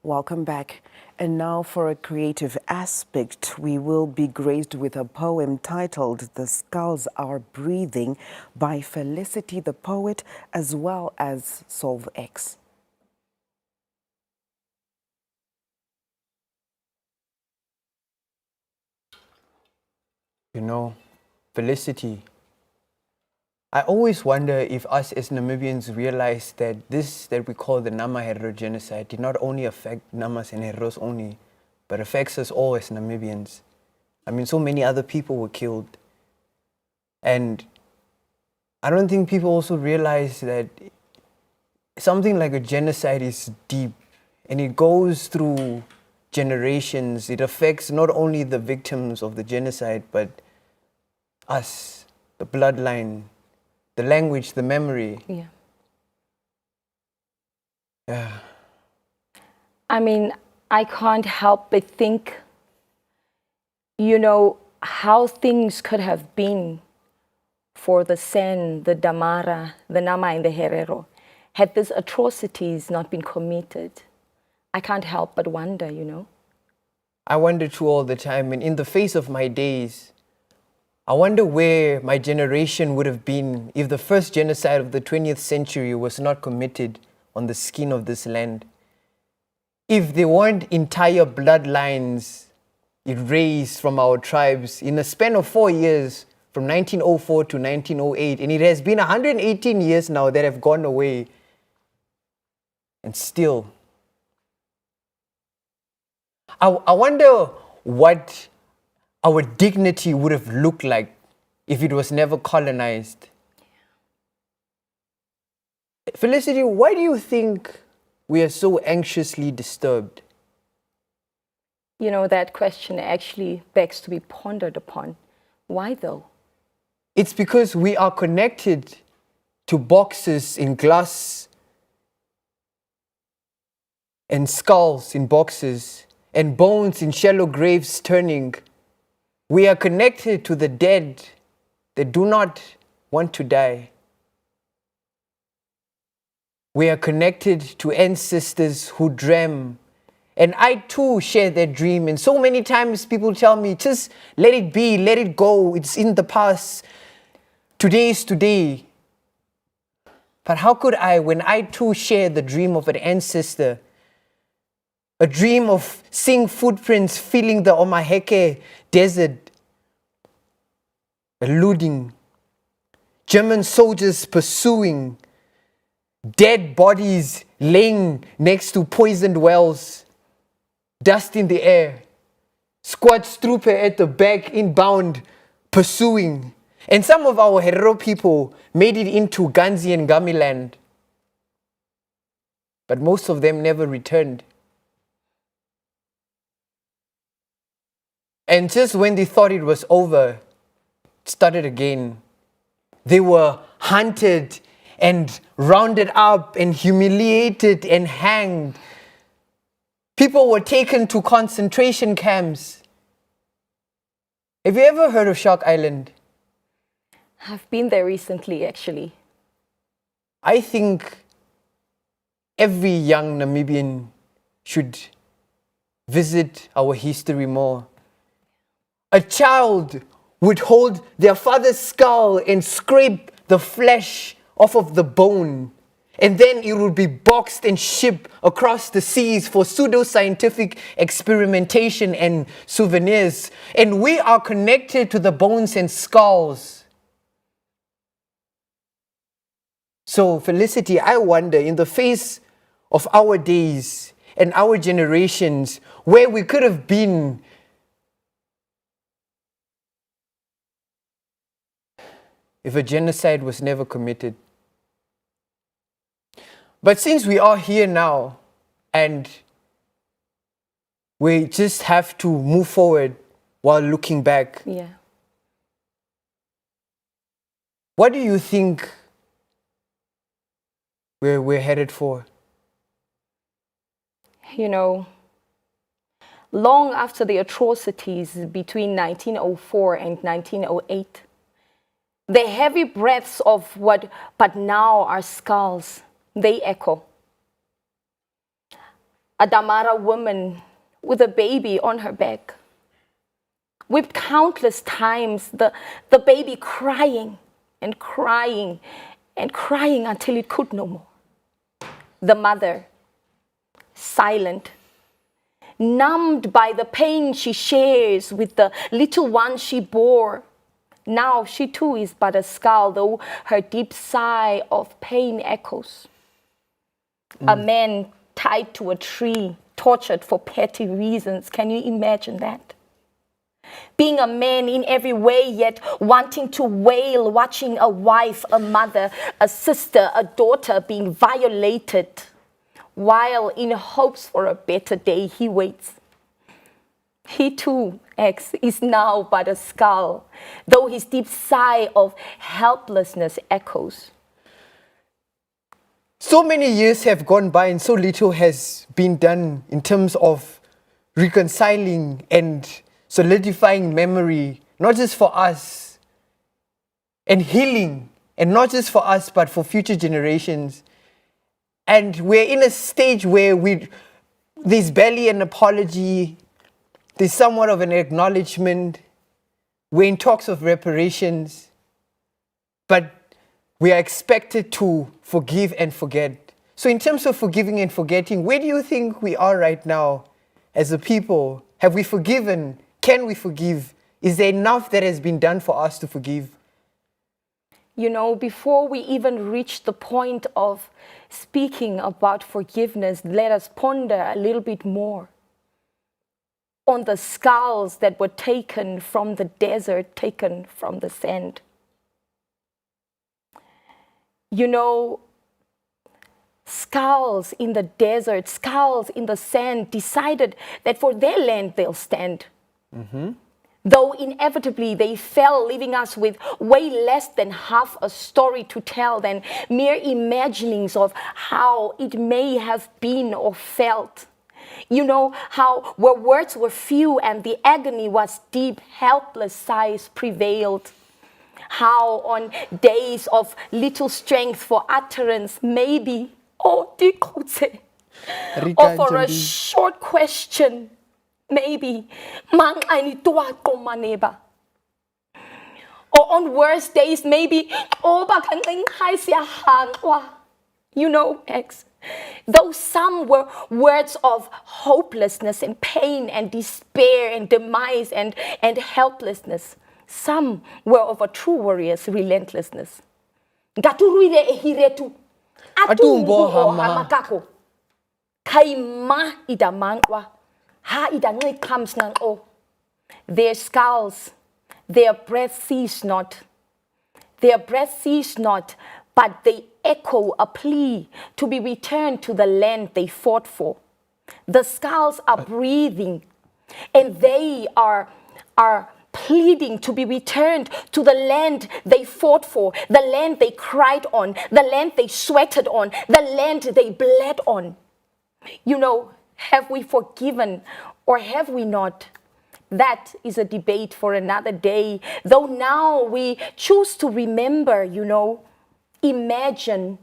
Welcome back. And now for a creative aspect, we will be graced with a poem titled The Skulls Are Breathing by Felicity the Poet as well as Solve X. You know, Felicity, I always wonder if us as Namibians realize that this that we call the Nama genocide did not only affect Namas and Heros only, but affects us all as Namibians. I mean, so many other people were killed. And I don't think people also realize that something like a genocide is deep and it goes through generations. It affects not only the victims of the genocide, but us, the bloodline, the language, the memory. Yeah. Yeah. I mean, I can't help but think, you know, how things could have been for the Sen, the Damara, the Nama, and the Herero, had these atrocities not been committed. I can't help but wonder, you know. I wonder too all the time, and in the face of my days, I wonder where my generation would have been if the first genocide of the 20th century was not committed on the skin of this land. If there weren't entire bloodlines erased from our tribes in a span of 4 years, from 1904 to 1908, and it has been 118 years now that have gone away, and still, I wonder what our dignity would have looked like if it was never colonized. Felicity, why do you think we are so anxiously disturbed? You know, that question actually begs to be pondered upon. Why though? It's because we are connected to boxes in glass and skulls in boxes and bones in shallow graves turning. We are connected to the dead that do not want to die. We are connected to ancestors who dream. And I too share that dream. And so many times people tell me, just let it be, let it go. It's in the past. Today is today. But how could I, when I too share the dream of an ancestor, a dream of seeing footprints filling the Omaheke desert, eluding, German soldiers pursuing, dead bodies laying next to poisoned wells, dust in the air, squad trooper at the back inbound pursuing. And some of our Herero people made it into Ganzi and Gamiland. But most of them never returned. And just when they thought it was over, it started again. They were hunted and rounded up and humiliated and hanged. People were taken to concentration camps. Have you ever heard of Shark Island? I've been there recently, actually. I think every young Namibian should visit our history more. A child would hold their father's skull and scrape the flesh off of the bone. And then it would be boxed and shipped across the seas for pseudoscientific experimentation and souvenirs. And we are connected to the bones and skulls. So, Felicity, I wonder, in the face of our days and our generations, where we could have been if a genocide was never committed. But since we are here now and we just have to move forward while looking back, Yeah. what do you think we're headed for? You know, long after the atrocities between 1904 and 1908, the heavy breaths of what but now are skulls, they echo. A Damara woman with a baby on her back, whipped countless times, the baby crying and crying and crying until it could no more. The mother, silent, numbed by the pain she shares with the little one she bore. Now she too is but a skull, though her deep sigh of pain echoes. A man tied to a tree, tortured for petty reasons. Can you imagine that? Being a man in every way, yet wanting to wail, watching a wife, a mother, a sister, a daughter being violated, while in hopes for a better day he waits. He too, X, is now but a skull, though his deep sigh of helplessness echoes. So many years have gone by and so little has been done in terms of reconciling and solidifying memory, not just for us, and healing, and not just for us, but for future generations. And we're in a stage where there's barely an apology, there's somewhat of an acknowledgement, we're in talks of reparations, but we are expected to forgive and forget. So in terms of forgiving and forgetting, where do you think we are right now as a people? Have we forgiven? Can we forgive? Is there enough that has been done for us to forgive? You know, before we even reach the point of speaking about forgiveness, let us ponder a little bit more. on the skulls that were taken from the desert, taken from the sand. You know, skulls in the desert, skulls in the sand decided that for their land they'll stand. Though inevitably they fell, leaving us with way less than half a story to tell than mere imaginings of how it may have been or felt. You know, how where words were few and the agony was deep, helpless sighs prevailed. How on days of little strength for utterance, maybe, oh, Dikotse, or for a short question, maybe, or on worse days, maybe, you know, Max. Though some were words of hopelessness and pain and despair and demise and helplessness, some were of a true warrior's relentlessness. Gaturuire ehiretu, atumbo hamakako, kaima idamangwa, ha idangai comes nang o. Their skulls, their breath cease not. Their breath cease not, but they echo a plea to be returned to the land they fought for. The skulls are breathing, and they are pleading to be returned to the land they fought for, the land they cried on, the land they sweated on, the land they bled on. You know, have we forgiven or have we not? That is a debate for another day. Though now we choose to remember, you know, imagine,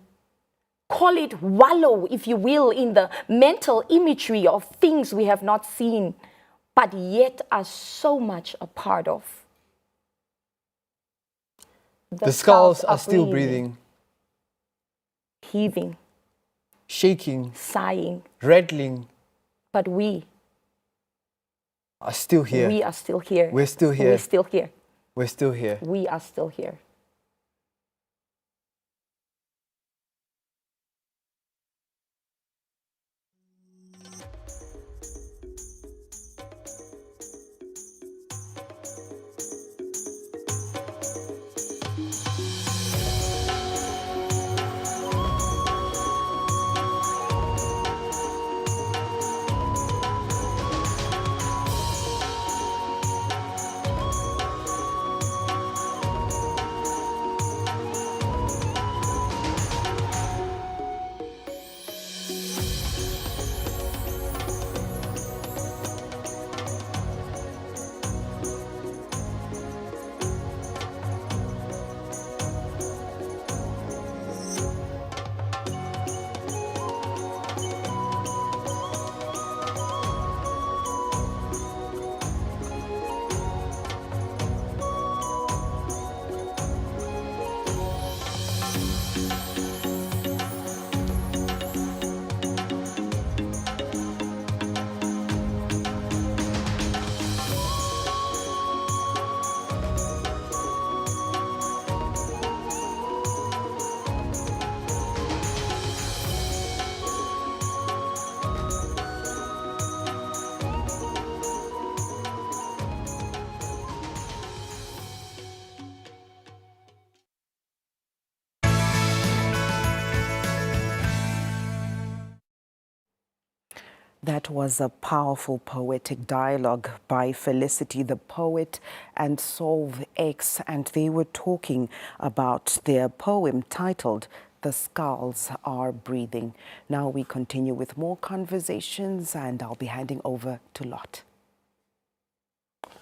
call it wallow, if you will, in the mental imagery of things we have not seen, but yet are so much a part of. The skulls are still breathing, heaving, shaking, sighing, rattling. But we are still here. We are still here. We're still here. We're still here. We're still here. We are still here. That was a powerful poetic dialogue by Felicity, the poet, and Solve X, and they were talking about their poem titled "The Skulls Are Breathing." Now we continue with more conversations, and I'll be handing over to Lot.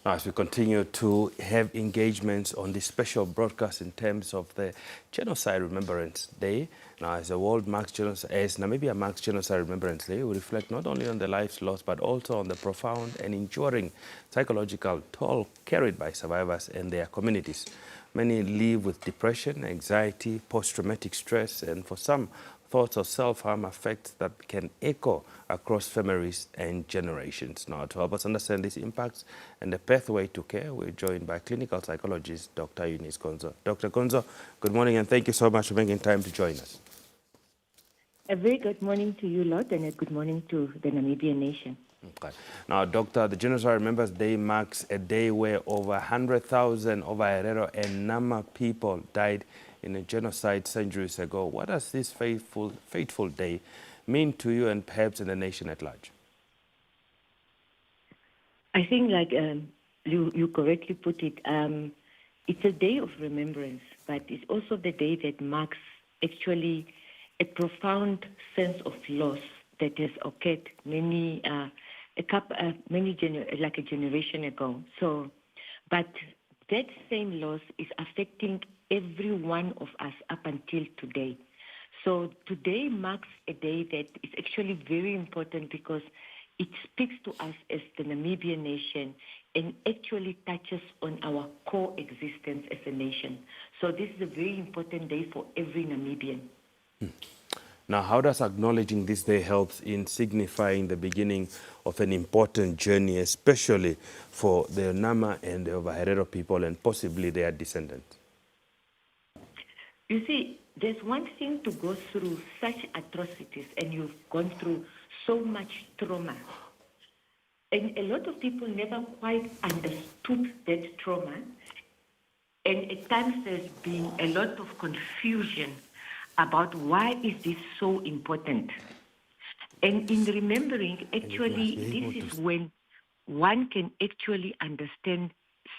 Now, as we continue to have engagements on this special broadcast in terms of the Genocide Remembrance Day, now as the world marks genocide, as Namibia marks Genocide Remembrance Day, we reflect not only on the lives lost, but also on the profound and enduring psychological toll carried by survivors and their communities. Many live with depression, anxiety, post-traumatic stress, and for some, thoughts of self-harm effects that can echo across families and generations. Now, to help us understand these impacts and the pathway to care, we're joined by clinical psychologist Dr. Eunice Gonzo. Dr. Gonzo, good morning, and thank you so much for making time to join us. A very good morning to you, Lot, and a good morning to the Namibian nation. Okay. Now, Doctor, the Genocide Remembrance Day marks a day where over 100,000 Ovaherero and Nama people died in a genocide centuries ago. What does this fateful day mean to you and perhaps in the nation at large? I think, like you correctly put it, it's a day of remembrance, but it's also the day that marks actually a profound sense of loss that has occurred like a generation ago. So, but that same loss is affecting every one of us up until today. So today marks a day that is actually very important because it speaks to us as the Namibian nation and actually touches on our core existence as a nation. So this is a very important day for every Namibian. Now, how does acknowledging this day help in signifying the beginning of an important journey, especially for the Nama and the Ovaherero people and possibly their descendants? You see, there's one thing to go through such atrocities and you've gone through so much trauma. And a lot of people never quite understood that trauma. And at times there's been a lot of confusion about why is this so important. And in remembering, actually, this is when one can actually understand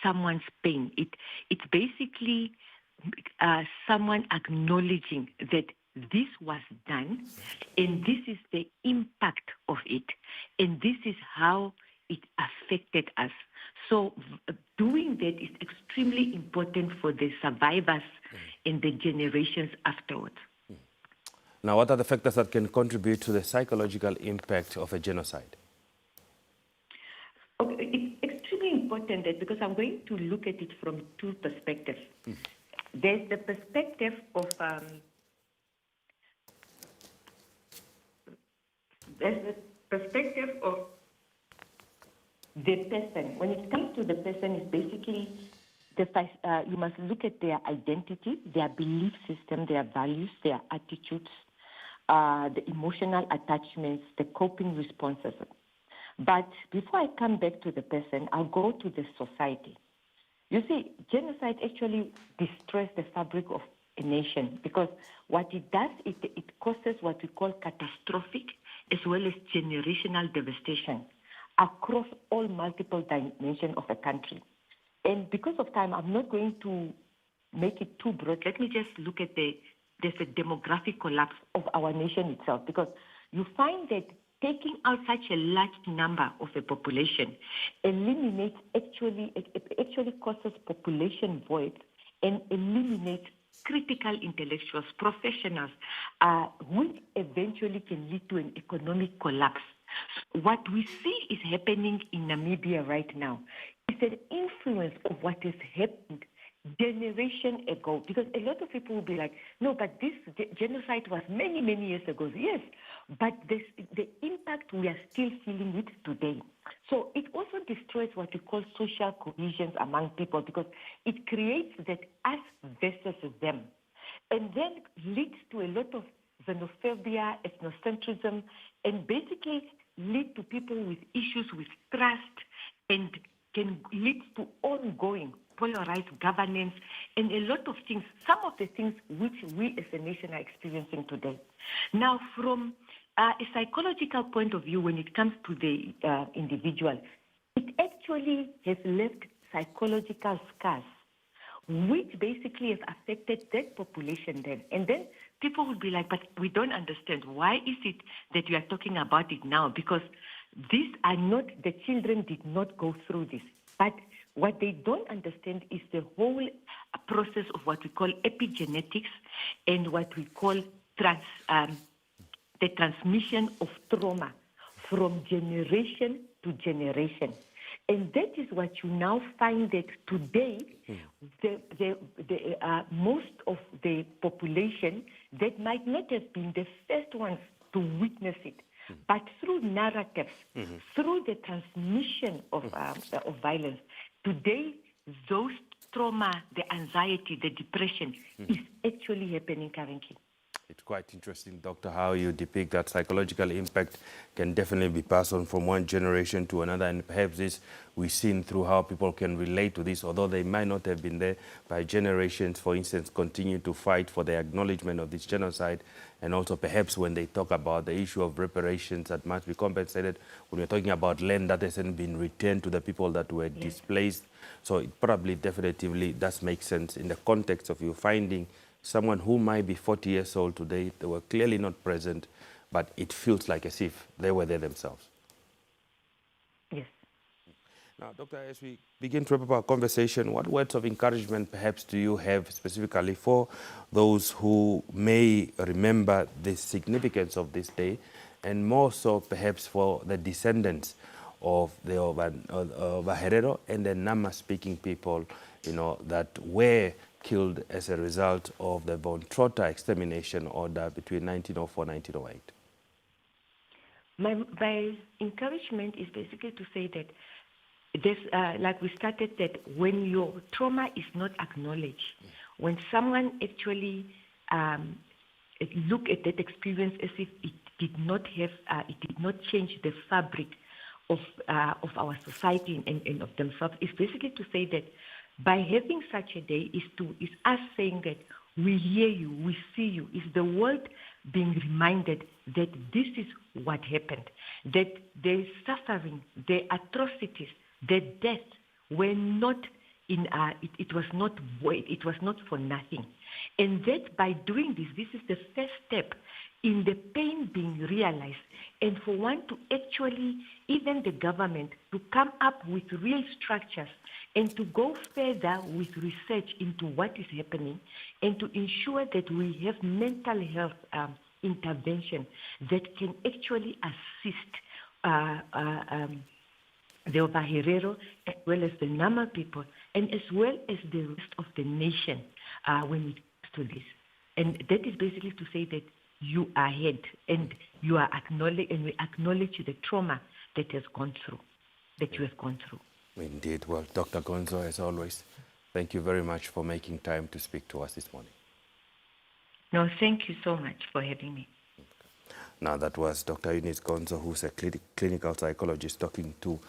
someone's pain. It's basically someone acknowledging that this was done, and this is the impact of it, and this is how it affected us. So doing that is extremely important for the survivors and the generations afterwards. Now, what are the factors that can contribute to the psychological impact of a genocide? Okay, it's extremely important that because I'm going to look at it from two perspectives. There's the perspective of the person. When it comes to the person, it's basically you must look at their identity, their belief system, their values, their attitudes, the emotional attachments, the coping responses. But before I come back to the person, I'll go to the society. You see, genocide actually destroys the fabric of a nation because what it does, it causes what we call catastrophic as well as generational devastation across all multiple dimensions of a country. And because of time, I'm not going to make it too broad. Let me just look at there's a demographic collapse of our nation itself, because you find that taking out such a large number of a population eliminates actually causes population void and eliminates critical intellectuals, professionals, which eventually can lead to an economic collapse. So what we see is happening in Namibia right now is an influence of what has happened generation ago, because a lot of people will be like, no, but this genocide was many, many years ago. Yes, but the impact we are still feeling it today. So it also destroys what we call social cohesion among people, because it creates that us versus them, and then leads to a lot of xenophobia, ethnocentrism, and basically lead to people with issues with trust, and can lead to ongoing polarized governance and a lot of things, some of the things which we as a nation are experiencing today. Now, from a psychological point of view, when it comes to the individual, it actually has left psychological scars, which basically has affected that population then. And then people will be like, but we don't understand. Why is it that you are talking about it now? Because these are not, the children did not go through this. But what they don't understand is the whole process of what we call epigenetics and what we call the transmission of trauma from generation to generation. And that is what you now find that today, most of the population that might not have been the first ones to witness it, but through narratives, through the transmission of violence, today those trauma, the anxiety, the depression is actually happening currently. It's quite interesting, Doctor, how you depict that psychological impact can definitely be passed on from one generation to another, and perhaps this we've seen through how people can relate to this, although they might not have been there by generations, for instance, continue to fight for the acknowledgement of this genocide, and also perhaps when they talk about the issue of reparations that must be compensated, when we're talking about land that hasn't been returned to the people that were displaced. So it probably definitively does make sense in the context of you finding someone who might be 40 years old today, they were clearly not present, but it feels like as if they were there themselves. Yes. Now, Doctor, as we begin to wrap up our conversation, what words of encouragement perhaps do you have specifically for those who may remember the significance of this day, and more so perhaps for the descendants of the Ovaherero and the Nama speaking people, you know, that were killed as a result of the Von Trotta extermination order between 1904 and 1908? My encouragement is basically to say that this, like we started, that when your trauma is not acknowledged, when someone actually look at that experience as if it did not have, it did not change the fabric of our society and of themselves, is basically to say that by having such a day is us saying that we hear you, we see you, is the world being reminded that this is what happened, that the suffering, the atrocities, the death were not in it was not for nothing, and that by doing this is the first step in the pain being realized, and for one to actually, even the government, to come up with real structures and to go further with research into what is happening, and to ensure that we have mental health intervention that can actually assist the Ovaherero as well as the Nama people, and as well as the rest of the nation when it comes to this. And that is basically to say that you are ahead, and you are acknowledged, and we acknowledge the trauma that has gone through, that you have gone through. Indeed. Well, Dr. Gonzo, as always, thank you very much for making time to speak to us this morning. No, thank you so much for having me. Now, that was Dr. Eunice Gonzo, who's a clinical psychologist, talking to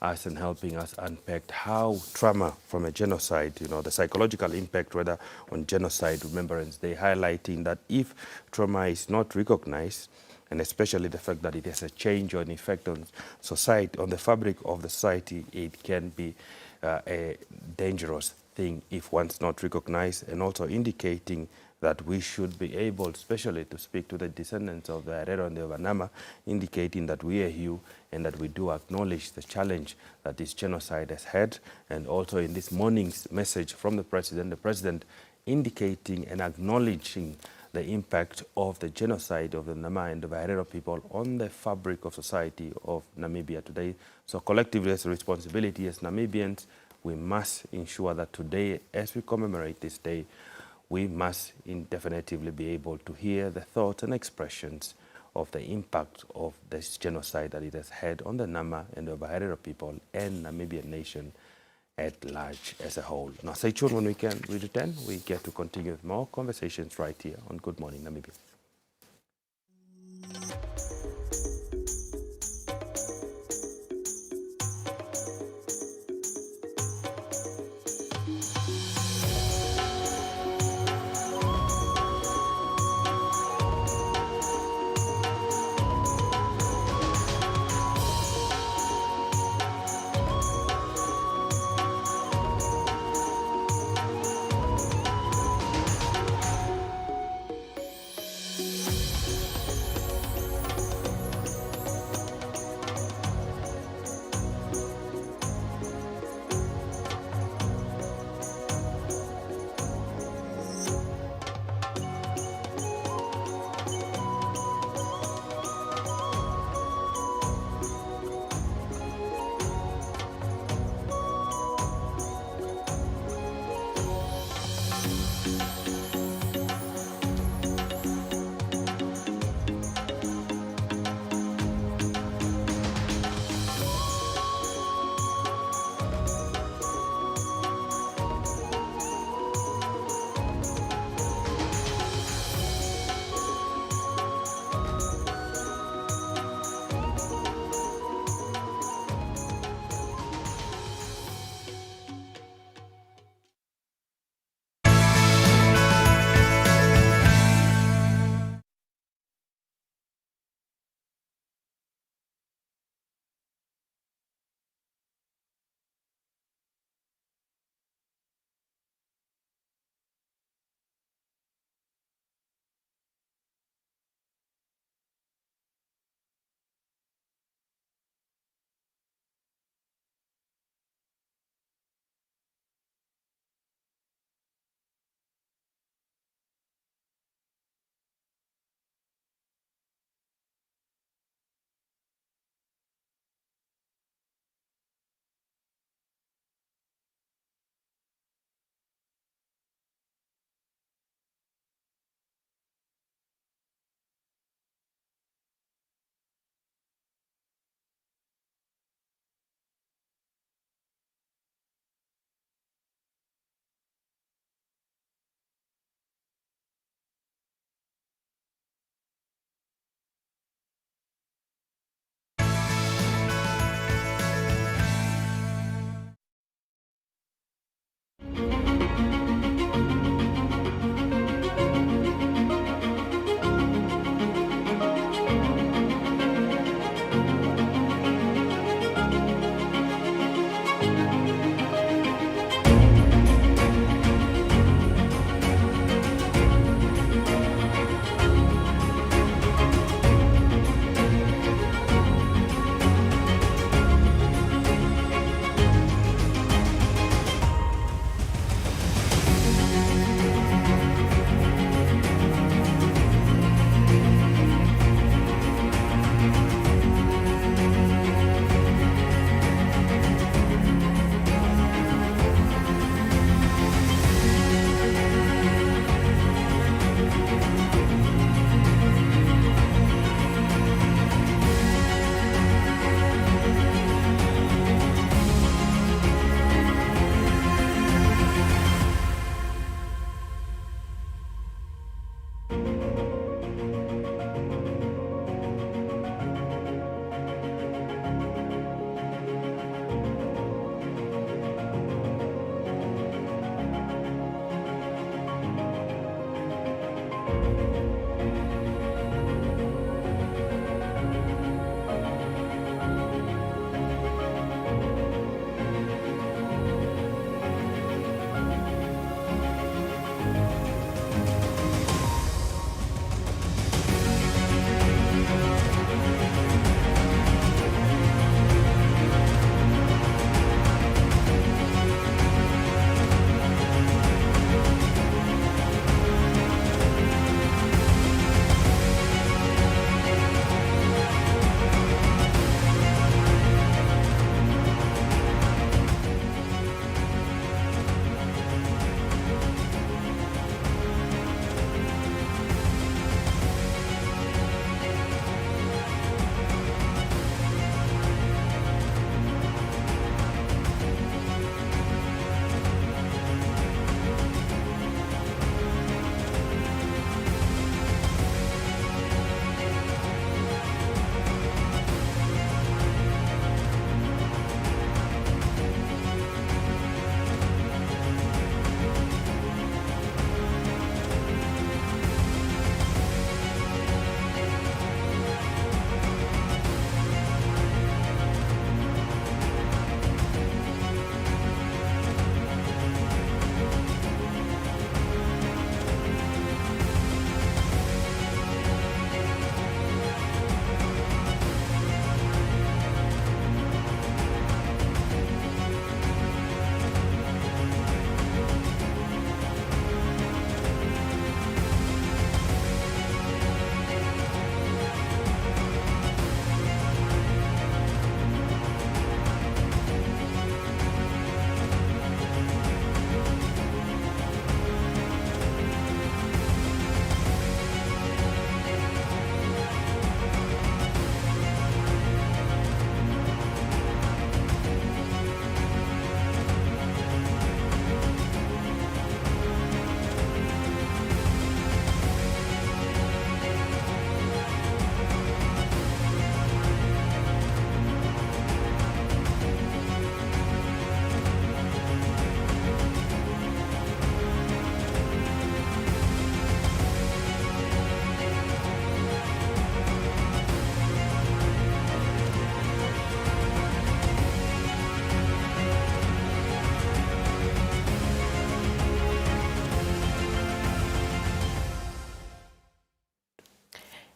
us and helping us unpack how trauma from a genocide, you know, the psychological impact rather on Genocide Remembrance Day, highlighting that if trauma is not recognized, and especially the fact that it has a change or an effect on society, on the fabric of the society, it can be a dangerous thing if one's not recognized, and also indicating that we should be able, especially to speak to the descendants of the Herero and the Nama, indicating that we are you and that we do acknowledge the challenge that this genocide has had. And also in this morning's message from the President indicating and acknowledging the impact of the genocide of the Nama and the Ovaherero people on the fabric of society of Namibia today. So collectively, as a responsibility as Namibians, we must ensure that today, as we commemorate this day, we must definitively be able to hear the thoughts and expressions of the impact of this genocide that it has had on the Nama and the Ovaherero people and Namibian nation at large as a whole. Now, stay tuned. When we return, we get to continue with more conversations right here on Good Morning Namibia.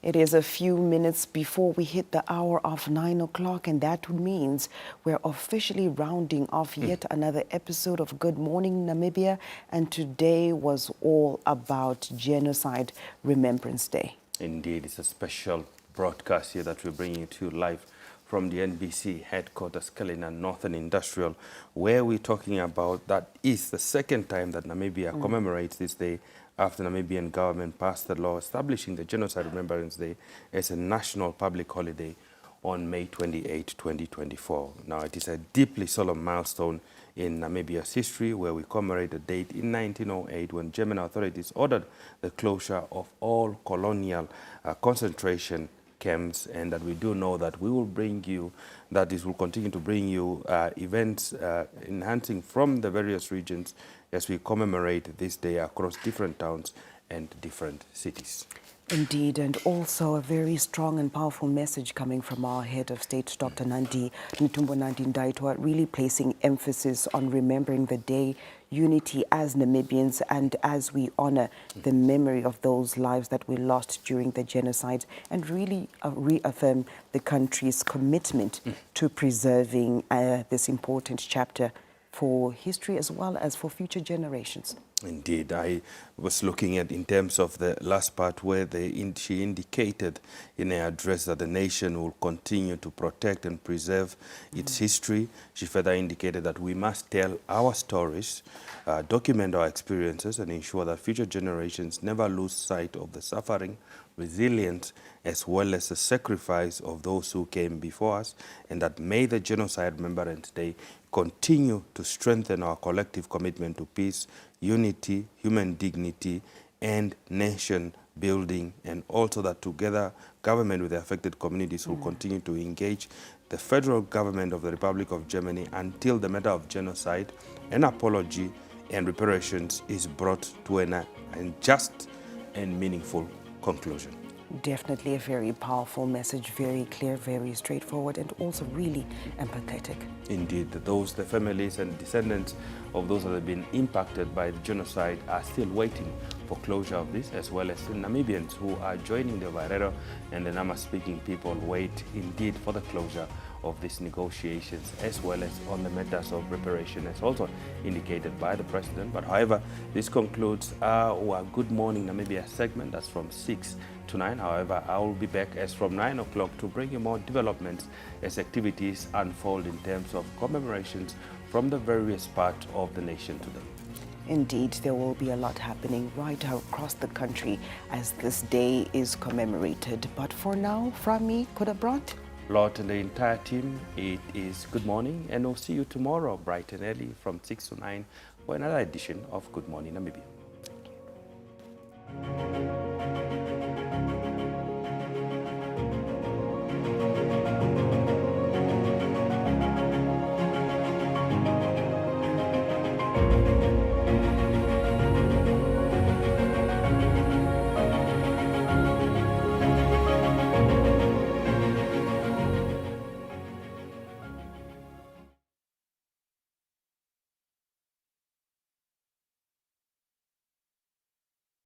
It is a few minutes before we hit the hour of 9 o'clock, and that means we're officially rounding off yet another episode of Good Morning Namibia, and today was all about Genocide Remembrance Day. Indeed, it's a special broadcast here that we're bringing to you live from the NBC headquarters, Cullinan Northern Industrial, where we're talking about that is the second time that Namibia commemorates this day after Namibian government passed the law establishing the Genocide Remembrance Day as a national public holiday on May 28, 2024. Now, it is a deeply solemn milestone in Namibia's history, where we commemorate a date in 1908 when German authorities ordered the closure of all colonial concentration camps, and that we do know that we will bring you, that is, will continue to bring you events enhancing from the various regions as we commemorate this day across different towns and different cities. Indeed, and also a very strong and powerful message coming from our head of state, Dr. Nandi Ndaitwah, really placing emphasis on remembering the day, unity as Namibians, and as we honor the memory of those lives that we lost during the genocide, and really reaffirm the country's commitment to preserving this important chapter for history as well as for future generations. Indeed, I was looking at in terms of the last part where she indicated in her address that the nation will continue to protect and preserve its history. She further indicated that we must tell our stories, document our experiences, and ensure that future generations never lose sight of the suffering, resilience, as well as the sacrifice of those who came before us, and that may the Genocide Remembrance Day continue to strengthen our collective commitment to peace, unity, human dignity, and nation building, and also that together government with the affected communities will continue to engage the federal government of the Republic of Germany until the matter of genocide, an apology, and reparations is brought to an just and meaningful conclusion. Definitely a very powerful message, very clear, very straightforward, and also really empathetic. Indeed, the families and descendants of those that have been impacted by the genocide are still waiting for closure of this, as well as the Namibians who are joining the Ovaherero and the Nama speaking people wait indeed for the closure of these negotiations, as well as on the matters of reparation, as also indicated by the President. But however, this concludes our Good Morning Namibia segment. That's from 6 to 9. However, I will be back as from 9 o'clock to bring you more developments as activities unfold in terms of commemorations from the various parts of the nation today. Indeed, there will be a lot happening right across the country as this day is commemorated. But for now, from me, Kudabrant, Lord, and the entire team, it is good morning, and we'll see you tomorrow bright and early from 6 to 9 for another edition of Good Morning Namibia.